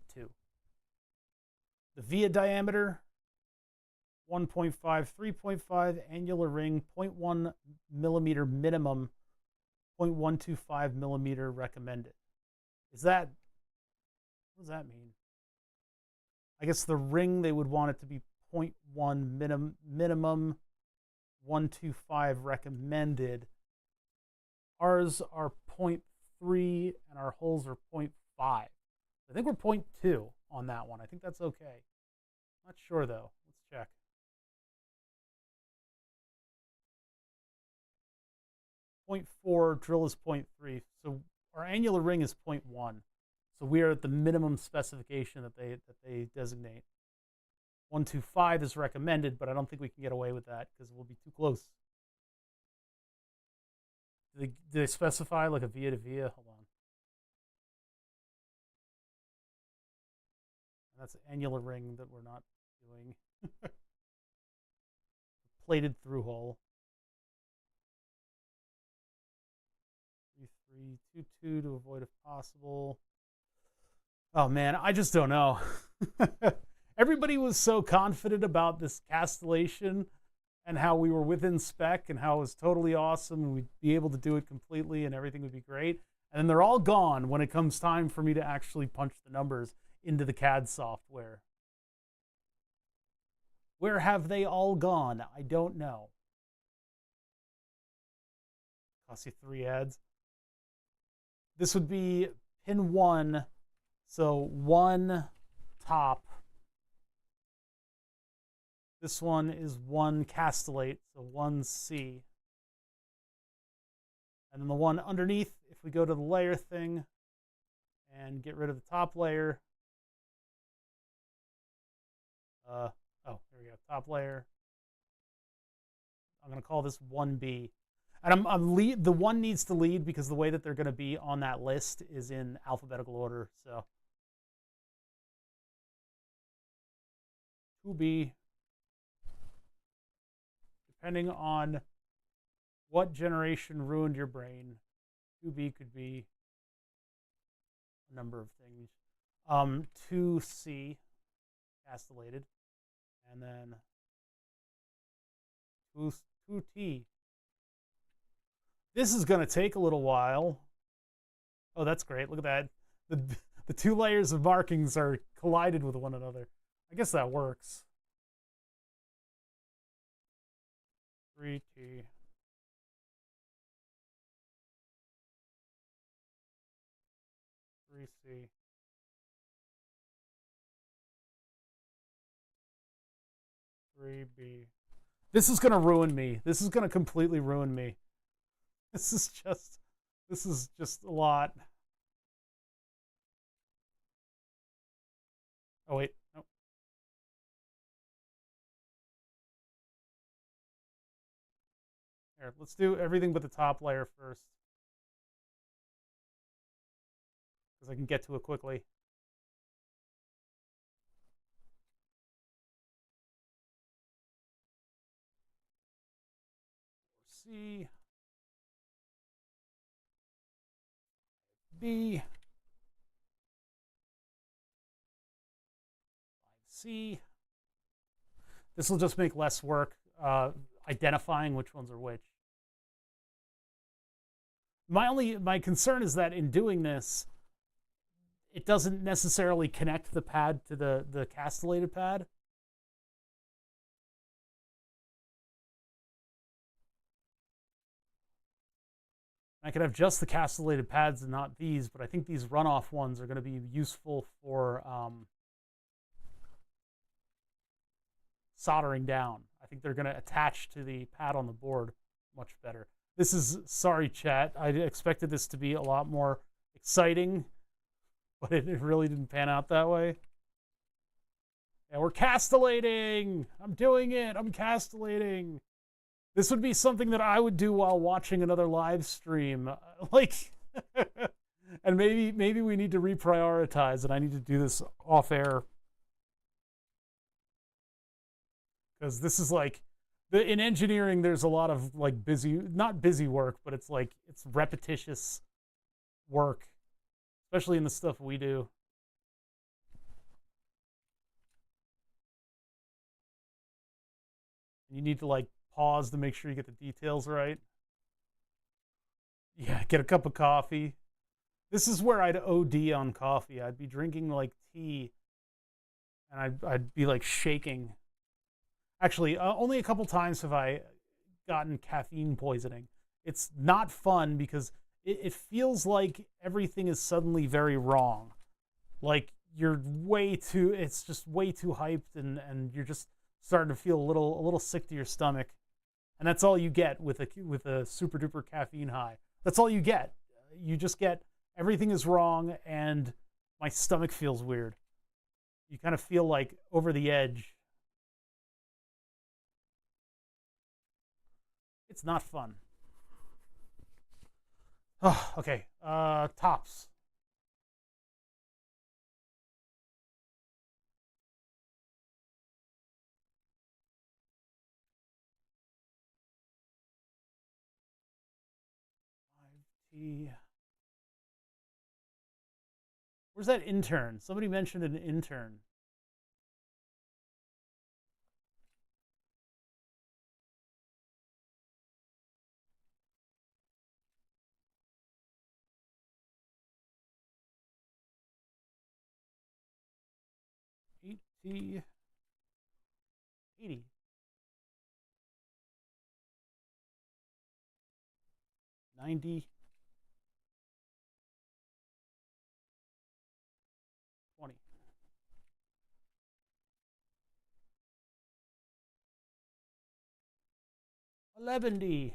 The via diameter 1.5, 3.5, annular ring, 0.1 millimeter minimum, 0.125 millimeter recommended. What does that mean? I guess the ring, they would want it to be 0.1 minimum, 125 recommended. Ours are 0.3 and our holes are 0.5. I think we're 0.2 on that one. I think that's okay. Not sure though. Let's check. .4, drill is 0.3. So our annular ring is 0.1. So we are at the minimum specification that they designate. 125 is recommended, but I don't think we can get away with that because we'll be too close. Do they specify like a via to via? Hold on. And that's an annular ring that we're not doing. Plated through hole. 3.322 to avoid if possible. Oh man, I just don't know. Everybody was so confident about this castellation and how we were within spec and how it was totally awesome and we'd be able to do it completely and everything would be great. And then they're all gone when it comes time for me to actually punch the numbers into the CAD software. Where have they all gone? I don't know. Cost you 3 ads. This would be pin 1, so 1 top. This one is 1 castellate, so 1 C. And then the one underneath, if we go to the layer thing and get rid of the top layer. Oh, there we go, top layer. I'm going to call this 1B. And the 1 needs to lead because the way that they're going to be on that list is in alphabetical order. So 2B, depending on what generation ruined your brain, 2B could be a number of things. 2C, castellated, and then 2T. This is going to take a little while. Oh, that's great. Look at that. The 2 layers of markings are collided with one another. I guess that works. 3T. 3C. 3B. This is gonna ruin me. This is gonna completely ruin me. This is just a lot. Oh wait, no. Here, let's do everything but the top layer first, because I can get to it quickly. C, B, 5C. This will just make less work identifying which ones are which. My concern is that in doing this, it doesn't necessarily connect the pad to the castellated pad. I could have just the castellated pads and not these, but I think these runoff ones are going to be useful for soldering down. I think they're going to attach to the pad on the board much better. This is, sorry chat, I expected this to be a lot more exciting, but it really didn't pan out that way. Yeah, we're castellating! I'm doing it! I'm castellating! This would be something that I would do while watching another live stream. Like, and maybe we need to reprioritize, and I need to do this off air. Because this is like, in engineering, there's a lot of like not busy work, but it's like, it's repetitious work, especially in the stuff we do. You need to like pause to make sure you get the details right. Yeah, get a cup of coffee. This is where I'd OD on coffee. I'd be drinking like tea, and I'd be like shaking. Actually, only a couple times have I gotten caffeine poisoning. It's not fun because it feels like everything is suddenly very wrong. Like you're it's just way too hyped, and you're just starting to feel a little sick to your stomach. And that's all you get with a super duper caffeine high. That's all you get. You just get everything is wrong, and my stomach feels weird. You kind of feel like over the edge. It's not fun. Oh, okay. Tops. Where's that intern? Somebody mentioned an intern. T 80. 90. 20. 11D.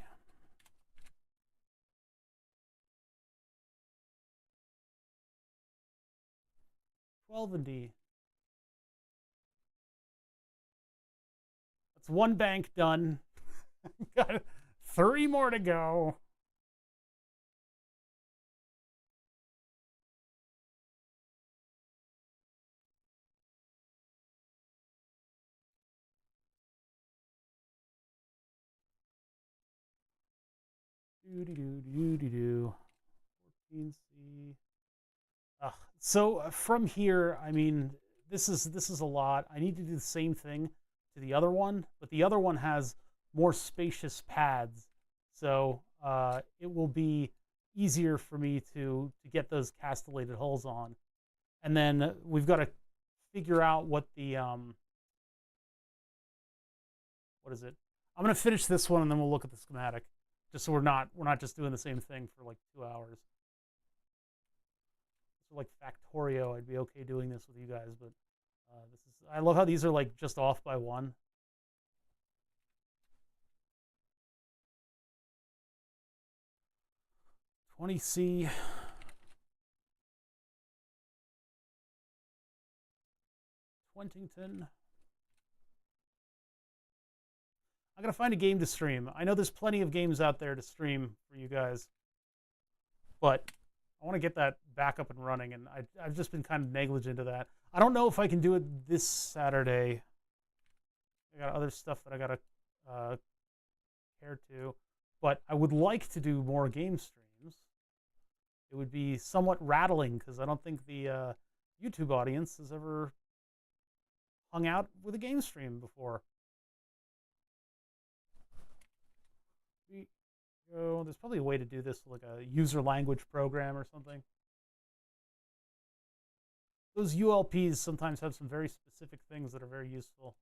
12D. That's one bank done. Got 3 more to go. Do. 14C. So from here, I mean, this is a lot. I need to do the same thing to the other one, but the other one has more spacious pads, so it will be easier for me to get those castellated hulls on. And then we've got to figure out what the what is it? I'm gonna finish this one and then we'll look at the schematic, just so we're not just doing the same thing for like 2 hours. So like Factorio, I'd be okay doing this with you guys, but I love how these are like just off by 1. 20C. Twentington. I gotta find a game to stream. I know there's plenty of games out there to stream for you guys, but I want to get that back up and running, and I've just been kind of negligent of that. I don't know if I can do it this Saturday. I got other stuff that I gotta care to, but I would like to do more game streams. It would be somewhat rattling because I don't think the YouTube audience has ever hung out with a game stream before. There's probably a way to do this, like a user language program or something. Those ULPs sometimes have some very specific things that are very useful.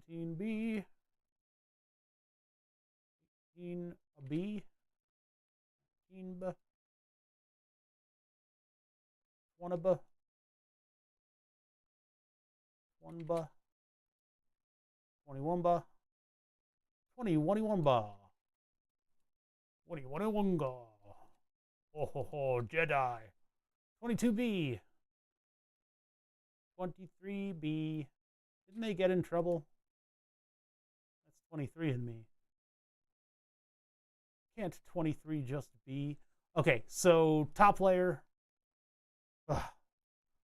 B, 18B, 18B, 1B, 1B, 21B, 21B, 21B, oh ho ho, Jedi, 22B, 23B, didn't they get in trouble? That's 23 in me. Can't 23 just be? Okay, so top layer,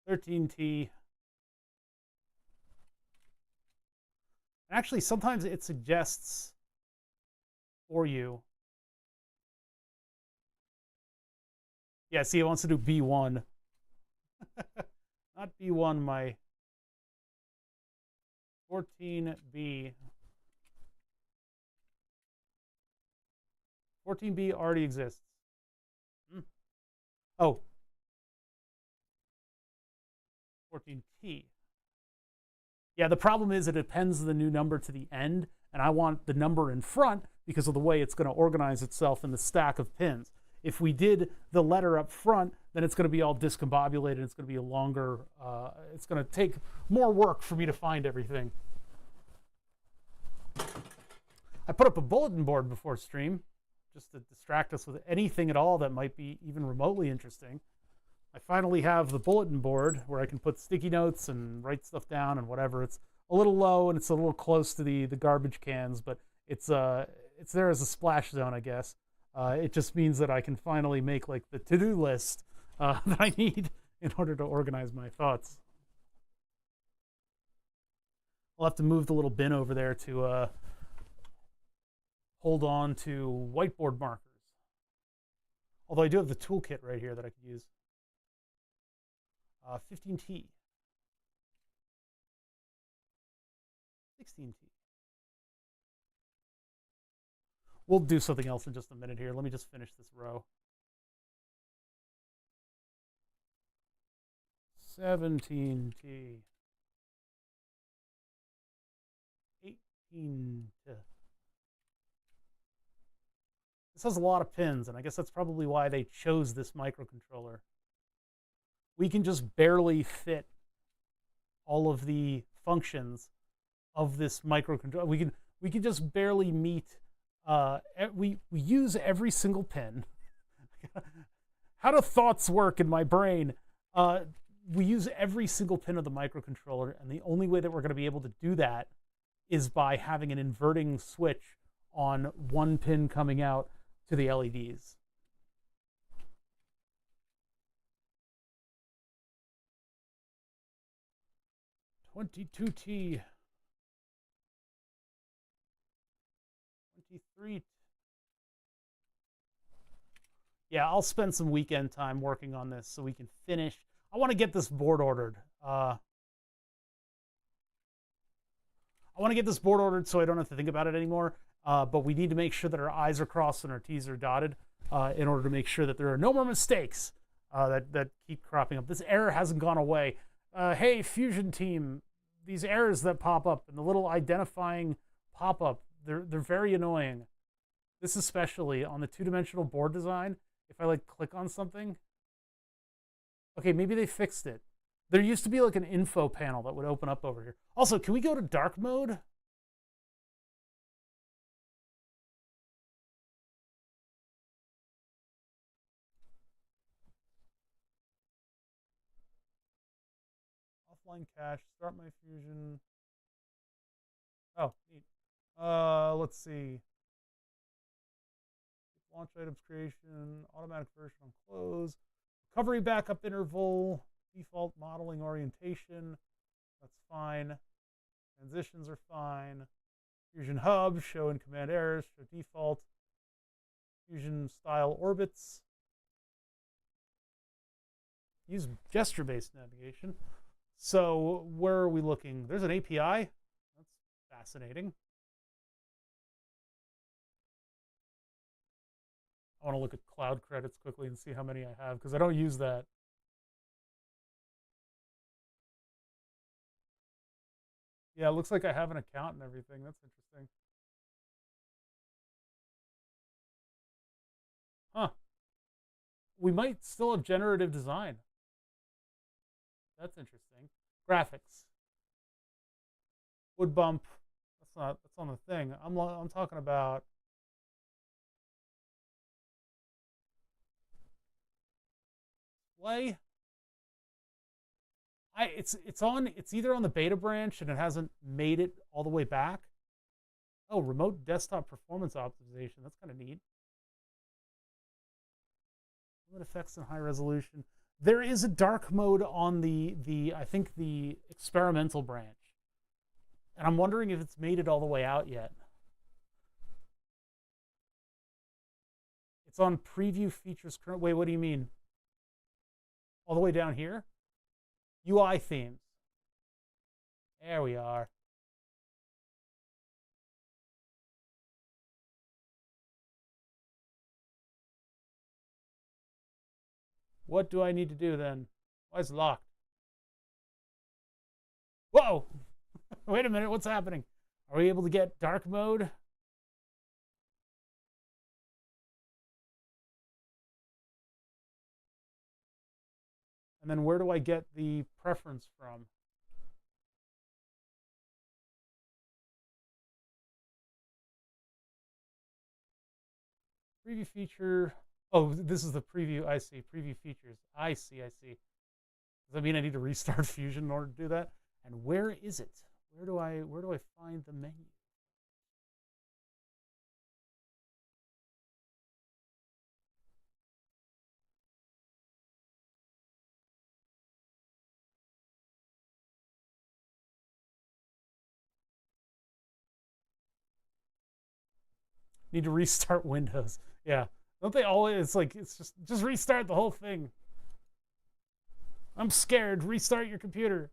13T. Actually, sometimes it suggests for you. Yeah, see, it wants to do B1. Not B1, my 14B. 14B already exists. Oh. 14T. Yeah, the problem is it appends the new number to the end, and I want the number in front because of the way it's going to organize itself in the stack of pins. If we did the letter up front, then it's going to be all discombobulated. It's going to be a longer, it's going to take more work for me to find everything. I put up a bulletin board before stream just to distract us with anything at all that might be even remotely interesting. I finally have the bulletin board where I can put sticky notes and write stuff down and whatever. It's a little low and it's a little close to the garbage cans, but it's there as a splash zone, I guess. It just means that I can finally make like the to-do list that I need in order to organize my thoughts. I'll have to move the little bin over there to hold on to whiteboard markers. Although I do have the toolkit right here that I could use. 15T. 16T. We'll do something else in just a minute here. Let me just finish this row. 17T. 18T. This has a lot of pins, and I guess that's probably why they chose this microcontroller. We can just barely fit all of the functions of this microcontroller. We can just barely meet. We use every single pin. How do thoughts work in my brain? We use every single pin of the microcontroller, and the only way that we're going to be able to do that is by having an inverting switch on one pin coming out to the LEDs. $22T. 23. Yeah, I'll spend some weekend time working on this so we can finish. I want to get this board ordered. I want to get this board ordered so I don't have to think about it anymore. But we need to make sure that our I's are crossed and our T's are dotted in order to make sure that there are no more mistakes that keep cropping up. This error hasn't gone away. Hey, Fusion team, these errors that pop up and the little identifying pop-up, they're very annoying. This especially on the two-dimensional board design. If I like click on something, okay, maybe they fixed it. There used to be like an info panel that would open up over here. Also, can we go to dark mode? Offline cache, start my fusion. Oh, neat. Let's see. Launch items creation, automatic version on close, recovery backup interval, default modeling orientation. That's fine. Transitions are fine. Fusion hub, show and command errors, show default. Fusion style orbits. Use gesture-based navigation. So where are we looking? There's an API. That's fascinating. I want to look at cloud credits quickly and see how many I have because I don't use that. Yeah, it looks like I have an account and everything. That's interesting. Huh. We might still have generative design. That's interesting. Graphics. Wood bump. That's on the thing. I'm talking about display. It's either on the beta branch and it hasn't made it all the way back. Oh, remote desktop performance optimization. That's kind of neat. Limit effects in high resolution. There is a dark mode on the I think the experimental branch. And I'm wondering if it's made it all the way out yet. It's on preview features current. Wait, what do you mean? All the way down here? UI themes. There we are. What do I need to do then? Why is it locked? Whoa! Wait a minute, what's happening? Are we able to get dark mode? And then where do I get the preference from? Preview feature. Oh, this is the preview. I see. Preview features. I see. Does that mean I need to restart Fusion in order to do that? And where is it? Where do I find the menu? Need to restart Windows. Yeah. Don't they always, it's like, it's just restart the whole thing. I'm scared. Restart your computer.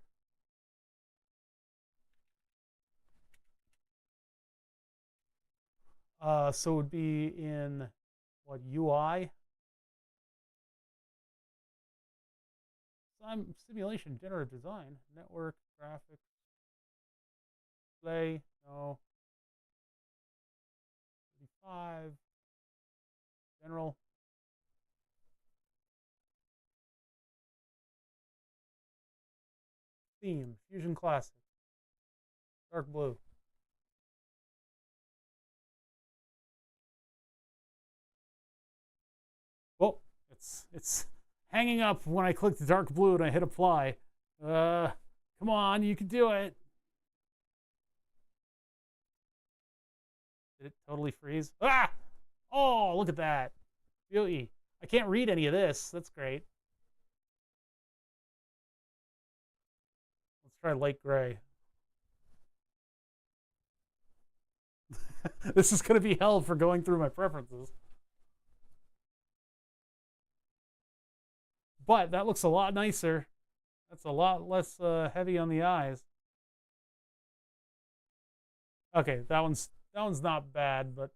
So it would be in what, UI? Simulation, generative design, network, graphics, display, no. 35, general. Theme, Fusion Classic, dark blue. Oh, it's hanging up when I click the dark blue and I hit apply. Come on, you can do it. Did it totally freeze? Ah! Oh, look at that. Beauty. I can't read any of this. That's great. Let's try light gray. This is going to be hell for going through my preferences. But that looks a lot nicer. That's a lot less heavy on the eyes. Okay, that one's not bad, but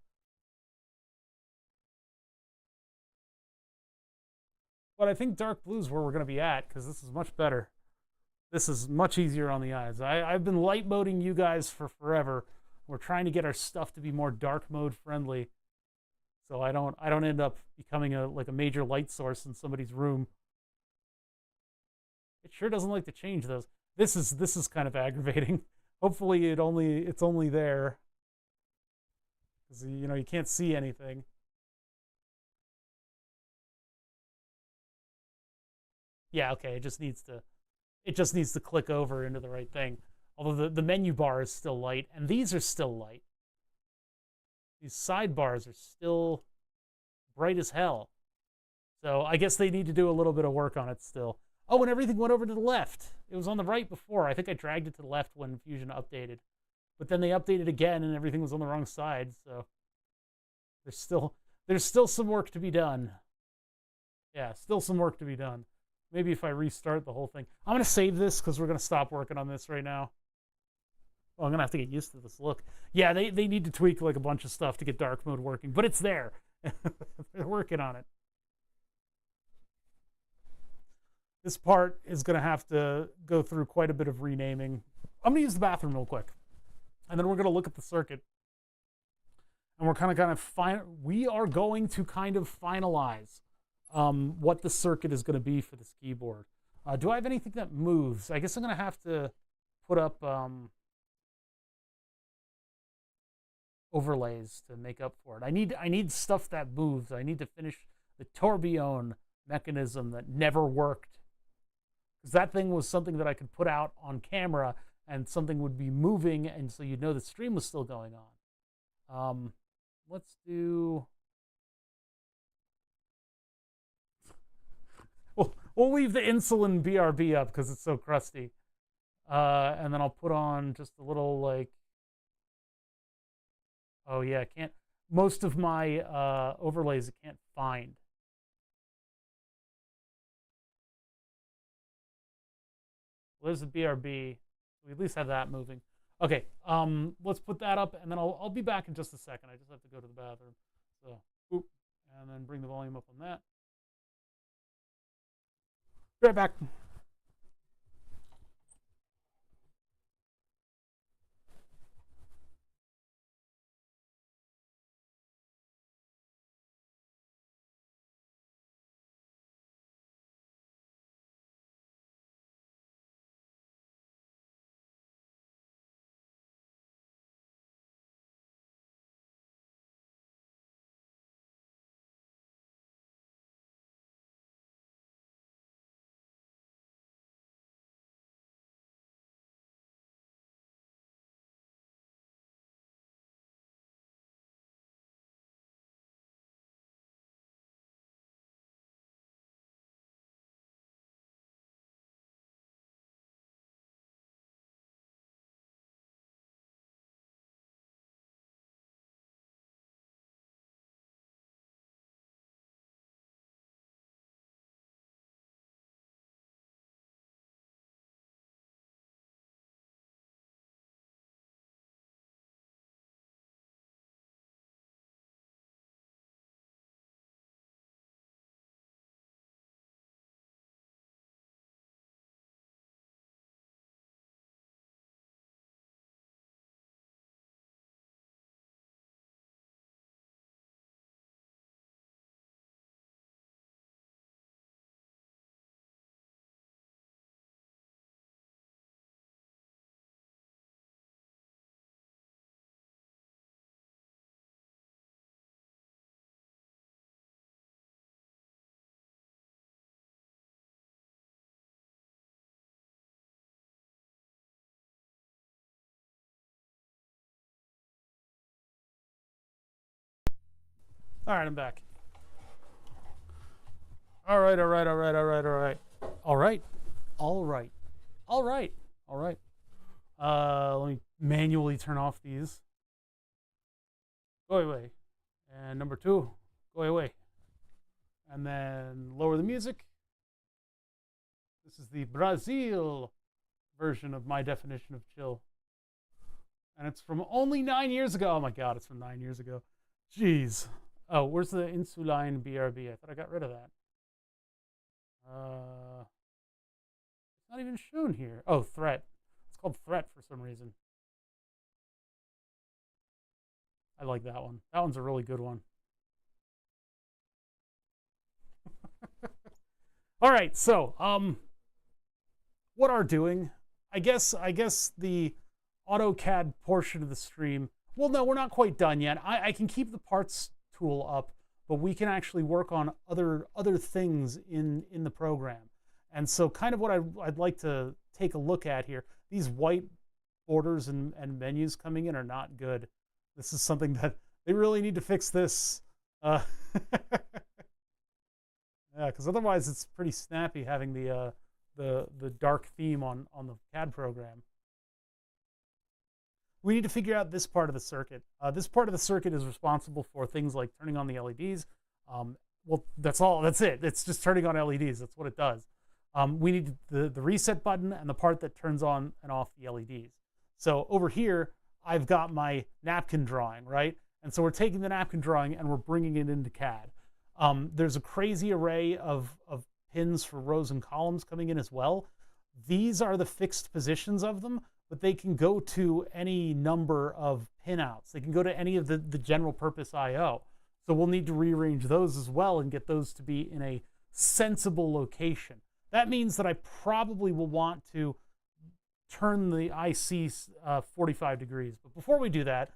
I think dark blue is where we're going to be at because this is much better. This is much easier on the eyes. I've been light moding you guys for forever. We're trying to get our stuff to be more dark mode friendly, so I don't end up becoming like a major light source in somebody's room. It sure doesn't like to change those. This is kind of aggravating. Hopefully it's only there, because you can't see anything. Yeah, okay. It just needs to click over into the right thing. Although the menu bar is still light, and these are still light. These sidebars are still bright as hell. So I guess they need to do a little bit of work on it still. Oh, and everything went over to the left. It was on the right before. I think I dragged it to the left when Fusion updated. But then they updated again and everything was on the wrong side. So there's still some work to be done. Yeah, still some work to be done. Maybe if I restart the whole thing. I'm going to save this because we're going to stop working on this right now. Well, I'm going to have to get used to this look. Yeah, they need to tweak like a bunch of stuff to get dark mode working, but it's there. They're working on it. This part is going to have to go through quite a bit of renaming. I'm going to use the bathroom real quick, and then we're going to look at the circuit. And we're we are going to kind of finalize what the circuit is going to be for this keyboard. Do I have anything that moves? I guess I'm going to have to put up overlays to make up for it. I need stuff that moves. I need to finish the tourbillon mechanism that never worked. Because that thing was something that I could put out on camera and something would be moving, and so you'd know the stream was still going on. Let's do... We'll leave the insulin BRB up because it's so crusty. And then I'll put on just a little, like... Oh, yeah, I can't... Most of my overlays I can't find. Well, there's the BRB. We at least have that moving. Okay, let's put that up, and then I'll be back in just a second. I just have to go to the bathroom. So, boop, and then bring the volume up on that. Be right back. All right, I'm back. All right. Let me manually turn off these. Go away. And number 2, go away. And then lower the music. This is the Brazil version of my definition of chill. And it's from only 9 years ago. Oh my God, it's from 9 years ago. Jeez. Oh, where's the insuline BRB? I thought I got rid of that. It's not even shown here. Oh, threat. It's called threat for some reason. I like that one. That one's a really good one. All right, so what are doing. I guess the AutoCAD portion of the stream, well, no, we're not quite done yet. I can keep the parts tool up, but we can actually work on other things in the program. And so kind of what I'd like to take a look at here, these white borders and menus coming in are not good. This is something that they really need to fix this. Yeah, because otherwise it's pretty snappy having the dark theme on the CAD program. We need to figure out this part of the circuit. This part of the circuit is responsible for things like turning on the LEDs. Well, that's all. That's it. It's just turning on LEDs. That's what it does. We need the reset button and the part that turns on and off the LEDs. So over here, I've got my napkin drawing, right? And so we're taking the napkin drawing and we're bringing it into CAD. There's a crazy array of pins for rows and columns coming in as well. These are the fixed positions of them, but they can go to any number of pinouts. They can go to any of the general purpose I/O. So we'll need to rearrange those as well and get those to be in a sensible location. That means that I probably will want to turn the IC 45 degrees. But before we do that,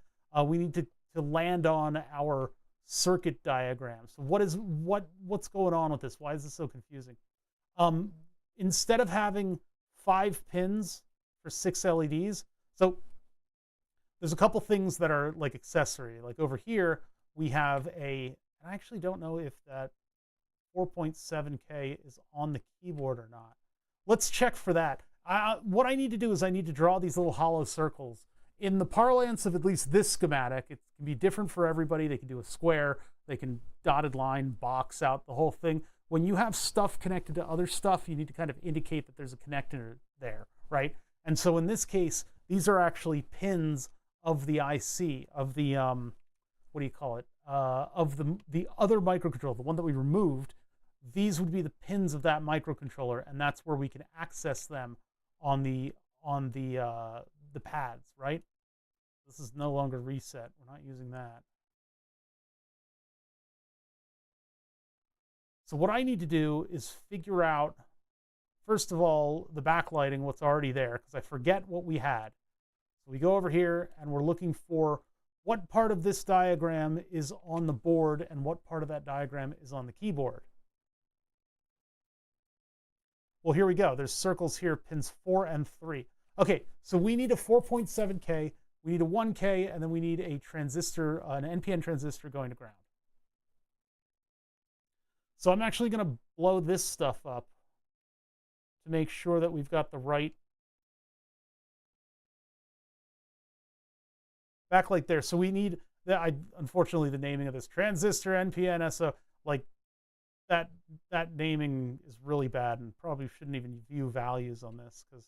we need to land on our circuit diagram. So what's going on with this? Why is this so confusing? Instead of having 5 pins for 6 LEDs, so there's a couple things that are like accessory. Like over here, we have I actually don't know if that 4.7K is on the keyboard or not. Let's check for that. What I need to do is I need to draw these little hollow circles. In the parlance of at least this schematic, it can be different for everybody. They can do a square, they can dotted line, box out, the whole thing. When you have stuff connected to other stuff, you need to kind of indicate that there's a connector there, right? And so in this case, these are actually pins of the IC, of the, what do you call it? Of the other microcontroller, the one that we removed. These would be the pins of that microcontroller, and that's where we can access them on the pads, right? This is no longer reset. We're not using that. So what I need to do is figure out, first of all, the backlighting, what's already there, because I forget what we had. So we go over here and we're looking for what part of this diagram is on the board and what part of that diagram is on the keyboard. Well, here we go. There's circles here, pins 4 and 3. Okay, so we need a 4.7K, we need a 1K, and then we need a transistor, an NPN transistor going to ground. So I'm actually going to blow this stuff up to make sure that we've got the right backlight there. So we need, unfortunately, the naming of this transistor, NPN, SO, like that naming is really bad and probably shouldn't even view values on this because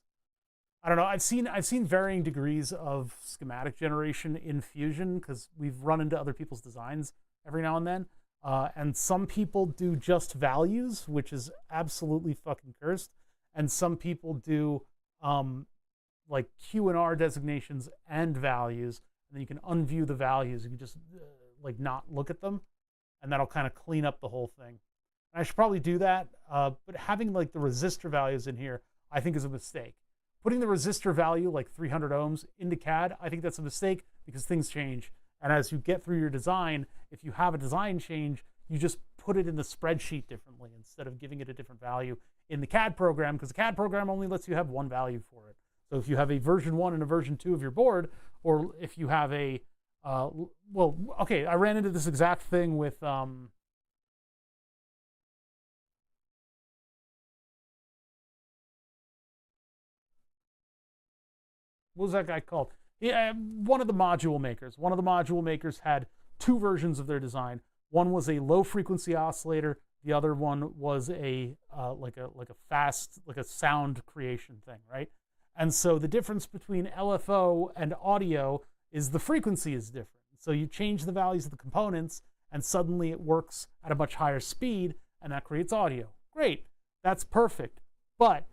I don't know. I've seen varying degrees of schematic generation in Fusion because we've run into other people's designs every now and then. And some people do just values, which is absolutely fucking cursed. And some people do like Q and R designations and values, and then you can unview the values. You can just like not look at them, and that'll kind of clean up the whole thing. And I should probably do that, but having like the resistor values in here, I think is a mistake. Putting the resistor value, like 300 ohms, into CAD, I think that's a mistake because things change. And as you get through your design, if you have a design change, you just put it in the spreadsheet differently instead of giving it a different value in the CAD program, because the CAD program only lets you have one value for it. So if you have a version 1 and a version 2 of your board, or if you have a, well, okay, I ran into this exact thing with, what was that guy called? Yeah, one of the module makers. One of the module makers had 2 versions of their design. One was a low frequency oscillator. The other one was a like a fast, like a sound creation thing, right? And so the difference between LFO and audio is the frequency is different. So you change the values of the components, and suddenly it works at a much higher speed, and that creates audio. Great, that's perfect. But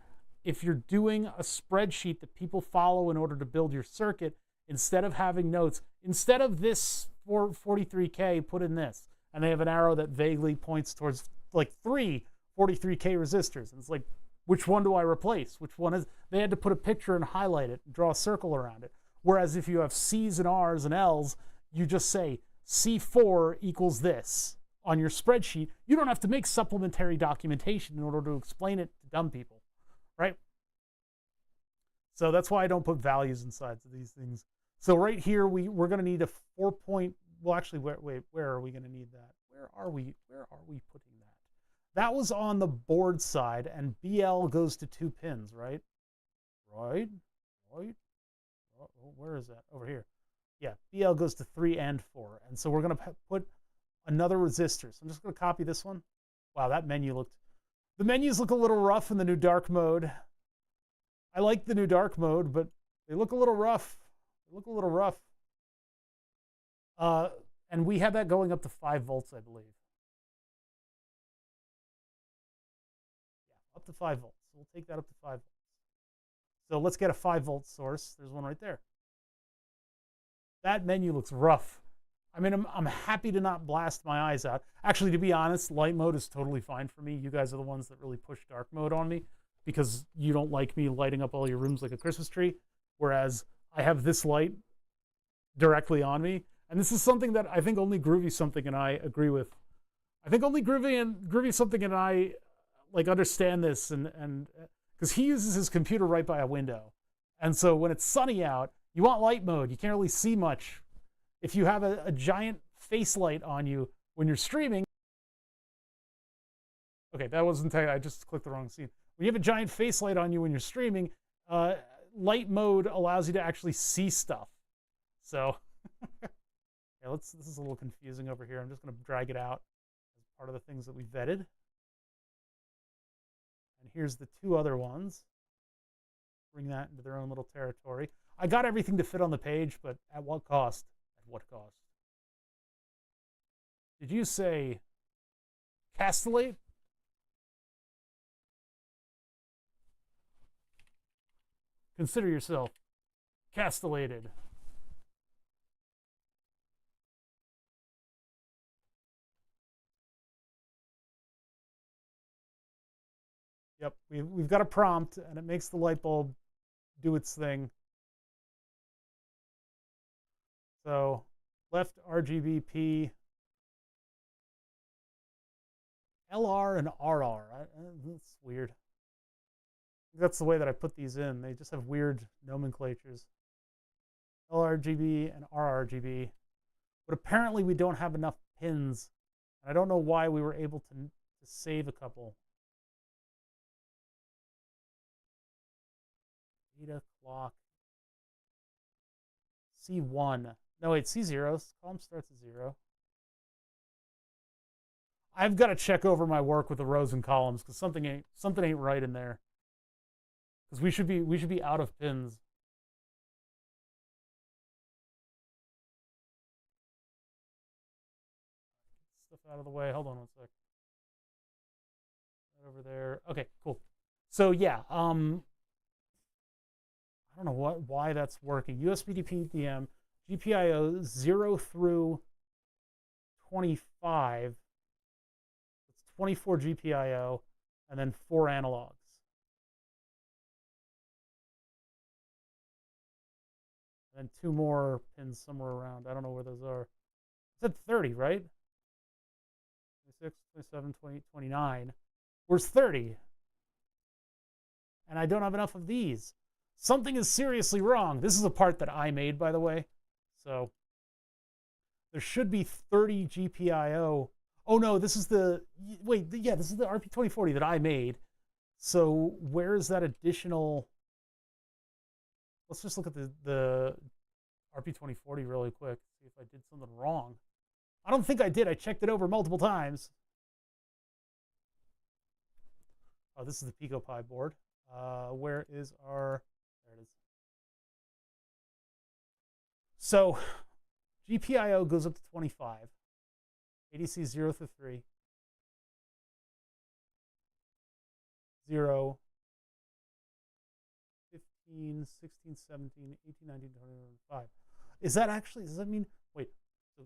if you're doing a spreadsheet that people follow in order to build your circuit, instead of having notes, instead of this 43K, put in this, and they have an arrow that vaguely points towards like 3 43K resistors. And it's like, which one do I replace? Which one is, they had to put a picture and highlight it and draw a circle around it. Whereas if you have C's and R's and L's, you just say C4 equals this on your spreadsheet. You don't have to make supplementary documentation in order to explain it to dumb people, right? So that's why I don't put values inside of these things. So right here, we're going to need a 4 point, well, actually, where are we going to need that? Where are we putting that? That was on the board side, and BL goes to 2 pins, right? Right. Oh, where is that? Over here. Yeah, BL goes to 3 and 4. And so we're going to put another resistor. So I'm just going to copy this one. Wow, that menu looked... The menus look a little rough in the new dark mode. I like the new dark mode, but they look a little rough. They look a little rough. And we had that going up to 5 volts, I believe. Yeah, up to 5 volts. So we'll take that up to 5 volts. So let's get a 5-volt source. There's one right there. That menu looks rough. I mean, I'm happy to not blast my eyes out. Actually, to be honest, light mode is totally fine for me. You guys are the ones that really push dark mode on me because you don't like me lighting up all your rooms like a Christmas tree, whereas I have this light directly on me. And this is something that I think only Groovy Something and I agree with. I think only Groovy Something and I like understand this, and because he uses his computer right by a window. And so when it's sunny out, you want light mode. You can't really see much. If you have a giant face light on you when you're streaming, okay, that wasn't, I just clicked the wrong scene. When you have a giant face light on you when you're streaming, light mode allows you to actually see stuff. So, yeah, this is a little confusing over here. I'm just going to drag it out as part of the things that we vetted. And here's the 2 other ones. Bring that into their own little territory. I got everything to fit on the page, but at what cost? At what cost? Did you say castellate? Consider yourself castellated. Yep, we've got a prompt, and it makes the light bulb do its thing. So left RGBP, LR and RR. That's weird. That's the way that I put these in. They just have weird nomenclatures. LRGB and RRGB. But apparently we don't have enough pins. And I don't know why we were able to save a couple. 8 o'clock. C1. No, wait, C0. Column starts at 0. I've got to check over my work with the rows and columns because something ain't right in there. Because we should be out of pins. Get stuff out of the way. Hold on one sec. Right over there. Okay, cool. So yeah, I don't know why that's working. USB to PDM, GPIO 0 through 25. It's 24 GPIO, and then 4 analogs. And then 2 more pins somewhere around. I don't know where those are. It's at 30, right? 26, 27, 28, 29. Where's 30? And I don't have enough of these. Something is seriously wrong. This is a part that I made, by the way. So there should be 30 GPIO. Oh no, this is the, wait, yeah, this is the RP2040 that I made. So where is that additional? Let's just look at the RP2040 really quick. See if I did something wrong. I don't think I did. I checked it over multiple times. Oh, this is the PicoPi board. Where is our, there it is. So GPIO goes up to 25. ADC 0 through 3. 0. 15, 16, 17, 18, 19, 20, 25. Is that actually, does that mean, wait, so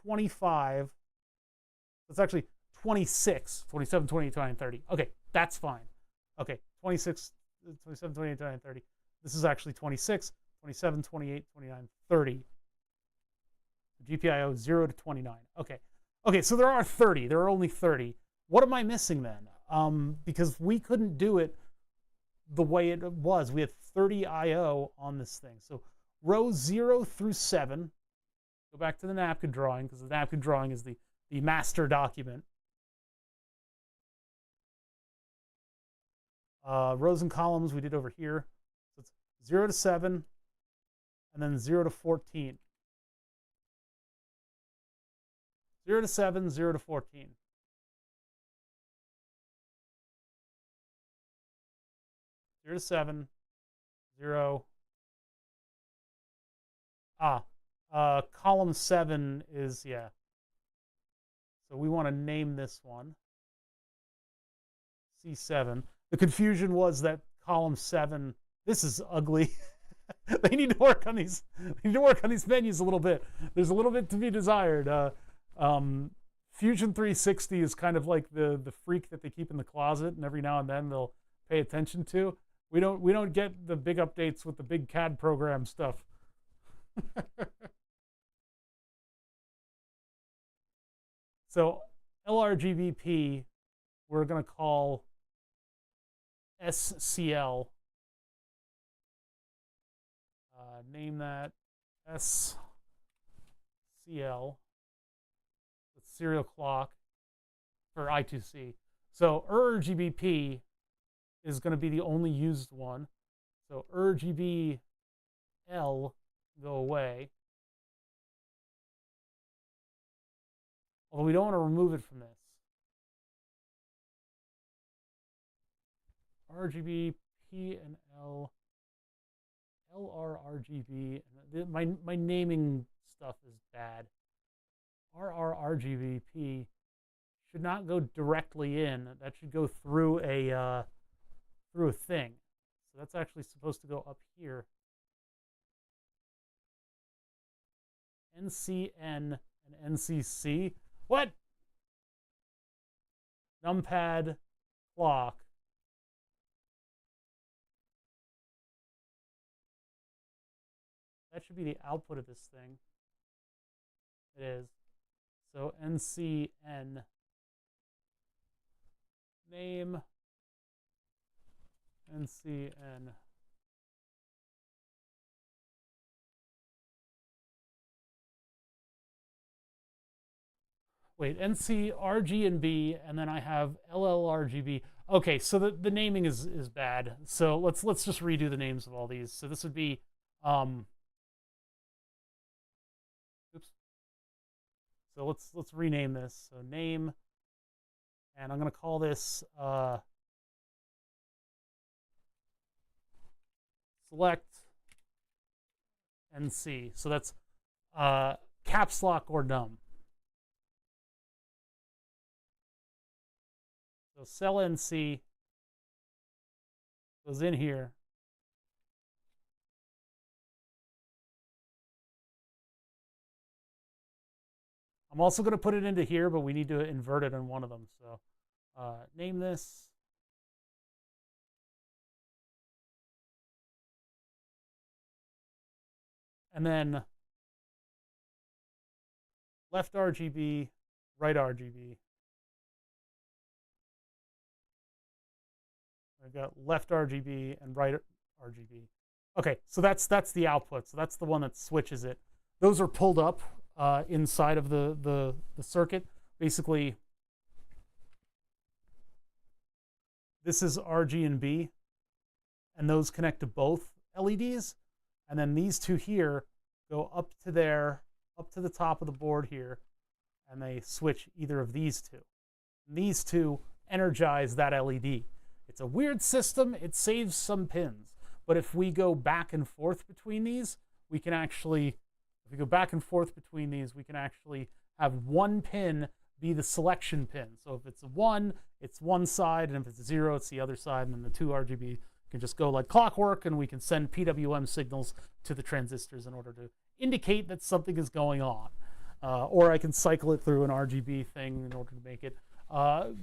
25, that's actually 26, 27, 28, 29, 30. Okay, that's fine. Okay, 26, 27, 28, 29, 30. This is actually 26, 27, 28, 29, 30. GPIO 0 to 29. Okay. Okay, so there are 30. There are only 30. What am I missing then? Because we couldn't do it the way it was. We had 30 IO on this thing. So rows 0 through 7. Go back to the napkin drawing, because the napkin drawing is the master document. Rows and columns we did over here. So it's 0 to 7, and then 0 to 14. 0 to 7, 0 to 14. Zero to 7, 0. Column 7 is, yeah. So we want to name this one C7. The confusion was that column 7, this is ugly. They need to work on these. They need to work on these menus a little bit. There's a little bit to be desired. Fusion 360 is kind of like the freak that they keep in the closet, and every now and then they'll pay attention to. We don't get the big updates with the big CAD program stuff. So LRGBP we're going to call SCL. Name that SCL. The serial clock for I2C. So RGBP is going to be the only used one. So RGBL go away. Although we don't want to remove it from this. RGB, P and L, LRRGB. My naming stuff is bad. RRRGBP should not go directly in. That should go through a thing. So that's actually supposed to go up here. NCN and NCC. What? Numpad clock. That should be the output of this thing. It is. So NCN name NCN. Wait, NC RG and B, and then I have LLRGB. Okay, so the naming is bad. So let's just redo the names of all these. So this would be oops. So let's rename this. So name, and I'm gonna call this select NC. So that's caps lock or num. So cell NC goes in here. I'm also going to put it into here, but we need to invert it on one of them. So name this. And then left RGB, right RGB. I've got left RGB and right RGB. Okay, so that's the output. So that's the one that switches it. Those are pulled up inside of the circuit. Basically, this is RG and B, and those connect to both LEDs. And then these two here go up to there, up to the top of the board here, and they switch either of these two. And these two energize that LED. It's a weird system. It saves some pins. But if we go back and forth between these, we can actually, if we go back and forth between these, we can actually have one pin be the selection pin. So if it's a 1, it's one side, and if it's a 0, it's the other side, and then the two RGB can just go like clockwork, and we can send PWM signals to the transistors in order to indicate that something is going on. Or I can cycle it through an RGB thing in order to make it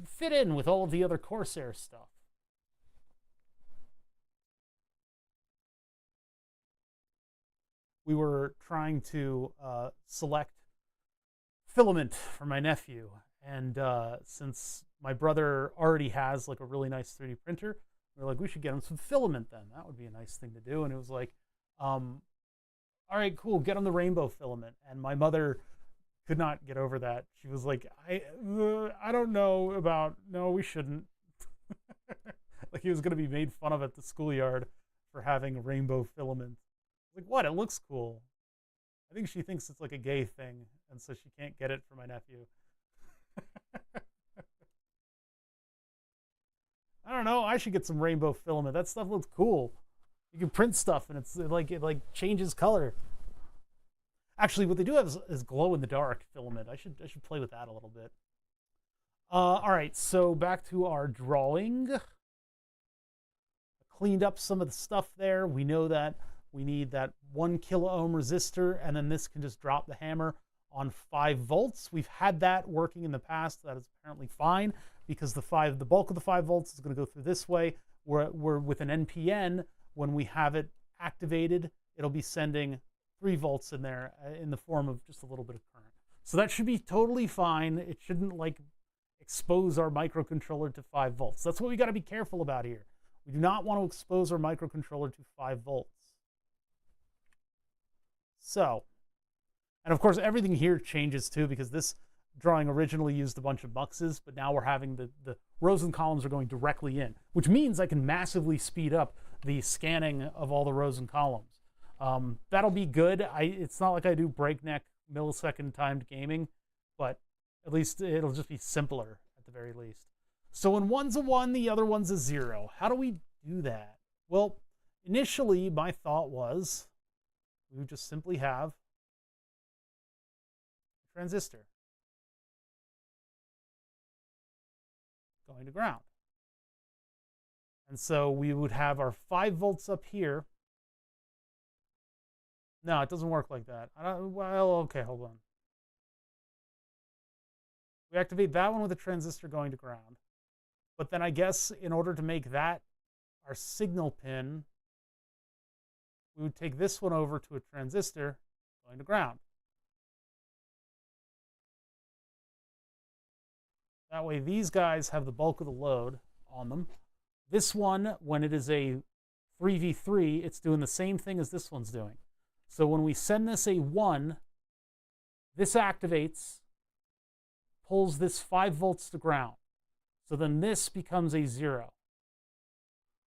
fit in with all of the other Corsair stuff. we were trying to select filament for my nephew. And since my brother already has like a really nice 3D printer, we were like, we should get him some filament then. That would be a nice thing to do. And it was like, all right, cool, get him the rainbow filament. And my mother could not get over that. She was like, I don't know about, no, we shouldn't. Like he was going to be made fun of at the schoolyard for having rainbow filament. Like, what? It looks cool. I think she thinks it's like a gay thing, and so she can't get it for my nephew. I don't know. I should get some rainbow filament. That stuff looks cool. You can print stuff, and it like changes color. Actually, what they do have is glow in the dark filament. I should play with that a little bit. All right, so back to our drawing. Cleaned up some of the stuff there. We know that we need that 1 kilo ohm resistor, and then this can just drop the hammer on 5 volts. We've had that working in the past. That is apparently fine because the bulk of the 5 volts is going to go through this way. We're with an NPN. When we have it activated, it'll be sending 3 volts in there in the form of just a little bit of current. So that should be totally fine. It shouldn't like expose our microcontroller to 5 volts. That's what we got to be careful about here. We do not want to expose our microcontroller to 5 volts. So, and of course everything here changes too because this drawing originally used a bunch of muxes, but now we're having the rows and columns are going directly in, which means I can massively speed up the scanning of all the rows and columns. That'll be good. It's not like I do breakneck millisecond timed gaming, but at least it'll just be simpler at the very least. So when one's a 1, the other one's a 0. How do we do that? Well, initially my thought was we would just simply have a transistor going to ground. And so we would have our 5 volts up here. No, it doesn't work like that. Well, okay, hold on. We activate that one with a transistor going to ground. But then I guess in order to make that our signal pin, we would take this one over to a transistor going to ground. That way these guys have the bulk of the load on them. This one, when it is a 3v3, it's doing the same thing as this one's doing. So when we send this a 1, this activates, pulls this 5 volts to ground. So then this becomes a 0.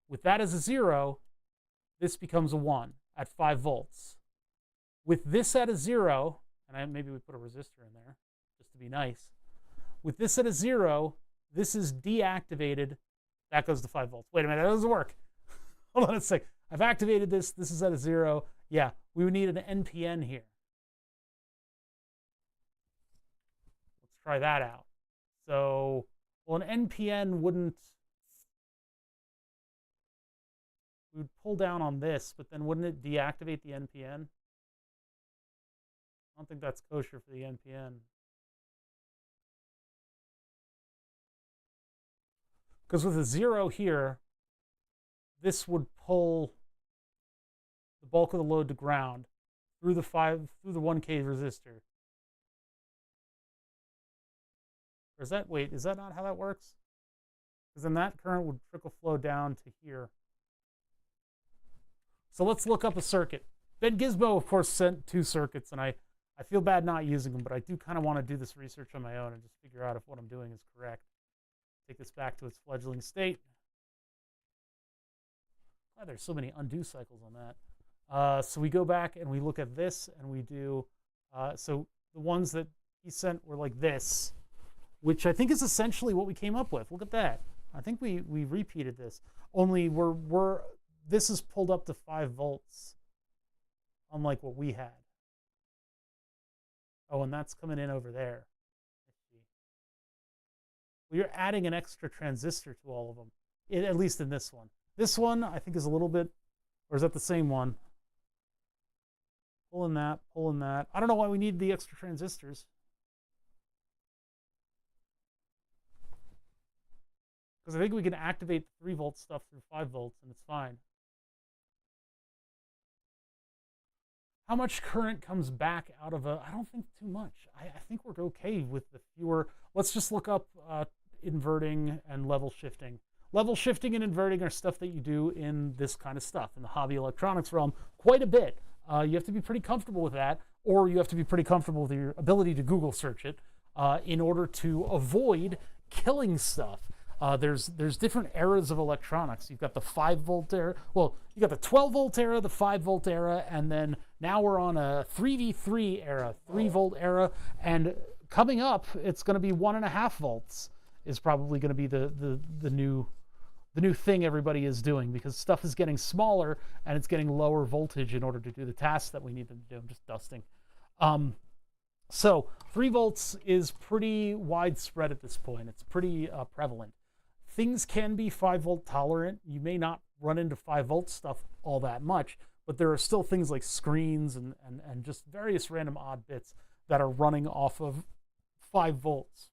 With that as a 0, this becomes a 1 at 5 volts. With this at a 0, and maybe we put a resistor in there just to be nice. With this at a 0, this is deactivated. That goes to 5 volts. Wait a minute, that doesn't work. Hold on a sec. I've activated this. This is at a 0. Yeah, we would need an NPN here. Let's try that out. So, well, an NPN wouldn't, we would pull down on this, but then wouldn't it deactivate the NPN? I don't think that's kosher for the NPN. Because with a 0 here, this would pull the bulk of the load to ground through the 1K resistor. Or is that, wait, is that not how that works? Because then that current would trickle flow down to here. So let's look up a circuit. Ben Gizmo, of course, sent 2 circuits, and I feel bad not using them, but I do kind of want to do this research on my own and just figure out if what I'm doing is correct. Take this back to its fledgling state. Oh, there's so many undo cycles on that. So we go back and we look at this and we do, so the ones that he sent were like this, which I think is essentially what we came up with. Look at that. I think we repeated this, only this is pulled up to 5 volts, unlike what we had. Oh, and that's coming in over there. Well, you're adding an extra transistor to all of them, at least in this one. This one, I think, is a little bit, or is that the same one? Pulling that, pulling that. I don't know why we need the extra transistors. Because I think we can activate the 3 volt stuff through 5 volts and it's fine. How much current comes back out of I don't think too much. I think we're okay with the fewer. Let's just look up inverting and level shifting. Level shifting and inverting are stuff that you do in this kind of stuff, in the hobby electronics realm, quite a bit. You have to be pretty comfortable with that, or you have to be pretty comfortable with your ability to Google search it in order to avoid killing stuff. There's different eras of electronics. You've got the 5-volt era. Well, you got the 12-volt era, the 5-volt era, and then now we're on a 3v3 era, 3-volt era, and coming up, it's going to be 1.5 volts is probably going to be the new thing everybody is doing, because stuff is getting smaller and it's getting lower voltage in order to do the tasks that we need them to do. I'm just dusting. So 3 volts is pretty widespread at this point. It's pretty prevalent. Things can be 5-volt tolerant. You may not run into 5-volt stuff all that much, but there are still things like screens and just various random odd bits that are running off of 5 volts.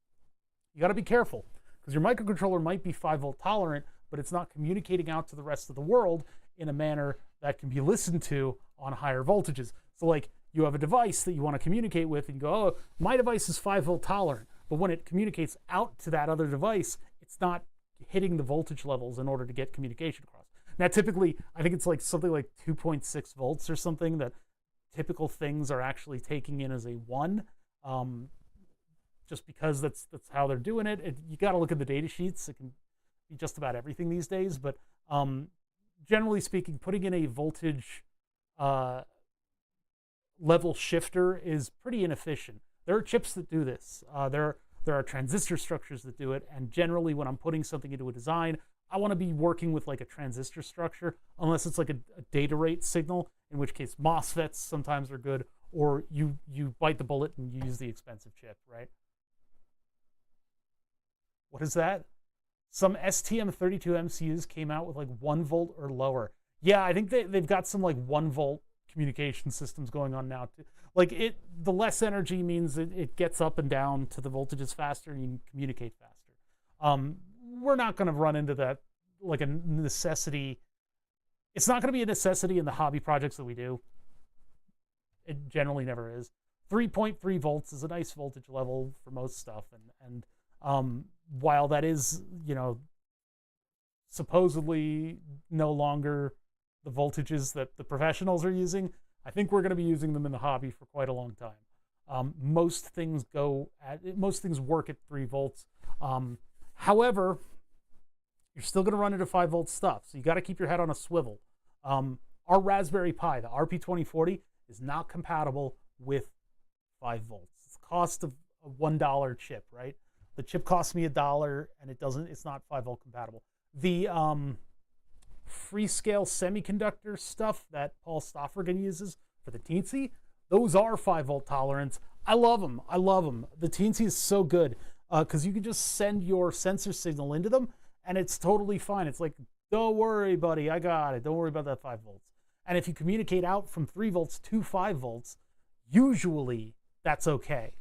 You got to be careful, because your microcontroller might be 5-volt tolerant, but it's not communicating out to the rest of the world in a manner that can be listened to on higher voltages. So like, you have a device that you want to communicate with, and you go, oh, my device is 5-volt tolerant. But when it communicates out to that other device, it's not hitting the voltage levels in order to get communication across. Now, typically, I think it's like something like 2.6 volts or something that typical things are actually taking in as a 1, just because that's how they're doing it. You got to look at the data sheets. It can be just about everything these days, but generally speaking, putting in a voltage level shifter is pretty inefficient. There are chips that do this. There are transistor structures that do it, and generally when I'm putting something into a design, I want to be working with like a transistor structure, unless it's like a data rate signal, in which case MOSFETs sometimes are good, or you bite the bullet and you use the expensive chip, right? What is that? Some STM32 MCUs came out with like 1 volt or lower. Yeah, I think they've got some like 1 volt communication systems going on now too. Like the less energy means it gets up and down to the voltages faster and you can communicate faster. We're not going to run into that like a necessity. It's not going to be a necessity in the hobby projects that we do. It generally never is. 3.3 volts is a nice voltage level for most stuff, and while that is, you know, supposedly no longer the voltages that the professionals are using, I think we're going to be using them in the hobby for quite a long time. Most things work at 3 volts. However, you're still going to run into 5-volt stuff, so you got to keep your head on a swivel. Our Raspberry Pi, the RP2040, is not compatible with 5 volts. It's the cost of a $1 chip, right? The chip costs me $1, and it's not 5-volt compatible. The Freescale semiconductor stuff that Paul Stoffrigan uses for the Teensy, those are 5-volt tolerance. I love them. I love them. The Teensy is so good because you can just send your sensor signal into them, and it's totally fine. It's like, don't worry, buddy, I got it. Don't worry about that 5 volts. And if you communicate out from 3 volts to 5 volts, usually that's okay.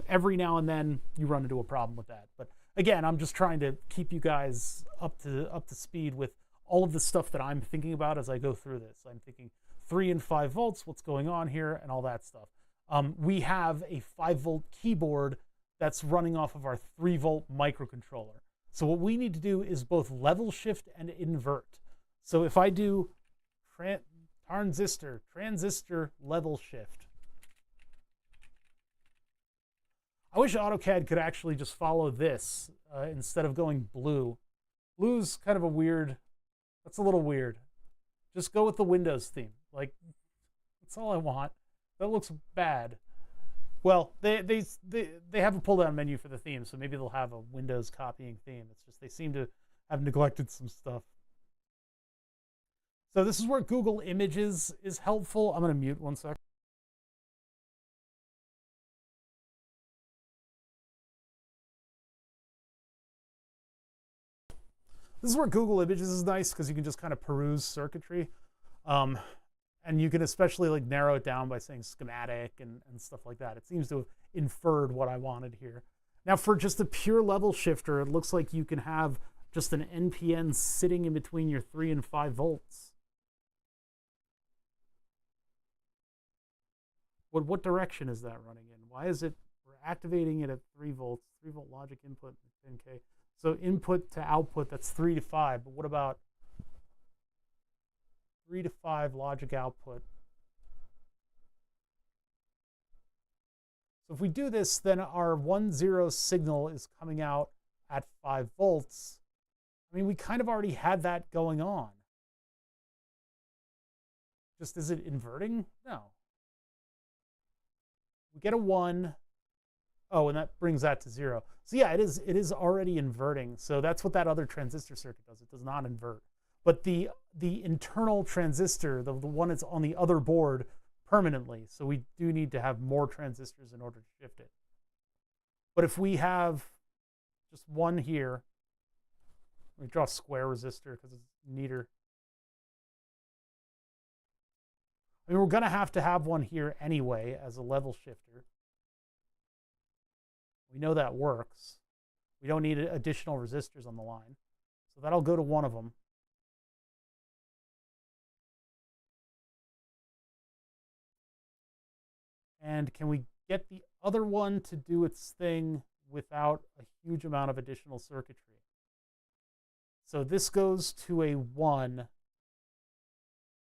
Every now and then you run into a problem with that. But again, I'm just trying to keep you guys up to speed with all of the stuff that I'm thinking about as I go through this. I'm thinking 3 and 5 volts, what's going on here, and all that stuff. We have a 5-volt keyboard that's running off of our 3-volt microcontroller. So what we need to do is both level shift and invert. So if I do transistor level shift, I wish AutoCAD could actually just follow this instead of going blue. Blue's kind of a weird, that's a little weird. Just go with the Windows theme. Like, that's all I want. That looks bad. Well, they have a pull-down menu for the theme, so maybe they'll have a Windows copying theme. It's just they seem to have neglected some stuff. So this is where Google Images is helpful. I'm going to mute one sec. This is where Google Images is nice because you can just kind of peruse circuitry. And you can especially like narrow it down by saying schematic and stuff like that. It seems to have inferred what I wanted here. Now for just a pure level shifter, it looks like you can have just an NPN sitting in between your 3 and 5 volts. What direction is that running in? Why is it, we're activating it at 3 volts, 3 volt logic input, 10K. So input to output, that's 3 to 5. But what about 3 to 5 logic output? So if we do this, then our 1, 0 signal is coming out at 5 volts. I mean, we kind of already had that going on. Just, is it inverting? No. We get a 1. Oh, and that brings that to 0. So yeah, it is already inverting. So that's what that other transistor circuit does. It does not invert. But the internal transistor, the one that's on the other board, permanently. So we do need to have more transistors in order to shift it. But if we have just one here, we draw a square resistor because it's neater. I mean, we're going to have one here anyway as a level shifter. We know that works. We don't need additional resistors on the line. So that'll go to one of them. And can we get the other one to do its thing without a huge amount of additional circuitry? So this goes to a 1.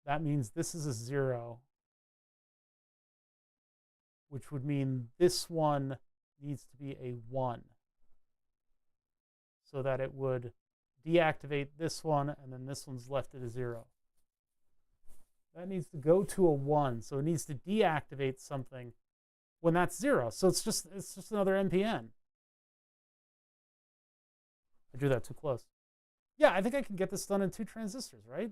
That means this is a 0, which would mean this one needs to be a 1, so that it would deactivate this one, and then this one's left at a 0. That needs to go to a 1, so it needs to deactivate something when that's 0. So it's just another NPN. I drew that too close. Yeah, I think I can get this done in 2 transistors, right?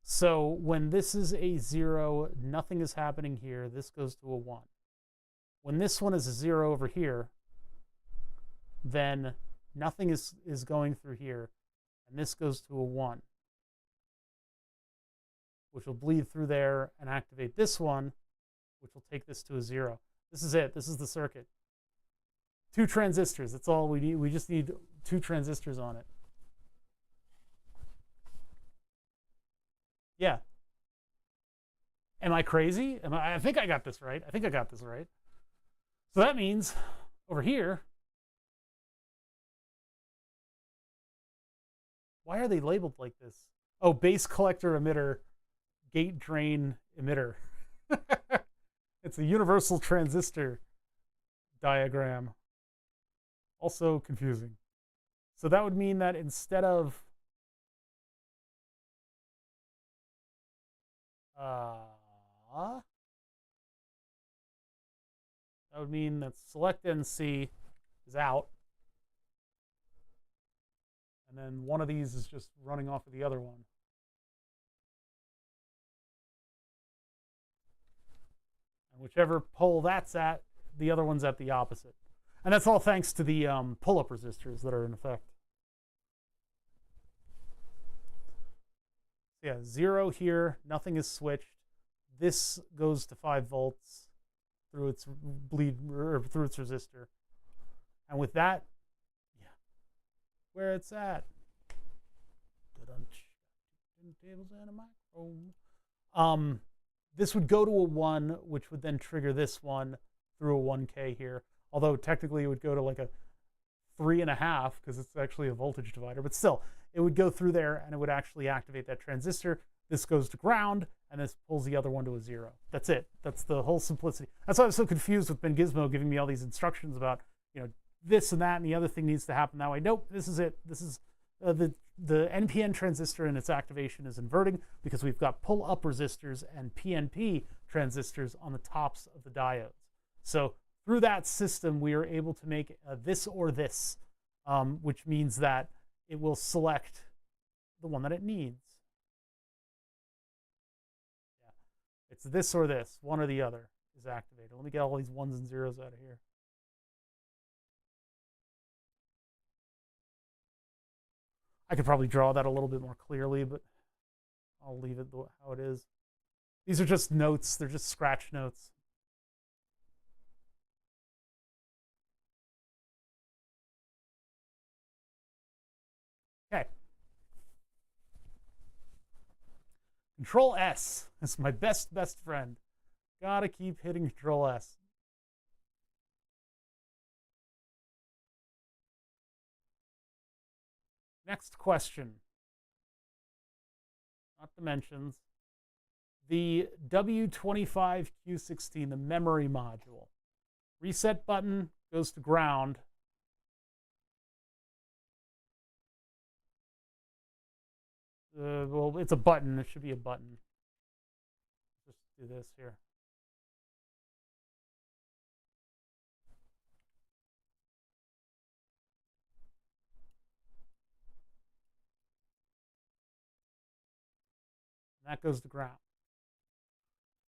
So when this is a 0, nothing is happening here. This goes to a 1. When this one is a 0 over here, then nothing is going through here, and this goes to a 1, which will bleed through there and activate this one, which will take this to a 0. This is it. This is the circuit. 2 transistors. That's all we need. We just need 2 transistors on it. Yeah. Am I crazy? I think I got this right. I think I got this right. So that means over here, why are they labeled like this? Oh, base collector emitter, gate drain emitter. It's a universal transistor diagram. Also confusing. So that would mean that instead of that would mean that select NC is out, and then one of these is just running off of the other one. And whichever pole that's at, the other one's at the opposite. And that's all thanks to the pull-up resistors that are in effect. Yeah, 0 here, nothing is switched. This goes to 5 volts through its through its resistor. And with that, yeah, where it's at. This would go to a 1, which would then trigger this one through a 1K here. Although technically it would go to like a 3.5 because it's actually a voltage divider, but still, it would go through there and it would actually activate that transistor. This goes to ground, and this pulls the other one to a 0. That's it. That's the whole simplicity. That's why I was so confused with Ben Gizmo giving me all these instructions about, you know, this and that, and the other thing needs to happen that way. Nope, this is it. This is the NPN transistor, and its activation is inverting because we've got pull-up resistors and PNP transistors on the tops of the diodes. So through that system, we are able to make this or this, which means that it will select the one that it needs. Yeah, it's this or this, one or the other is activated. Let me get all these 1s and 0s out of here. I could probably draw that a little bit more clearly, but I'll leave it how it is. These are just notes. They're just scratch notes. Okay. Control S is my best friend. Gotta keep hitting Control S. Next question. Not dimensions. The W25Q16, the memory module. Reset button goes to ground. Well, it's a button. It should be a button. Just do this here. And that goes to ground.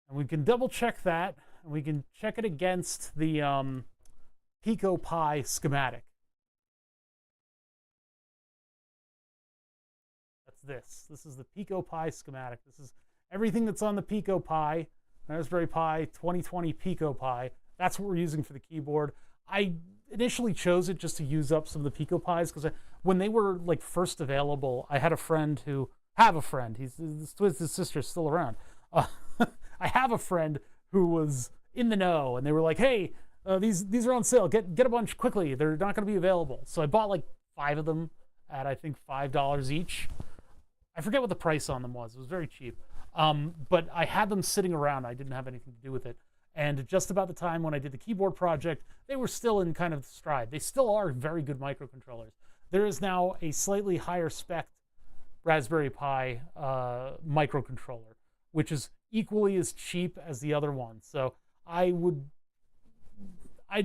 And we can double check that, and we can check it against the Pico Pi schematic. That's this. This is the Pico Pi schematic. This is everything that's on the Pico Pi, Raspberry Pi 2020 Pico Pi. That's what we're using for the keyboard. I initially chose it just to use up some of the Pico Pis because when they were like first available, I had a friend who his sister's still around. I have a friend who was in the know, and they were like, "Hey, these are on sale. Get a bunch quickly. They're not going to be available." So I bought like 5 of them at I think $5 each. I forget what the price on them was. It was very cheap. But I had them sitting around. I didn't have anything to do with it. And just about the time when I did the keyboard project, they were still in kind of stride. They still are very good microcontrollers. There is now a slightly higher spec Raspberry Pi microcontroller, which is equally as cheap as the other one. So I'd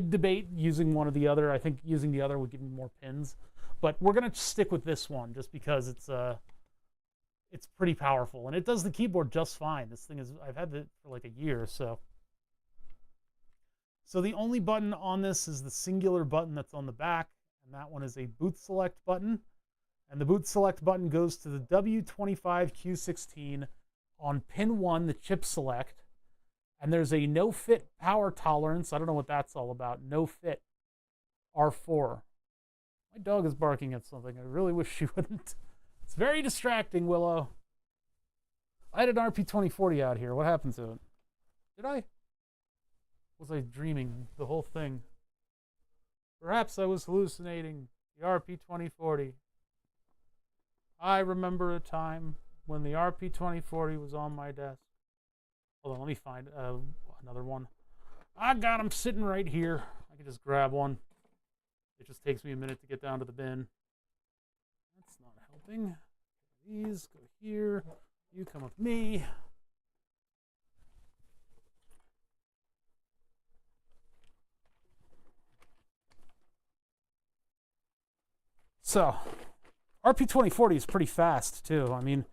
debate using one or the other. I think using the other would give me more pins, but we're gonna stick with this one just because it's pretty powerful and it does the keyboard just fine. This thing is, I've had it for like a year. So the only button on this is the singular button that's on the back, and that one is a boot select button. And the boot select button goes to the W25Q16 on pin 1, the chip select. And there's a no fit power tolerance. I don't know what that's all about. No fit R4. My dog is barking at something. I really wish she wouldn't. It's very distracting, Willow. I had an RP2040 out here. What happened to it? Did I? Was I dreaming the whole thing? Perhaps I was hallucinating. The RP2040. I remember a time when the RP2040 was on my desk. Hold on, let me find another one. I got them sitting right here. I can just grab one. It just takes me a minute to get down to the bin. That's not helping. These go here. You come with me. So, RP2040 is pretty fast too. I mean,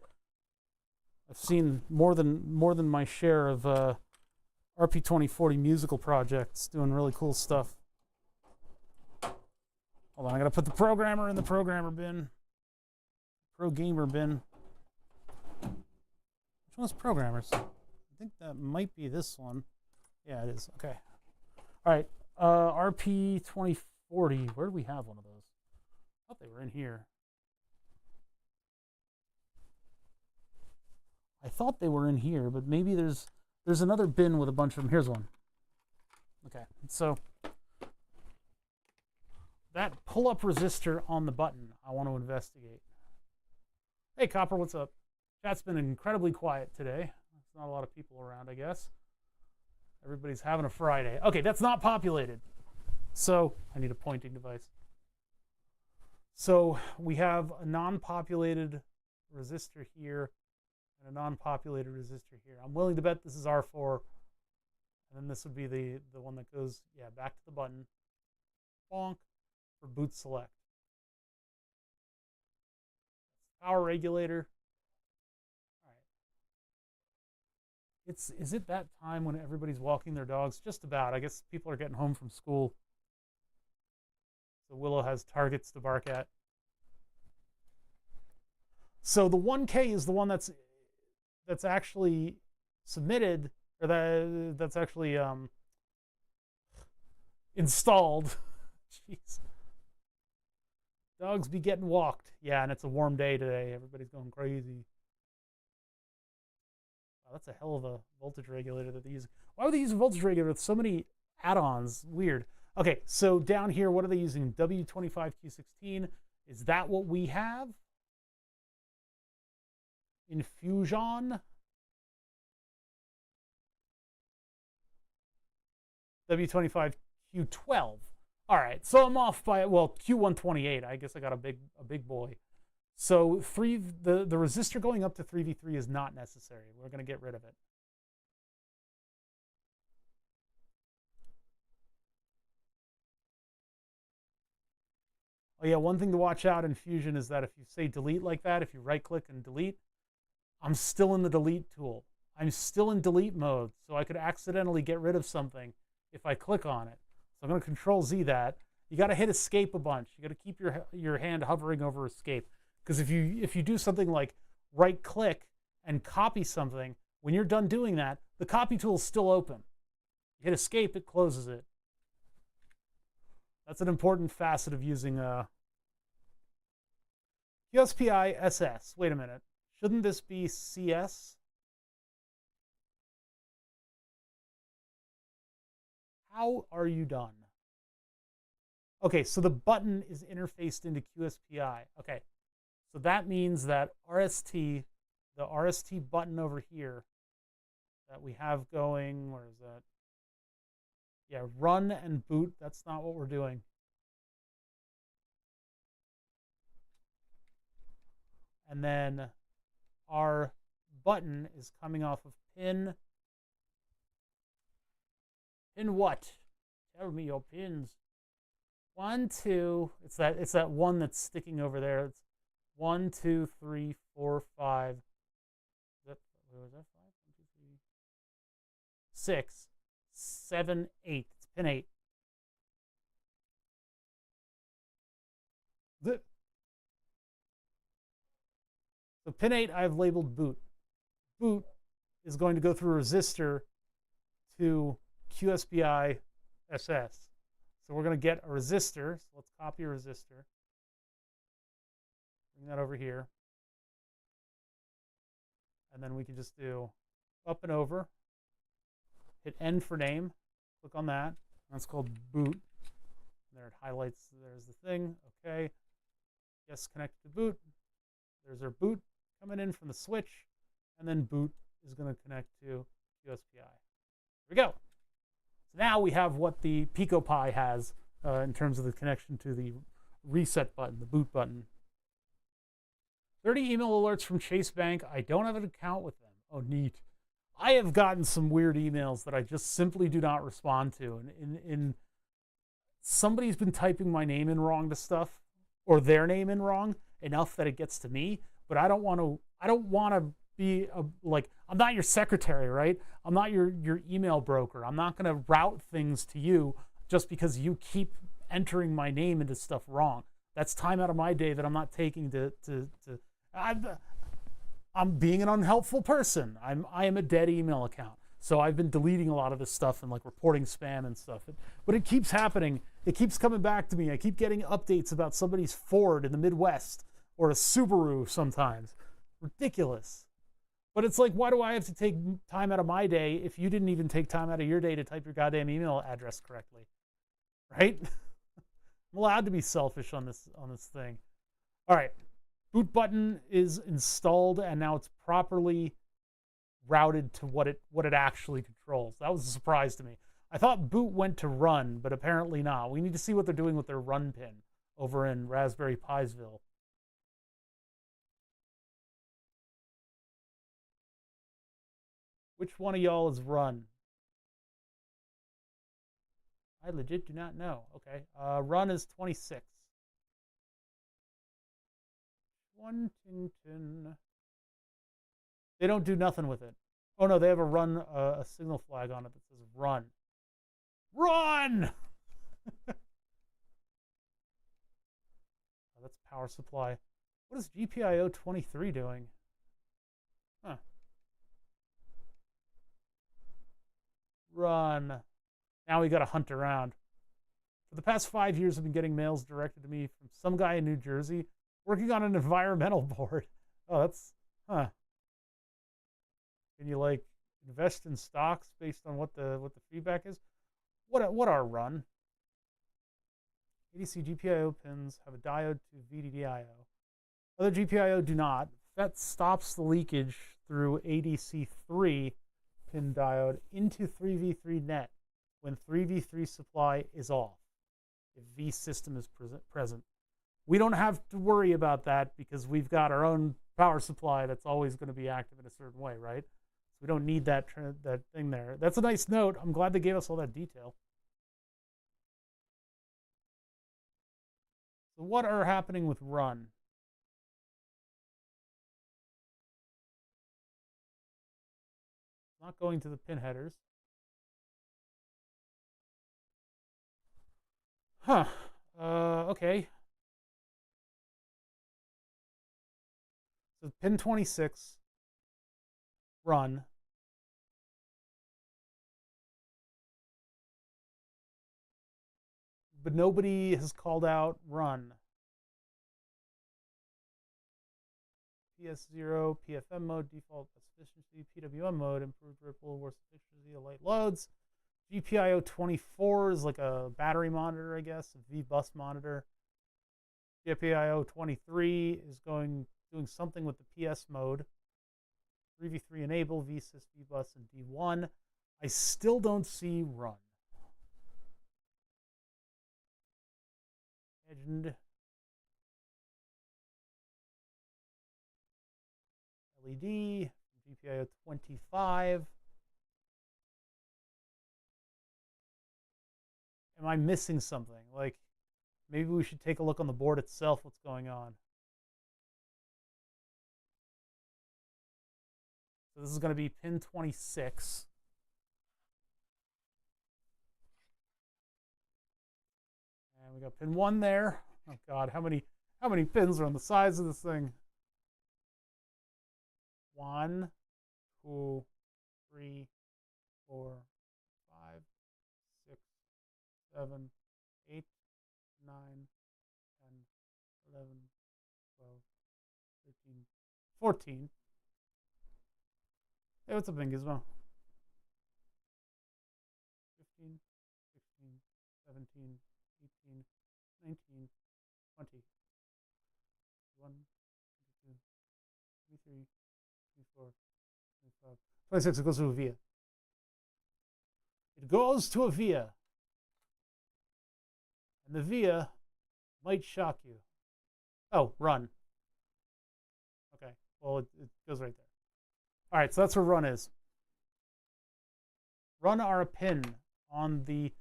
I've seen more than my share of RP2040 musical projects doing really cool stuff. Hold on, I gotta put the programmer in the programmer bin. Pro gamer bin. Which one's programmers? I think that might be this one. Yeah, it is. Okay. All right. RP2040. Where do we have one of those? I thought they were in here. I thought they were in here, but maybe there's another bin with a bunch of them. Here's one. Okay, so that pull-up resistor on the button, I want to investigate. Hey, Copper, what's up? Chat's been incredibly quiet today. There's not a lot of people around, I guess. Everybody's having a Friday. Okay, that's not populated. So I need a pointing device. So we have a non-populated resistor here and a non-populated resistor here. I'm willing to bet this is R4. And then this would be the one that goes, yeah, back to the button. Bonk for boot select. Power regulator. All right. Is it that time when everybody's walking their dogs? Just about. I guess people are getting home from school. So Willow has targets to bark at. So the 1K is the one that's actually submitted, or that's actually installed. Jeez. Dogs be getting walked. Yeah, and it's a warm day today. Everybody's going crazy. Wow, that's a hell of a voltage regulator that they use. Why would they use a voltage regulator with so many add-ons? Weird. Okay, so down here, what are they using? W25Q16. Is that what we have? Infusion. W25Q12. All right, so I'm off by, well, Q128. I guess I got a big boy. So the resistor going up to 3v3 is not necessary. We're going to get rid of it. Oh yeah, one thing to watch out in Fusion is that if you say delete like that, if you right click and delete, I'm still in the delete tool. I'm still in delete mode, so I could accidentally get rid of something if I click on it. So I'm going to Control Z that. You got to hit escape a bunch. You got to keep your hand hovering over escape, because if you do something like right click and copy something, when you're done doing that, the copy tool is still open. You hit escape, it closes it. That's an important facet of using QSPI SS. Wait a minute. Shouldn't this be CS? How are you done? Okay, so the button is interfaced into QSPI. Okay, so that means that RST, the RST button over here that we have going, where is that? Yeah, run and boot, that's not what we're doing. And then our button is coming off of pin what? Tell me your pins. 1, 2. It's that one that's sticking over there. It's 1, 2, 3, 4, 5. Where was that? 5, 1, 2, 3, 6, 7, 8. It's pin 8. So pin 8 I've labeled boot. Boot is going to go through a resistor to QSPI SS. So we're going to get a resistor. So let's copy a resistor. Bring that over here. And then we can just do up and over. Hit N for name. Click on that. That's called boot. There it highlights. There's the thing. Okay. Yes, connect to boot. There's our boot coming in from the switch. And then boot is going to connect to QSPI. Here we go. So now we have what the PicoPi has in terms of the connection to the reset button, the boot button. 30 email alerts from Chase Bank. I don't have an account with them. Oh, neat. I have gotten some weird emails that I just simply do not respond to. And somebody's been typing my name in wrong to stuff, or their name in wrong enough that it gets to me. But I don't want to be like, I'm not your secretary, right? I'm not your email broker. I'm not going to route things to you just because you keep entering my name into stuff wrong. That's time out of my day that I'm not taking I'm being an unhelpful person. I am a dead email account. So I've been deleting a lot of this stuff and like reporting spam and stuff. But it keeps happening. It keeps coming back to me. I keep getting updates about somebody's Ford in the Midwest or a Subaru sometimes. Ridiculous. But it's like, why do I have to take time out of my day if you didn't even take time out of your day to type your goddamn email address correctly? Right? I'm allowed to be selfish on this thing. All right. Boot button is installed, and now it's properly routed to what it actually controls. That was a surprise to me. I thought boot went to run, but apparently not. We need to see what they're doing with their run pin over in Raspberry Pisville. Which one of y'all is run? I legit do not know. Okay. Run is 26. Washington. They don't do nothing with it. Oh no, they have a signal flag on it that says run. Run! Oh, that's power supply. What is GPIO 23 doing? Huh. Run. Now we got to hunt around. For the past 5 years, I've been getting mails directed to me from some guy in New Jersey working on an environmental board. Oh, that's, huh. Can you like invest in stocks based on what the feedback is? What are run? ADC GPIO pins have a diode to VDDIO. Other GPIO do not. That stops the leakage through ADC3 pin diode into 3v3 net when 3v3 supply is off, if V system is present. We don't have to worry about that because we've got our own power supply that's always going to be active in a certain way, right? So we don't need that thing there. That's a nice note. I'm glad they gave us all that detail. So what are happening with run? Not going to the pin headers. Huh. Okay. So pin 26, run. But nobody has called out run. PS0, PFM mode, default efficiency, PWM mode, improved ripple, worse efficiency, light loads. GPIO 24 is like a battery monitor, I guess, a V-bus monitor. GPIO 23 is doing something with the PS mode. 3v3 enable, VSys, V-bus, and D1. I still don't see run. Legend. LED, GPIO 25. Am I missing something? Like, maybe we should take a look on the board itself, what's going on. So this is going to be pin 26. And we got pin 1 there. Oh God, how many pins are on the sides of this thing? 1, 2, 3, 4, 5, 6, 7, 8, 9, 10, 11, 12, 13, 14. Hey, what's up, Gizmo? 15, 16, 17, 18, 19, 20. 1, 2, 23, 24, 25, 26. It goes to a via. It goes to a via. And the via might shock you. Oh, run. Okay, well, it goes right there. All right, so that's where run is. Run are a pin on the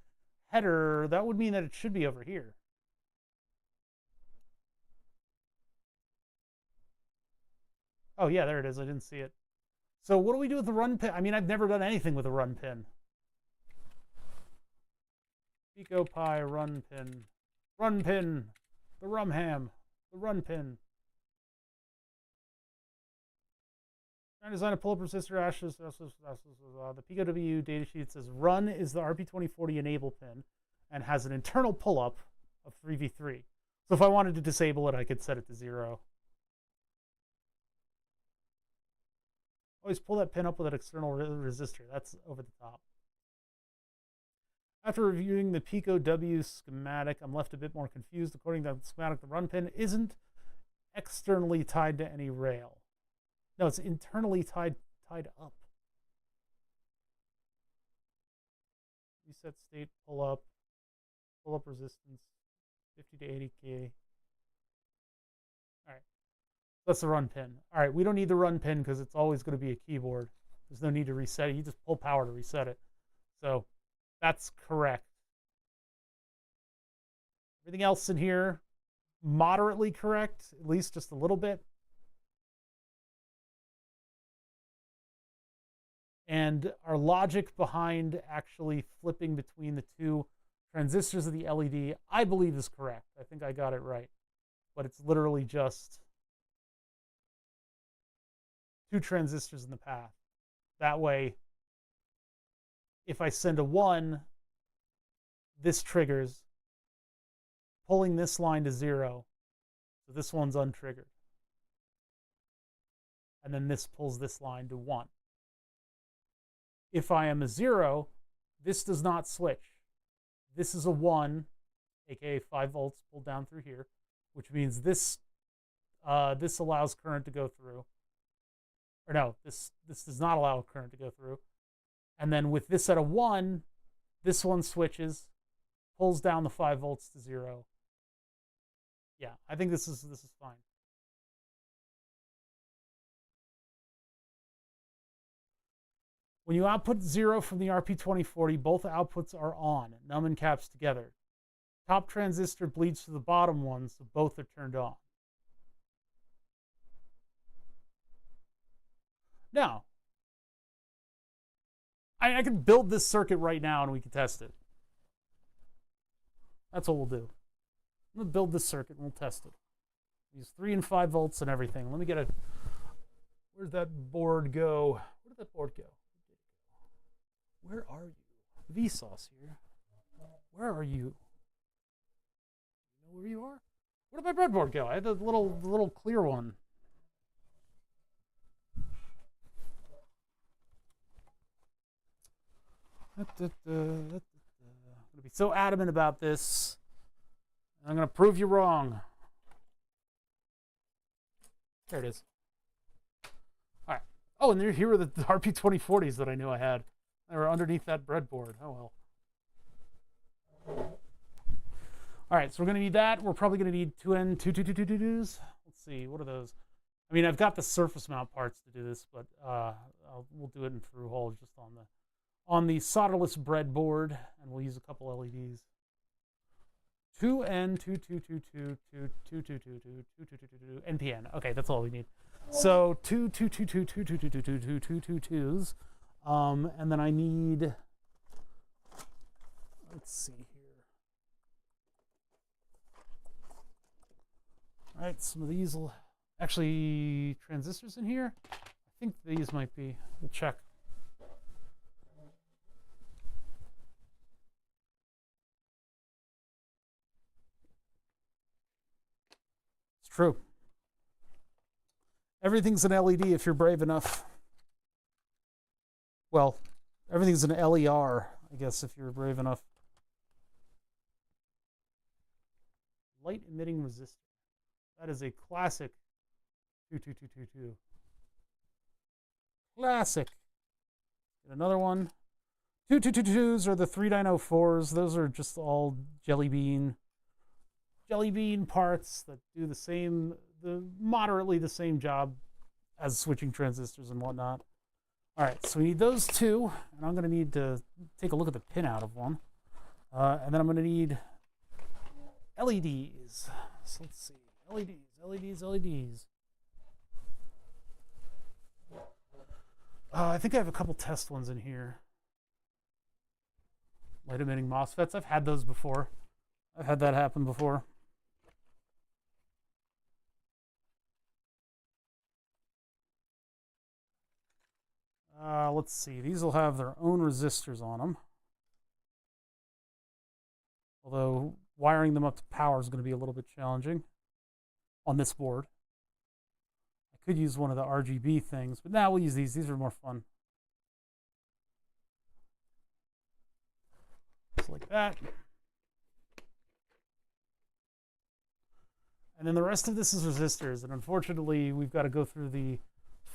header. That would mean that it should be over here. Oh, yeah, there it is. I didn't see it. So what do we do with the run pin? I mean, I've never done anything with a run pin. Pico Pi run pin. Run pin. The rum ham. The run pin. Trying to design a pull-up resistor. Ashes. The Pico W datasheet says run is the RP2040 enable pin and has an internal pull-up of 3v3. So if I wanted to disable it, I could set it to 0. Always pull that pin up with an external resistor. That's over the top. After reviewing the Pico W schematic, I'm left a bit more confused. According to the schematic, the run pin isn't externally tied to any rail. No, it's internally tied up. Reset state, pull up resistance, 50 to 80K. All right, that's the run pin. All right, we don't need the run pin because it's always going to be a keyboard. There's no need to reset it. You just pull power to reset it. So that's correct. Everything else in here, moderately correct, at least just a little bit. And our logic behind actually flipping between the two transistors of the LED, I believe is correct. I think I got it right. But it's literally just 2 transistors in the path. That way, if I send a 1, this triggers, pulling this line to 0. So this one's untriggered. And then this pulls this line to 1. If I am a 0, this does not switch. This is a 1, aka 5 volts pulled down through here, which means this this allows current to go through. Or no, this does not allow current to go through. And then with this at a 1, this one switches, pulls down the 5 volts to 0. Yeah, I think this is fine. When you output 0 from the RP2040, both outputs are on, num and caps together. Top transistor bleeds to the bottom one, so both are turned on. Now, I can build this circuit right now and we can test it. That's what we'll do. I'm going to build this circuit and we'll test it. Use 3 and 5 volts and everything. Let me get a... Where'd that board go? Where did that board go? Where are you? Vsauce here. Where are you? You know where you are? Where did my breadboard go? I had the little clear one. I'm going to be so adamant about this. I'm going to prove you wrong. There it is. All right. Oh, and here were the RP2040s that I knew I had. They were underneath that breadboard. Oh, well. All right, so we're going to need that. We're probably going to need 2N22222s. Let's see, what are those? I mean, I've got the surface mount parts to do this, but we'll do it in through hole just on the solderless breadboard, and we'll use a couple LEDs. 2N2222222222222 NPN. Okay, that's all we need. So 22222222222s. And then I need, let's see here. All right, some of these will actually transistors in here. I think these might be. We'll check. It's true. Everything's an LED if you're brave enough. Well, everything's an LER, I guess, if you're brave enough. Light emitting resistor. That is a classic 22222. Classic. Get another one. 2222s are the 3904s. Those are just all jelly bean parts that do moderately the same job as switching transistors and whatnot. All right, so we need those two, and I'm going to need to take a look at the pin out of one. And then I'm going to need LEDs. So let's see. LEDs. I think I have a couple test ones in here. Light emitting MOSFETs. I've had those before. I've had that happen before. Let's see. These will have their own resistors on them. Although wiring them up to power is going to be a little bit challenging on this board. I could use one of the RGB things, but now we'll use these. These are more fun. Just like that. And then the rest of this is resistors, and unfortunately we've got to go through the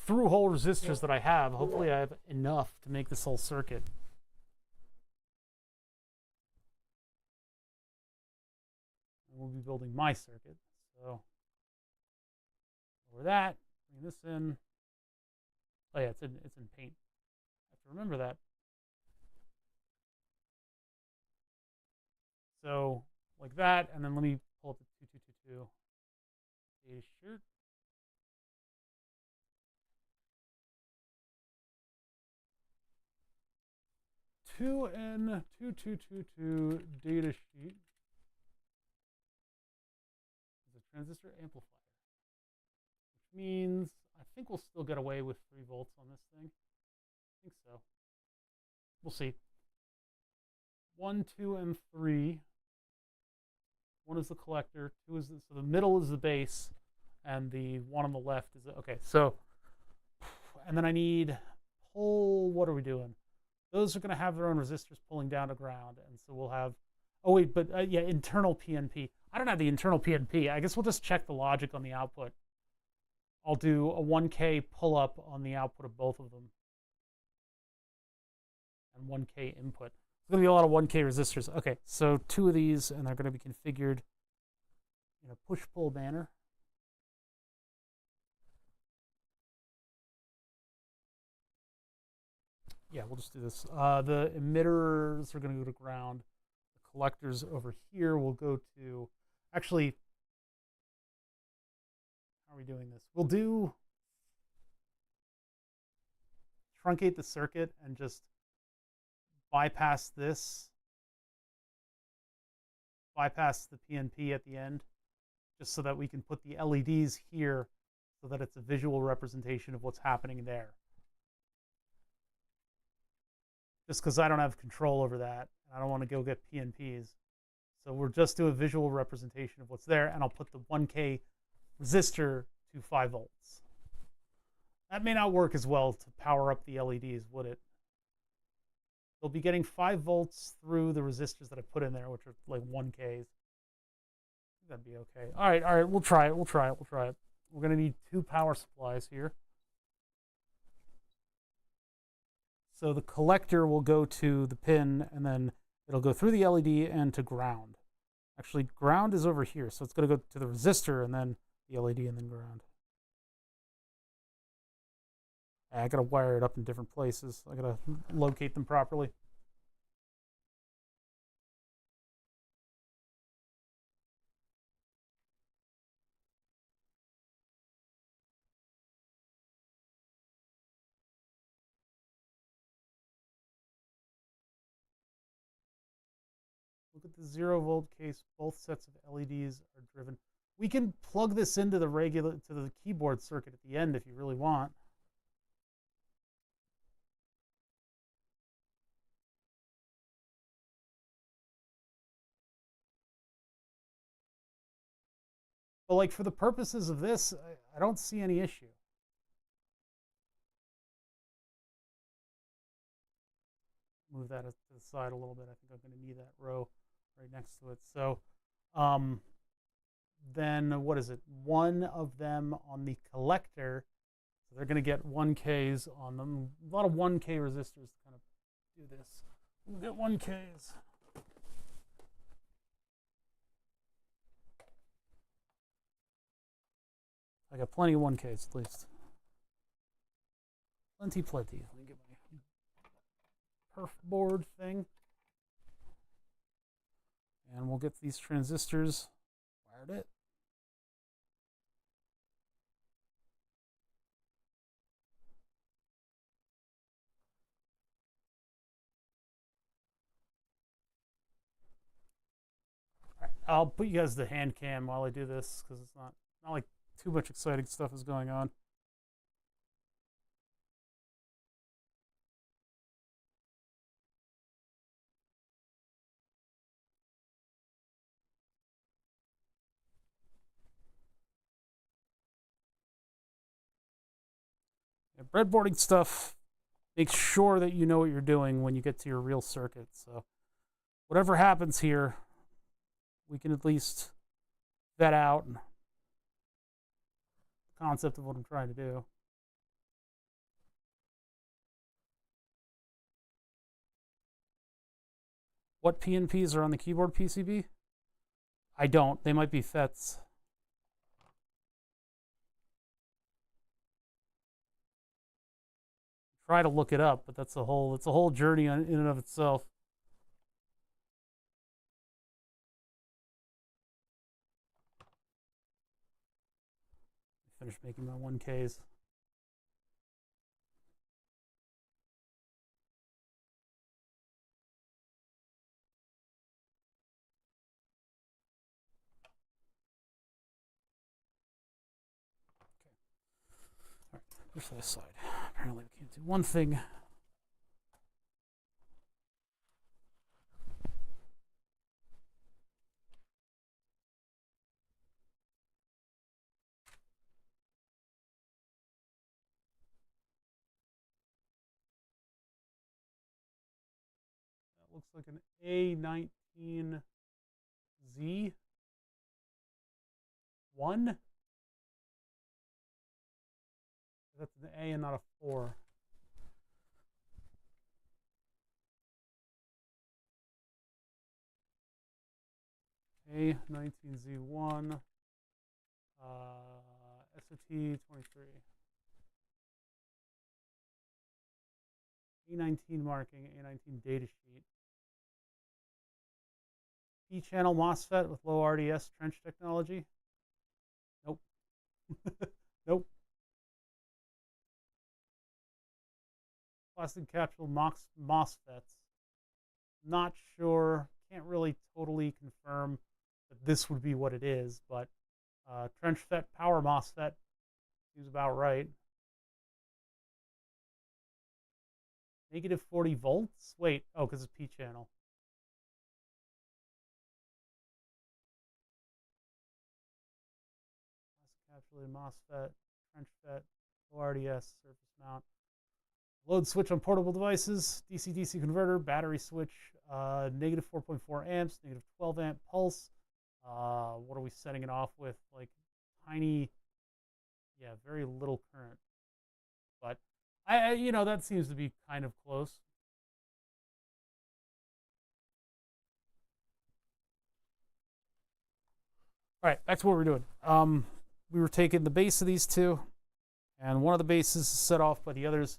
through-hole resistors that I have. Hopefully I have enough to make this whole circuit. And we'll be building my circuit. So over that, bring this in. Oh yeah, it's in paint. I have to remember that. So like that, and then let me pull up the 2222 data sheet. 2N2222 data sheet is a transistor amplifier, which means I think we'll still get away with 3 volts on this thing. I think so. We'll see. 1, 2, and 3. 1 is the collector. 2 is so the middle is the base, and the one on the left is okay. So, and then I need pull. What are we doing? Those are going to have their own resistors pulling down to ground, and so we'll have. Oh wait, but yeah, internal PNP. I don't have the internal PNP. I guess we'll just check the logic on the output. I'll do a 1K pull up on the output of both of them, and 1K input. It's going to be a lot of 1K resistors. Okay, so 2 of these, and they're going to be configured in a push-pull manner. Yeah, we'll just do this. The emitters are going to go to ground. The collectors over here will go to... Actually, how are we doing this? We'll do... truncate the circuit and just bypass this. Bypass the PNP at the end, just so that we can put the LEDs here so that it's a visual representation of what's happening there. Just because I don't have control over that. I don't want to go get PNPs. So we'll just do a visual representation of what's there, and I'll put the 1K resistor to 5 volts. That may not work as well to power up the LEDs, would it? They'll be getting 5 volts through the resistors that I put in there, which are like 1Ks. That'd be okay. All right, we'll try it. We're going to need 2 power supplies here. So the collector will go to the pin, and then it'll go through the LED and to ground. Actually, ground is over here, so it's going to go to the resistor, and then the LED, and then ground. I got to wire it up in different places. I got to locate them properly. Look at the 0-volt case. Both sets of LEDs are driven. We can plug this into the keyboard circuit at the end if you really want. But like for the purposes of this, I don't see any issue. Move that to the side a little bit. I think I'm going to need that row right next to it. So then what is it? 1 of them on the collector. So they're going to get 1Ks on them. A lot of 1K resistors to kind of do this. We'll get 1Ks. I got plenty of 1Ks at least. Plenty. Let me get my perf board thing. And we'll get these transistors wired it. All right, I'll put you guys to hand cam while I do this because it's not like too much exciting stuff is going on. Yeah, breadboarding stuff makes sure that you know what you're doing when you get to your real circuit. So whatever happens here, we can at least vet out the concept of what I'm trying to do. What PNPs are on the keyboard PCB? I don't. They might be FETs. Try to look it up, but it's a whole journey in and of itself. Finish making my 1Ks. All right, push that aside. Apparently we can't do one thing. looks like an A19Z1. That's an A and not a 4. A19Z1, SOT 23. A19 marking, A19 data sheet. P-channel MOSFET with low RDS trench technology. Nope. Nope. Plastic capsule MOSFETs. Not sure. Can't really totally confirm that this would be what it is, but trench FET power MOSFET seems about right. Negative 40 volts? Wait, oh, because it's P-channel. Encapsulated MOSFET, trench FET, ORDS, surface mount. Load switch on portable devices, DC-DC converter, battery switch, negative 4.4 amps, negative 12 amp pulse. What are we setting it off with? Like tiny, yeah, very little current. But you know, that seems to be kind of close. All right, back to what we're doing. We were taking the base of these two, and one of the bases is set off by the others.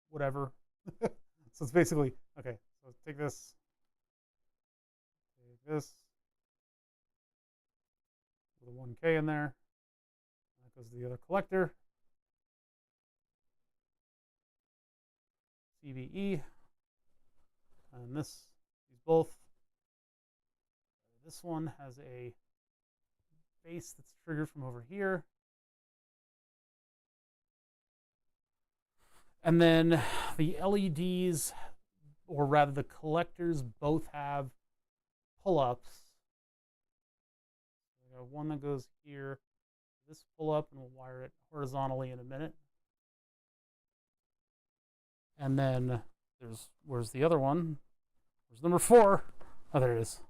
Whatever. So it's basically, okay, so take this, with a 1K in there. That goes to the other collector. CVE. And these both. This one has a base that's triggered from over here. And then the LEDs, or rather the collectors, both have pull-ups. We got one that goes here, this pull-up, and we'll wire it horizontally in a minute. And then where's the other one? Where's number 4? Oh, there it is.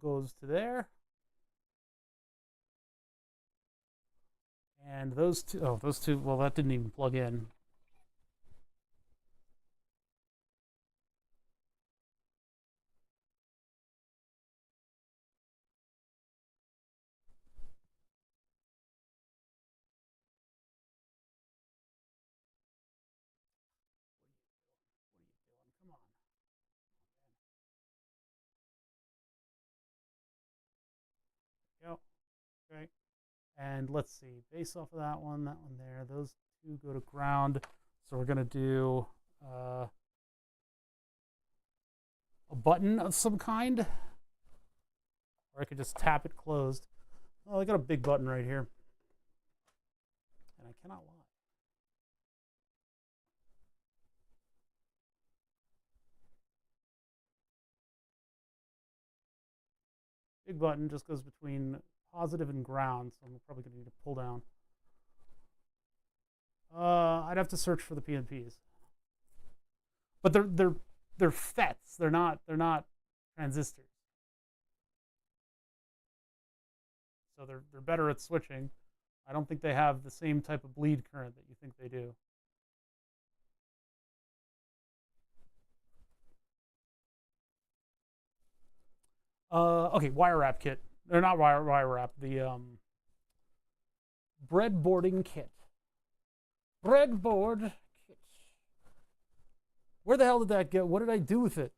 Goes to there. And those two, well, that didn't even plug in. Come on. Go. Okay. And let's see, base off of that one there. Those two go to ground. So we're going to do a button of some kind. Or I could just tap it closed. Oh, I got a big button right here. And I cannot lie. Big button just goes between positive and ground, so I'm probably going to need to pull down. I'd have to search for the PNPs, but they're FETs. They're not transistors, so they're better at switching. I don't think they have the same type of bleed current that you think they do. Okay, wire wrap kit. They're not wire wrap. The breadboarding kit. Breadboard kit. Where the hell did that go? What did I do with it?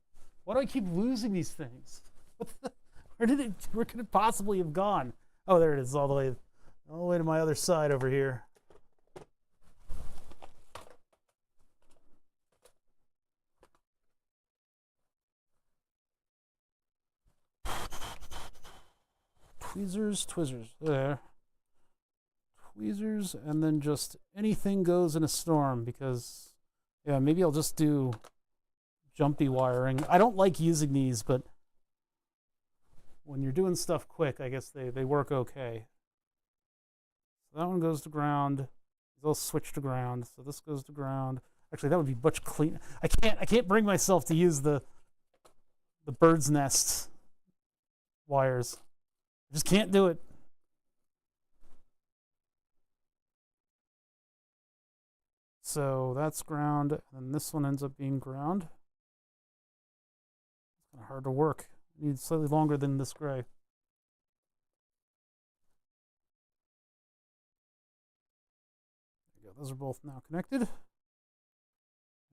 Why do I keep losing these things? Where could it possibly have gone? Oh, there it is, all the way to my other side over here. Tweezers, there. Tweezers, and then just anything goes in a storm, because, yeah, maybe I'll just do jumpy wiring. I don't like using these, but when you're doing stuff quick, I guess they work okay. So that one goes to ground. They'll switch to ground. So this goes to ground. Actually, that would be much cleaner. I can't bring myself to use the bird's nest wires. I just can't do it. So that's ground, and this one ends up being ground. It's kind of hard to work. It needs slightly longer than this gray. There you go. Those are both now connected.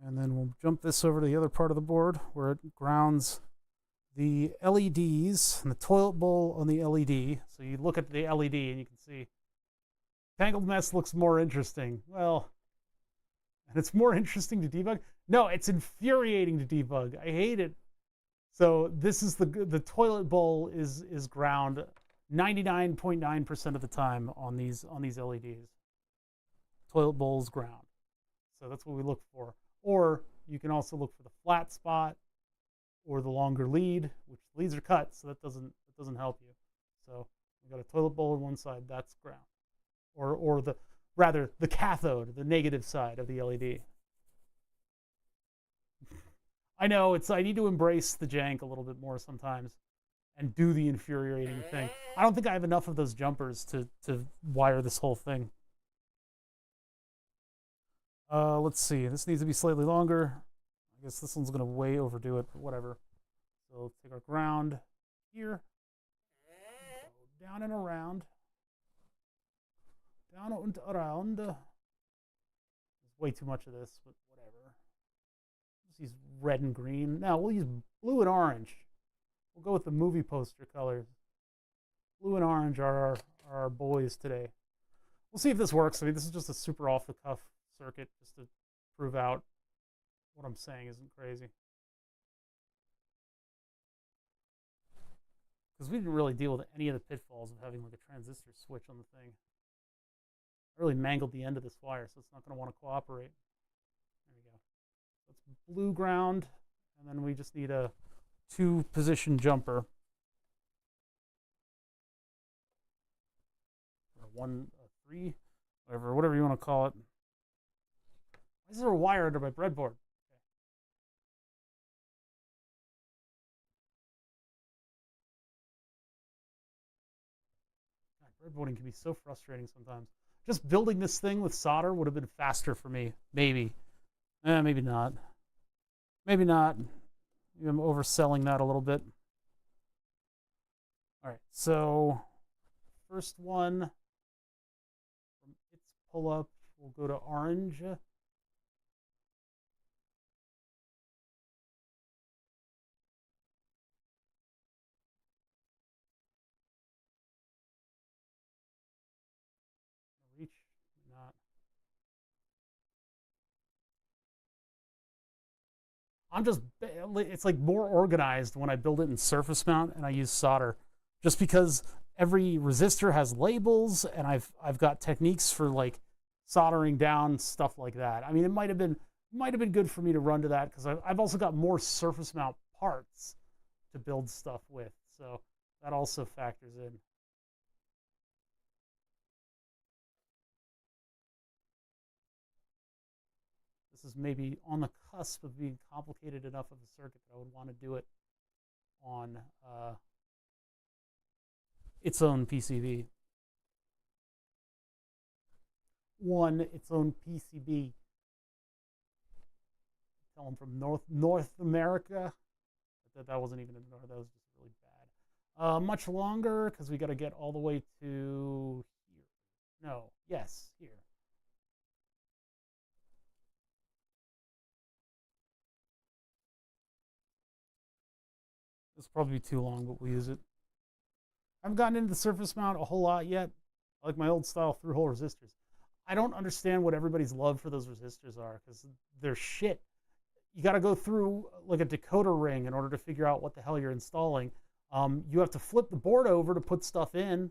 And then we'll jump this over to the other part of the board where it grounds the LEDs and the toilet bowl on the LED. So you look at the LED and you can see Tangled Mess looks more interesting. Well, and it's more interesting to debug. No, it's infuriating to debug. I hate it. So this is the toilet bowl is ground 99.9% of the time on these LEDs. Toilet bowl's ground. So that's what we look for. Or you can also look for the flat spot or the longer lead, which leads are cut, so that doesn't help you. So we've got a toilet bowl on one side, that's ground. Or the cathode, the negative side of the LED. I know I need to embrace the jank a little bit more sometimes and do the infuriating thing. I don't think I have enough of those jumpers to wire this whole thing. Let's see, this needs to be slightly longer. I guess this one's gonna way overdo it, but whatever. So let's take our ground here, go down and around. Down and around. There's way too much of this, but whatever. Let's use red and green. Now we'll use blue and orange. We'll go with the movie poster colors. Blue and orange are our boys today. We'll see if this works. I mean, this is just a super off-the-cuff circuit just to prove out what I'm saying isn't crazy. Because we didn't really deal with any of the pitfalls of having like a transistor switch on the thing. I really mangled the end of this wire, so it's not going to want to cooperate. There we go. That's blue ground, and then we just need a 2-position jumper. Or 1, 3, whatever you want to call it. Why is there a wire under my breadboard? God, breadboarding can be so frustrating sometimes. Just building this thing with solder would have been faster for me. Maybe. Maybe not. Maybe not. Maybe I'm overselling that a little bit. All right, so first one from its pull up, we'll go to orange. Reach, not. It's like more organized when I build it in surface mount and I use solder, just because every resistor has labels and I've got techniques for like soldering down stuff like that. I mean, it might have been good for me to run to that because I've also got more surface mount parts to build stuff with, so that also factors in. This is maybe on the cusp of being complicated enough of a circuit that I would want to do it on its own PCB. Its own PCB. Tell them from North America. That wasn't even in North. That was just really bad. Much longer because we got to get all the way to here. No, yes, here. This will probably be too long, but we'll use it. I haven't gotten into the surface mount a whole lot yet. I like my old style through-hole resistors. I don't understand what everybody's love for those resistors are because they're shit. You got to go through like a decoder ring in order to figure out what the hell you're installing. You have to flip the board over to put stuff in.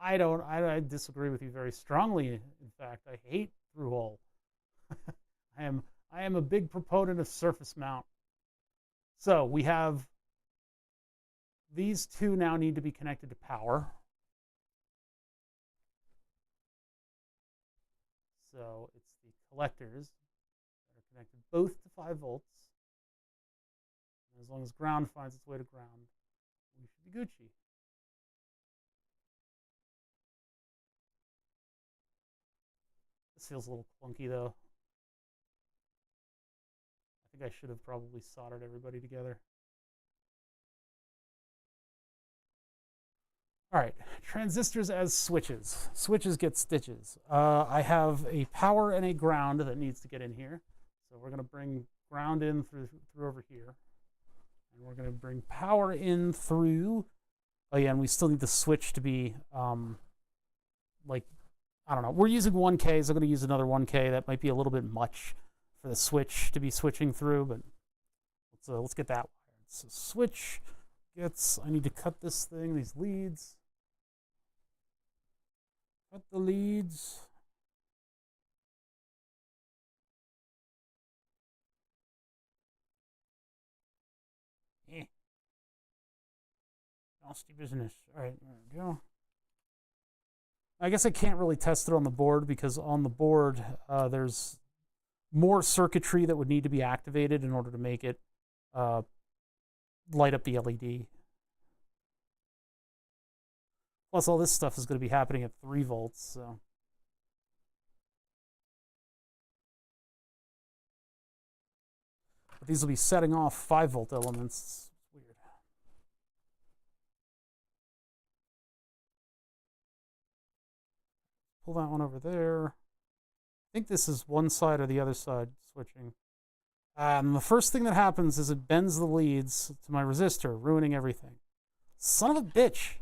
I disagree with you very strongly. In fact, I hate through-hole. I am a big proponent of surface mount. So we have these two now need to be connected to power. So it's the collectors that are connected both to 5 volts. And as long as ground finds its way to ground, we should be Gucci. This feels a little clunky though. I think I should have probably soldered everybody together. All right, transistors as switches. Switches get stitches. I have a power and a ground that needs to get in here. So we're going to bring ground in through over here. And we're going to bring power in through. Oh yeah, and we still need the switch to be, like, I don't know. We're using 1K, so I'm going to use another 1K. That might be a little bit much for the switch to be switching through, but let's get that wired. So switch gets, I need to cut this thing, these leads. Cut the leads. Nasty business. All right, there we go. I guess I can't really test it on the board because on the board there's more circuitry that would need to be activated in order to make it light up the LED. Plus, all this stuff is going to be happening at 3 volts, so. But these will be setting off 5 volt elements. It's weird. Pull that one over there. I think this is one side or the other side switching. The first thing that happens is it bends the leads to my resistor, ruining everything. Son of a bitch.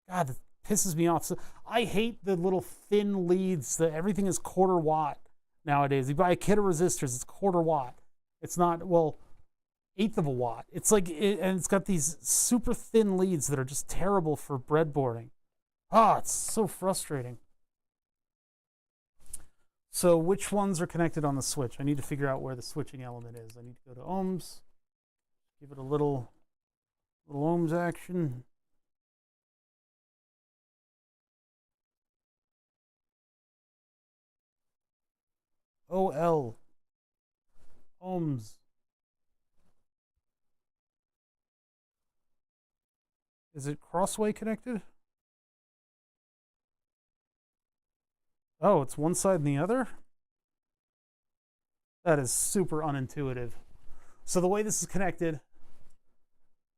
God, that pisses me off. So I hate the little thin leads that everything is 1/4 watt nowadays. You buy a kit of resistors, it's 1/4 watt. It's not, well, 1/8 of a watt. It's like, and it's got these super thin leads that are just terrible for breadboarding. Ah, it's so frustrating. So which ones are connected on the switch? I need to figure out where the switching element is. I need to go to ohms, give it a little ohms action. OL, ohms. Is it crossway connected? Oh, it's one side and the other? That is super unintuitive. So the way this is connected,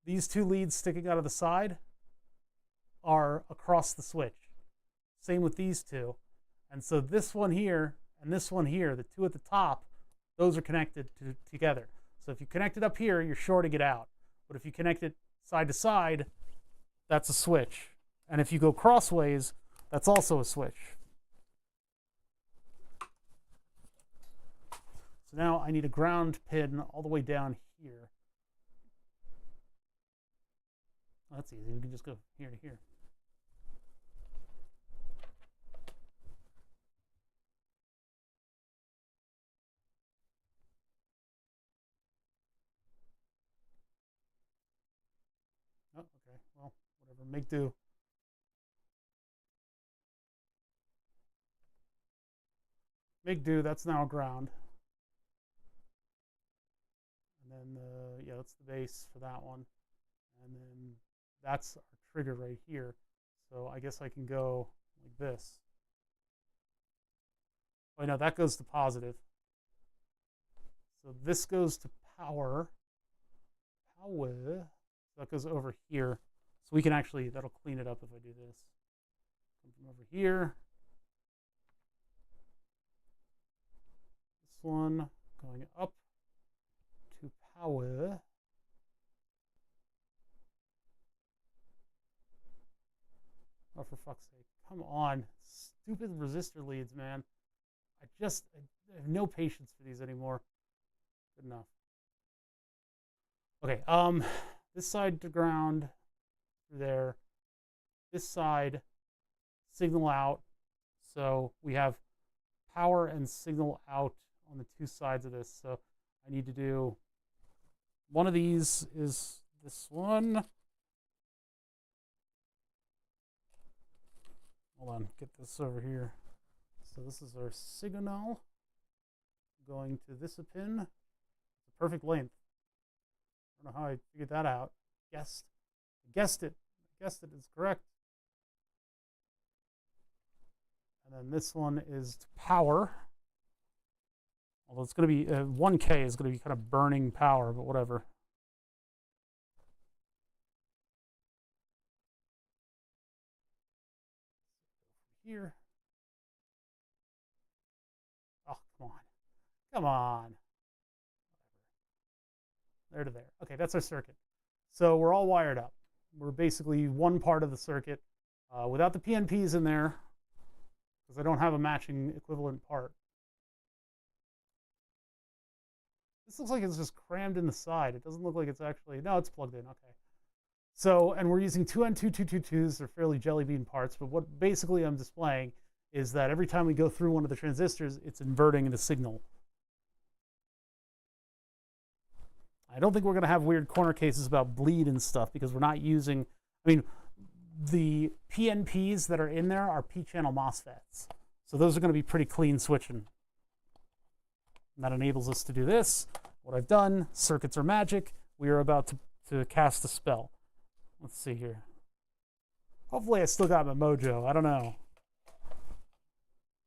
these 2 leads sticking out of the side are across the switch. Same with these 2. And so this one here and this one here, the 2 at the top, those are connected together. So if you connect it up here, you're shorting it out. But if you connect it side to side, that's a switch. And if you go crossways, that's also a switch. So now I need a ground pin all the way down here. Oh, that's easy. We can just go here to here. Oh, okay. Well, whatever. Make do. Make do. That's now a ground. And then, yeah, that's the base for that one. And then that's our trigger right here. So I guess I can go like this. Oh, no, that goes to positive. So this goes to power. Power. So that goes over here. So we can actually, that'll clean it up if I do this. Come from over here. This one going up to power. Oh, for fuck's sake. Come on. Stupid resistor leads, man. I have no patience for these anymore. Good enough. Okay, this side to ground through there. This side, signal out. So we have power and signal out on the 2 sides of this. So I need to do, one of these is this one. Hold on, get this over here. So this is our signal going to this pin. It's a perfect length. I don't know how I figured that out. Guessed it. I guessed it is correct. And then this one is to power. Although it's going to be 1K is going to be kind of burning power, but whatever. Here. Oh, come on. Come on. There to there. Okay, that's our circuit. So we're all wired up. We're basically one part of the circuit without the PNPs in there because I don't have a matching equivalent part. This looks like it's just crammed in the side. It doesn't look like it's actually, no, it's plugged in, okay. So, and we're using 2N2222s. They're fairly jelly bean parts, but what basically I'm displaying is that every time we go through one of the transistors, it's inverting the signal. I don't think we're going to have weird corner cases about bleed and stuff because we're not using, I mean, the PNPs that are in there are P-channel MOSFETs. So those are going to be pretty clean switching. And that enables us to do this. What I've done, circuits are magic. We are about to cast a spell. Let's see here. Hopefully I still got my mojo. I don't know.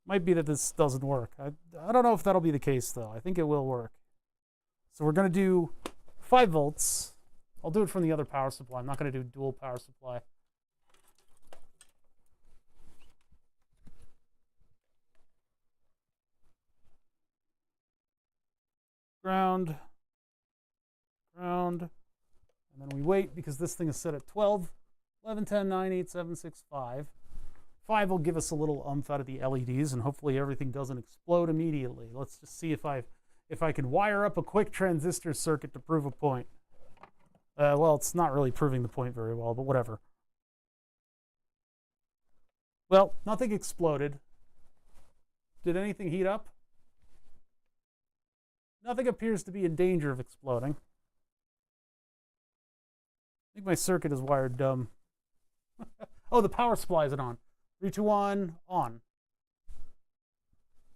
Might be that this doesn't work. I don't know if that'll be the case, though. I think it will work. So we're going to do 5 volts. I'll do it from the other power supply. I'm not going to do dual power supply. Ground. Ground. And then we wait because this thing is set at 12, 11, 10, 9, 8, 7, 6, 5. 5 will give us a little umph out of the LEDs, and hopefully everything doesn't explode immediately. Let's just see if I can wire up a quick transistor circuit to prove a point. Well, it's not really proving the point very well, but whatever. Well, nothing exploded. Did anything heat up? Nothing appears to be in danger of exploding. I think my circuit is wired dumb. Oh, the power supply isn't on. 3, 2, 1, on.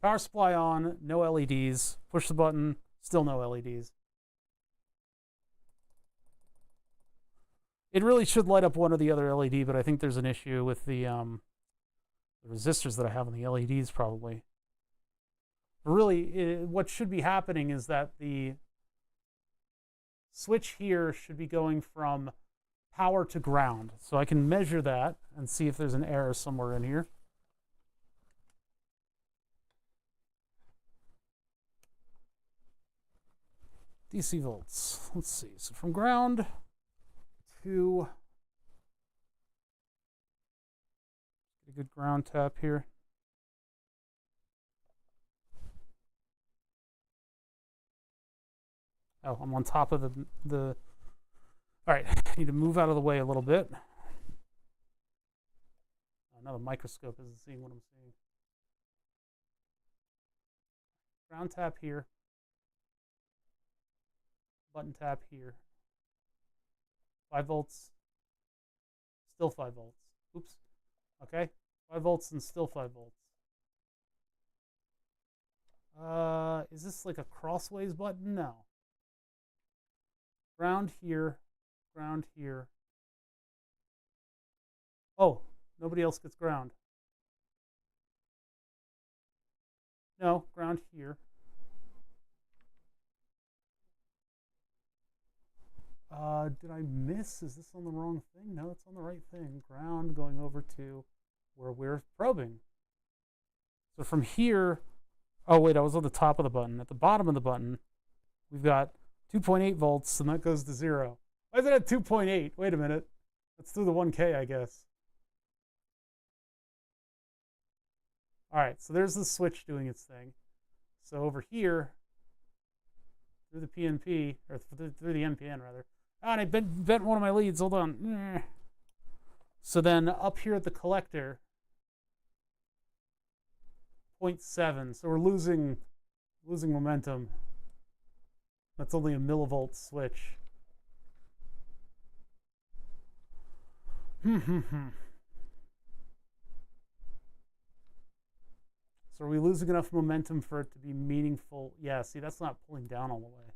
Power supply on, no LEDs. Push the button, still no LEDs. It really should light up one or the other LED, but I think there's an issue with the resistors that I have on the LEDs probably. But really, what should be happening is that the switch here should be going from power to ground. So I can measure that and see if there's an error somewhere in here. DC volts. Let's see. So from ground to get a good ground tap here. Oh, I'm on top of the all right, I need to move out of the way a little bit. Now the microscope isn't seeing what I'm seeing. Ground tap here. Button tap here. 5 volts. Still 5 volts. Oops. Okay. 5 volts and still 5 volts. Is this like a crossways button? No. Ground here. Ground here. Oh, nobody else gets ground. No, ground here. Did I miss? Is this on the wrong thing? No, it's on the right thing. Ground going over to where we're probing. So from here, oh wait, I was on the top of the button. At the bottom of the button, we've got 2.8 volts, and that goes to 0. Why is it at 2.8? Wait a minute. Let's do the 1K, I guess. All right, so there's the switch doing its thing. So over here, through the PNP, or through the NPN rather. Ah, and I bent one of my leads. Hold on. So then up here at the collector, 0.7. So we're losing momentum. That's only a millivolt switch. So are we losing enough momentum for it to be meaningful? Yeah, see, that's not pulling down all the way.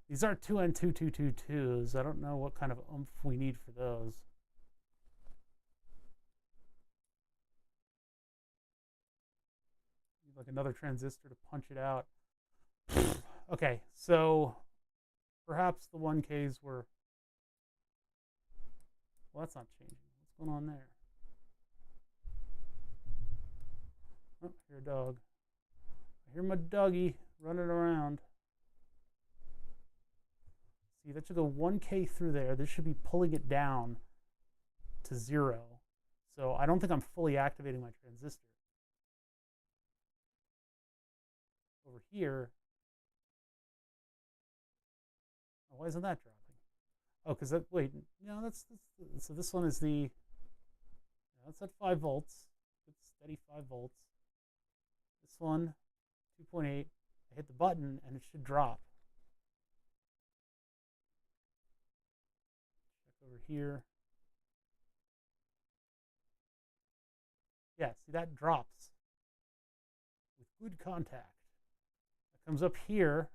These are 2N2222s. I don't know what kind of oomph we need for those. Need like another transistor to punch it out. Okay, so perhaps the 1Ks were... Well, that's not changing. What's going on there? Oh, I hear a dog. I hear my doggy running around. See, that should go 1K through there. This should be pulling it down to 0. So I don't think I'm fully activating my transistor. Over here. Oh, why isn't that dropping? Oh, because that, wait, no, that's so this one is the, that's at 5 volts. It's steady 5 volts. This one, 2.8. I hit the button and it should drop. Check over here. Yeah, see, that drops with good contact. That comes up here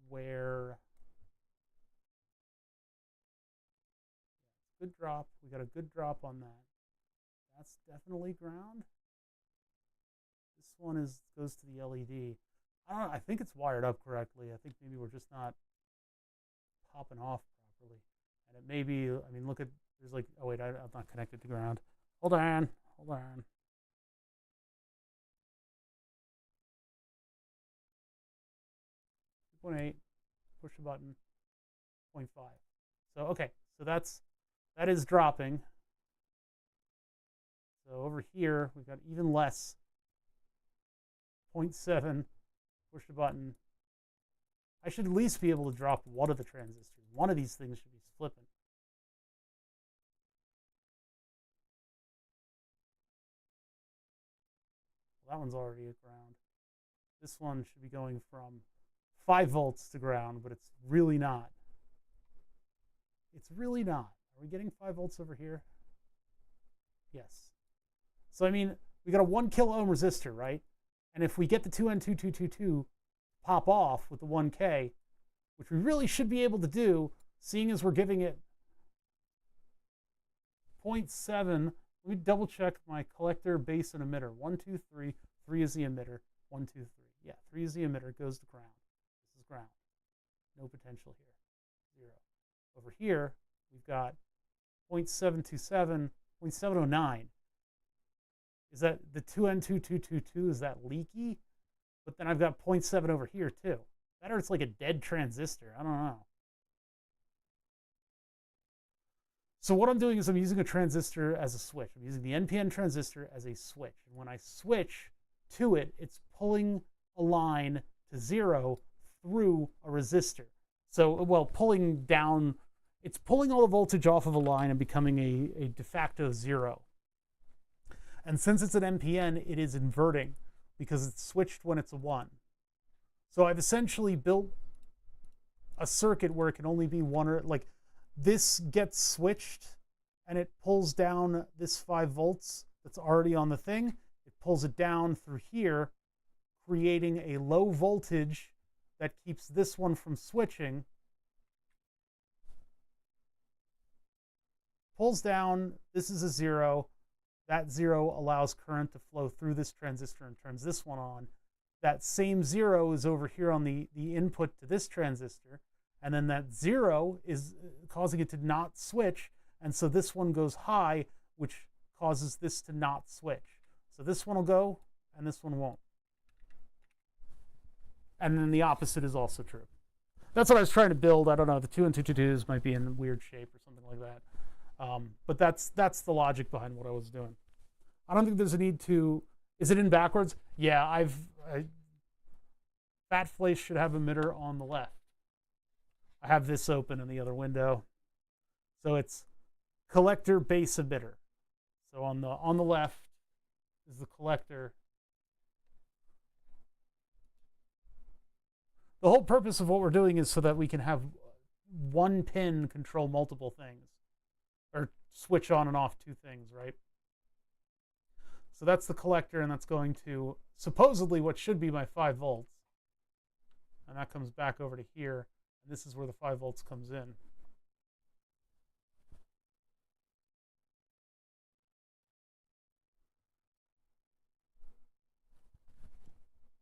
where good drop. We got a good drop on that. That's definitely ground. This one goes to the LED. I don't know, I think it's wired up correctly. I think maybe we're just not popping off properly. And it may be, I mean, look at, there's like, oh wait, I'm not connected to ground. Hold on, hold on. .8, push the button, 0.5. So, okay, so that is dropping. So over here, we've got even less, 0.7, push the button. I should at least be able to drop one of the transistors. One of these things should be flipping. Well, that one's already at ground. This one should be going from 5 volts to ground, but it's really not. It's really not. Are we getting 5 volts over here? Yes. So, I mean, we got a 1 kilo ohm resistor, right? And if we get the 2N2222 pop off with the 1K, which we really should be able to do, seeing as we're giving it 0.7, let me double check my collector, base, and emitter. 1, 2, 3. 3 is the emitter. 1, 2, 3. Yeah, 3 is the emitter, goes to ground. This is ground. No potential here. 0. Over here, we've got 0.727, 0.709. Is that the 2N2222? Is that leaky? But then I've got 0.7 over here too. That or it's like a dead transistor. I don't know. So what I'm doing is I'm using a transistor as a switch. I'm using the NPN transistor as a switch. And when I switch to it, it's pulling a line to 0 through a resistor. So, well, pulling down, it's pulling all the voltage off of a line and becoming a de facto 0. And since it's an NPN, it is inverting because it's switched when it's a 1. So I've essentially built a circuit where it can only be one, or like this gets switched and it pulls down this 5 volts that's already on the thing. It pulls it down through here, creating a low voltage that keeps this one from switching. Pulls down, this is a 0. That 0 allows current to flow through this transistor and turns this one on. That same 0 is over here on the input to this transistor. And then that 0 is causing it to not switch. And so this one goes high, which causes this to not switch. So this one will go, and this one won't. And then the opposite is also true. That's what I was trying to build. I don't know, the 2N2222s might be in weird shape or something like that. But that's the logic behind what I was doing. I don't think there's a need to, is it in backwards? Yeah, Fat Place should have emitter on the left. I have this open in the other window. So it's collector, base, emitter. So on the left is the collector. The whole purpose of what we're doing is so that we can have one pin control multiple things, or switch on and off two things, right? So that's the collector, and that's going to supposedly what should be my 5 volts. And that comes back over to here, and this is where the 5 volts comes in.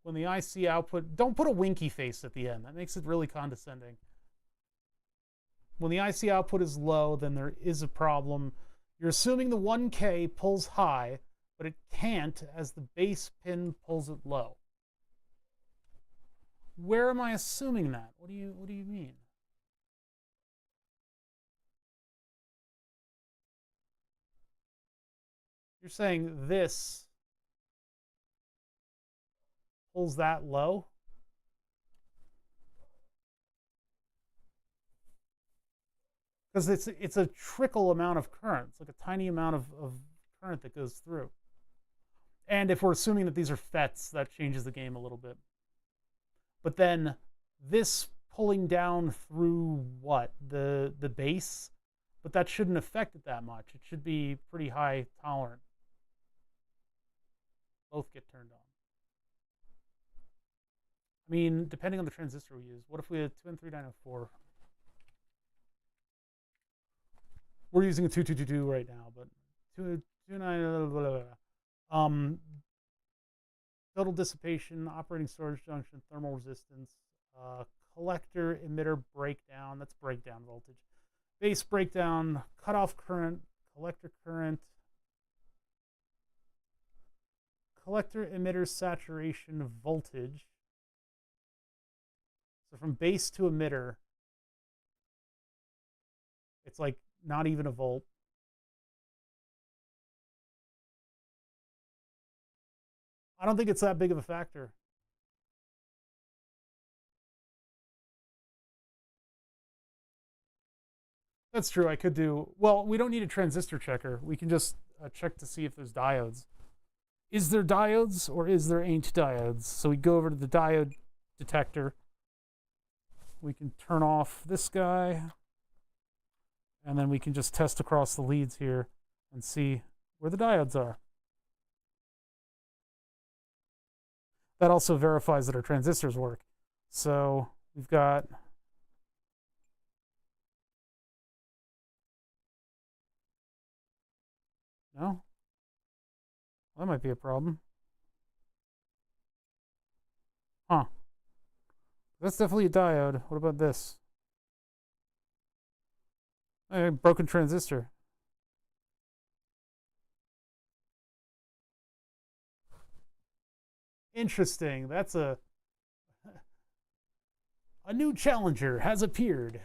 When the IC output, don't put a winky face at the end. That makes it really condescending. When the IC output is low, then there is a problem. You're assuming the 1K pulls high, but it can't as the base pin pulls it low. Where am I assuming that? What do you mean? You're saying this pulls that low? Because it's a trickle amount of current. It's like a tiny amount of current that goes through. And if we're assuming that these are FETs, that changes the game a little bit. But then this pulling down through what? The base? But that shouldn't affect it that much. It should be pretty high tolerant. Both get turned on. I mean, depending on the transistor we use. What if we had 2N3904? We're using a 2222 right now, but 229. Total dissipation, operating storage junction, thermal resistance, collector emitter breakdown. That's breakdown voltage. Base breakdown, cutoff current, collector current, collector emitter saturation voltage. So from base to emitter, it's like not even a volt. I don't think it's that big of a factor. That's true. I could do, well, we don't need a transistor checker. We can just check to see if there's diodes. Is there diodes or is there ain't diodes? So we go over to the diode detector. We can turn off this guy. And then we can just test across the leads here and see where the diodes are. That also verifies that our transistors work. So we've got no? Well, that might be a problem. Huh. That's definitely a diode. What about this? A broken transistor. Interesting. That's a new challenger has appeared.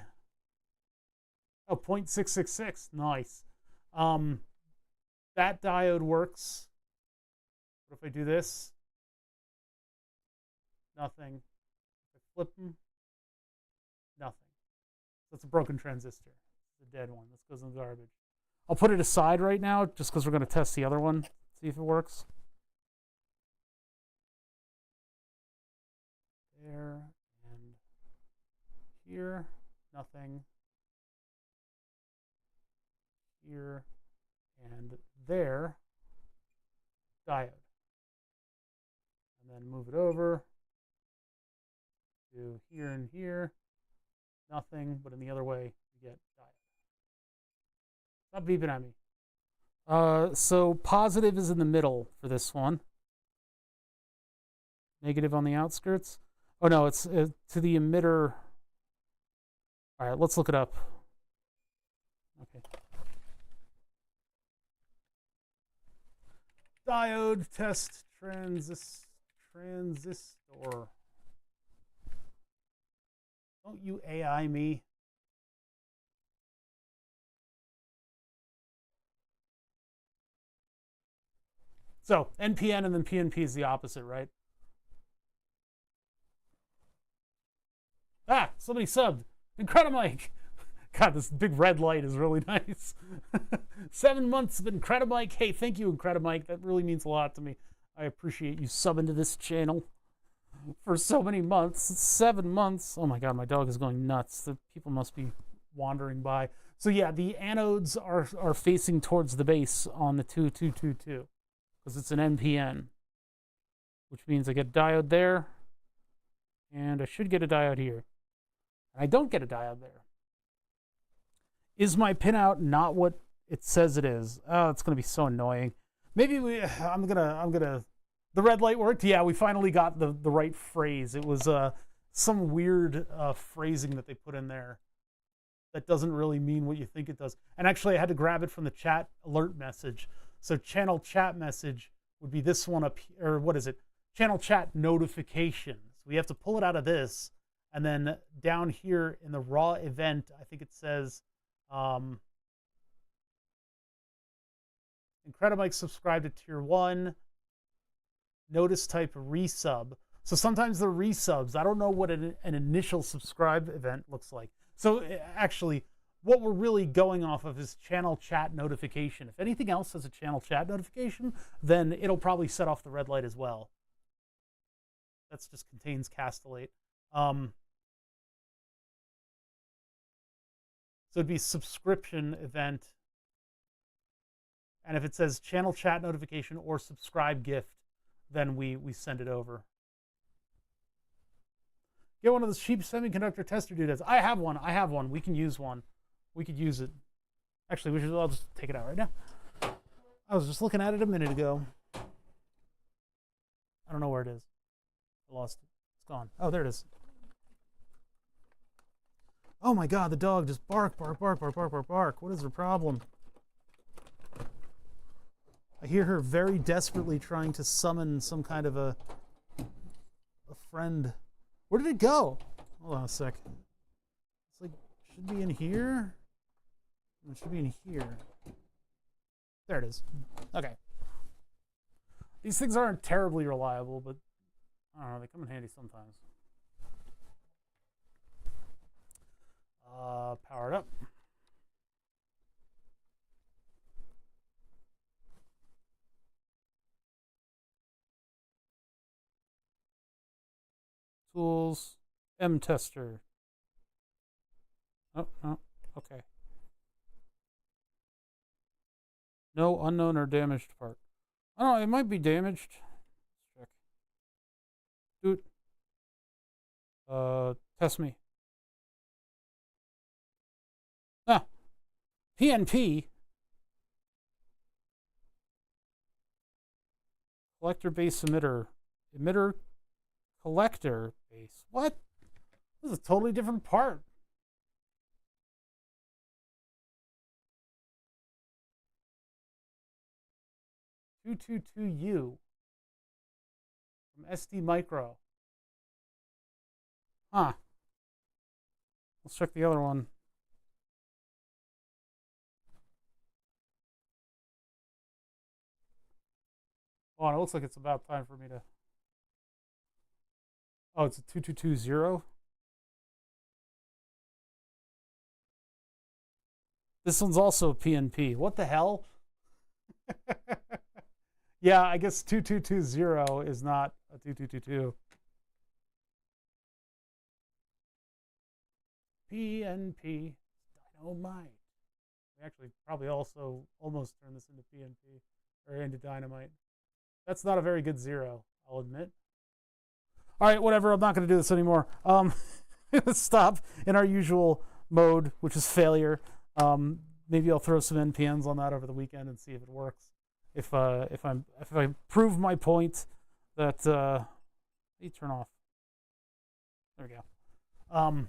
Oh, 0.666. Nice. That diode works. What if I do this? Nothing. If I flip them, nothing. That's a broken transistor. It's a dead one. This goes in the garbage. I'll put it aside right now just because we're going to test the other one, see if it works. There and here, nothing. Here and there, diode. And then move it over to here and here, nothing, but in the other way, you get diode. Stop beeping at me. So positive is in the middle for this one. Negative on the outskirts. Oh no, it's to the emitter. All right, let's look it up. Okay. Diode test transistor. Don't you AI me. So NPN and then PNP is the opposite, right? Ah, somebody subbed. Incredimike. God, this big red light is really nice. 7 months of Incredimike. Hey, thank you, Incredimike. That really means a lot to me. I appreciate you subbing to this channel. for so many months. 7 months. Oh my god, my dog is going nuts. The people must be wandering by. So yeah, the anodes are facing towards the base on the 2222 because it's an NPN, which means I get a diode there, and I should get a diode here. I don't get a diode there. Is my pinout not what it says it is? Oh, it's gonna be so annoying. Maybe I'm gonna. The red light worked. Yeah, we finally got the right phrase. It was some weird phrasing that they put in there that doesn't really mean what you think it does. And actually, I had to grab it from the chat alert message. So channel chat message would be this one up here, or what is it? Channel chat notifications. We have to pull it out of this, and then down here in the raw event, I think it says Incredimike subscribed to tier 1. Notice type resub. So sometimes the resubs, I don't know what an initial subscribe event looks like. So actually, what we're really going off of is channel chat notification. If anything else has a channel chat notification, then it'll probably set off the red light as well. That just contains castellate. So it'd be subscription event. And if it says channel chat notification or subscribe gift, then we send it over. Get one of those cheap semiconductor tester doodads. I have one. We can use one. We could use it. Actually, I'll just take it out right now. I was just looking at it a minute ago. I don't know where it is. I lost it. It's gone. Oh, there it is. Oh my god, the dog just bark. What is her problem? I hear her very desperately trying to summon some kind of a friend. Where did it go? Hold on a sec. It's like, should be in here? It should be in here. There it is. Okay. These things aren't terribly reliable, but I don't know, they come in handy sometimes. Power it up. Tools, M tester. Oh, no, okay. No unknown or damaged part. I don't know, it might be damaged. Let's check. Dude. Test me. Ah, PNP. Collector base emitter. Emitter collector base. What? This is a totally different part. U from SD Micro. Huh. Let's check the other one. Oh, it looks like it's about time for me to... Oh, it's a 2220. This one's also PNP. What the hell? Yeah, I guess 2220 is not a 2222. PNP dynamite. We actually probably also almost turned this into PNP or into dynamite. That's not a very good zero, I'll admit. All right, whatever. I'm not going to do this anymore. Let's stop in our usual mode, which is failure. Maybe I'll throw some NPNs on that over the weekend and see if it works. If I prove my point that you turn off. There we go.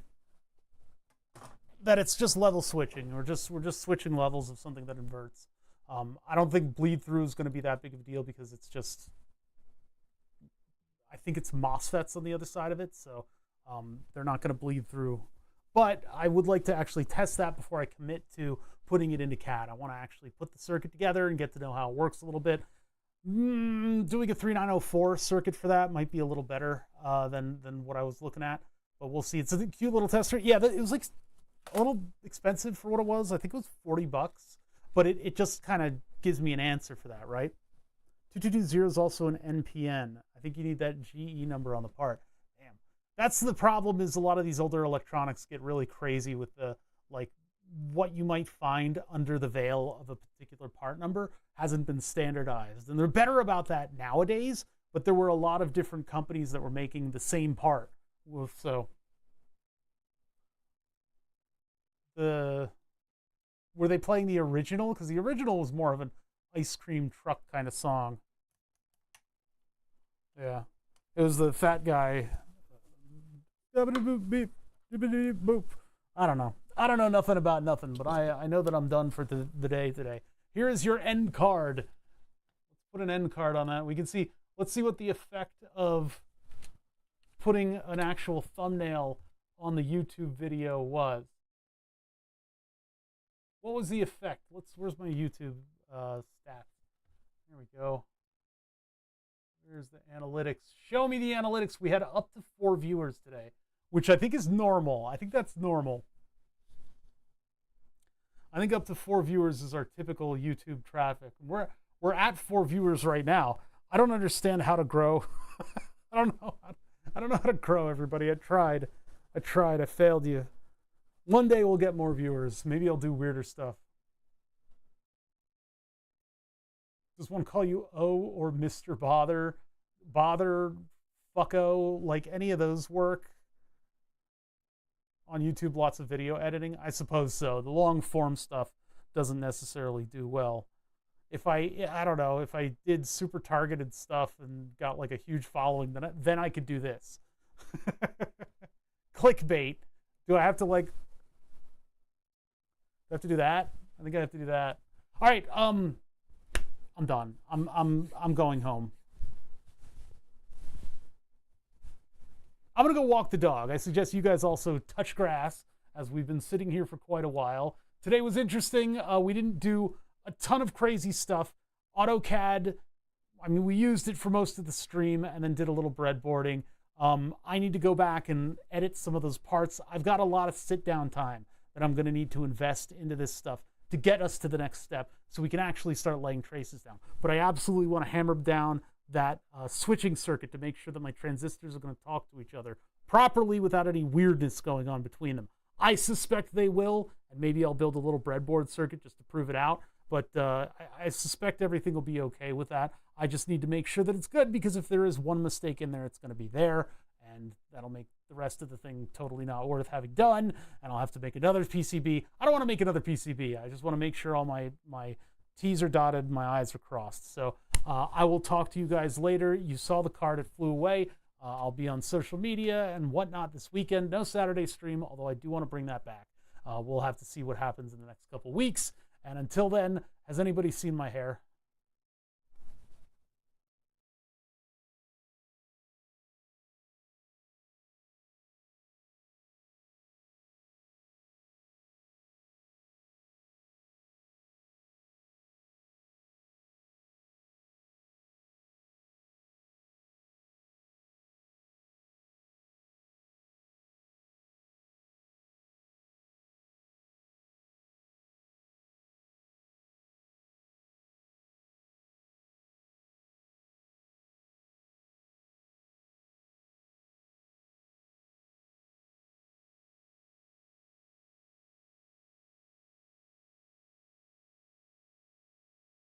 That it's just level switching. We're just switching levels of something that inverts. I don't think bleed through is going to be that big of a deal because it's just. I think it's MOSFETs on the other side of it, so they're not going to bleed through. But I would like to actually test that before I commit to putting it into CAD. I want to actually put the circuit together and get to know how it works a little bit. Doing a 3904 circuit for that might be a little better than what I was looking at, but we'll see. It's a cute little tester. Yeah, it was like a little expensive for what it was. I think it was 40 bucks, but it just kind of gives me an answer for that, right? 2220 is also an NPN. I think you need that GE number on the part. Damn. That's the problem, is a lot of these older electronics get really crazy with the, like, what you might find under the veil of a particular part number hasn't been standardized. And they're better about that nowadays, but there were a lot of different companies that were making the same part. So were they playing the original? Because the original was more of an ice cream truck kind of song. Yeah. It was the fat guy. I don't know. I don't know nothing about nothing, but I know that I'm done for the day today. Here is your end card. Let's put an end card on that. We can see, let's see what the effect of putting an actual thumbnail on the YouTube video was. What was the effect? Where's my YouTube stats? Here we go. Here's the analytics. Show me the analytics. We had up to 4 viewers today, which I think is normal. I think that's normal. I think up to 4 viewers is our typical YouTube traffic. We're at 4 viewers right now. I don't understand how to grow. I don't know how to grow, everybody. I tried. I failed you. One day we'll get more viewers. Maybe I'll do weirder stuff. Does one call you O or Mr. Bother? Bother, fucko, like any of those work? On YouTube, lots of video editing? I suppose so. The long form stuff doesn't necessarily do well. If I don't know, if I did super targeted stuff and got like a huge following, then I could do this. Clickbait. Do I have to like... Do I have to do that? I think I have to do that. All right, I'm done. I'm going home. I'm gonna go walk the dog. I suggest you guys also touch grass, as we've been sitting here for quite a while. Today was interesting. We didn't do a ton of crazy stuff. AutoCAD, I mean, we used it for most of the stream and then did a little breadboarding. I need to go back and edit some of those parts. I've got a lot of sit-down time that I'm gonna need to invest into this stuff to get us to the next step so we can actually start laying traces down. But I absolutely want to hammer down that switching circuit to make sure that my transistors are going to talk to each other properly without any weirdness going on between them. I suspect they will, and maybe I'll build a little breadboard circuit just to prove it out, but I suspect everything will be okay with that. I just need to make sure that it's good, because if there is one mistake in there, it's going to be there, and that'll make the rest of the thing totally not worth having done, and I'll have to make another PCB. I don't want to make another PCB. I just want to make sure all my T's are dotted, my I's are crossed. So I will talk to you guys later. You saw the card, it flew away. I'll be on social media and whatnot this weekend. No Saturday stream, although I do want to bring that back. We'll have to see what happens in the next couple weeks. And until then, has anybody seen my hair?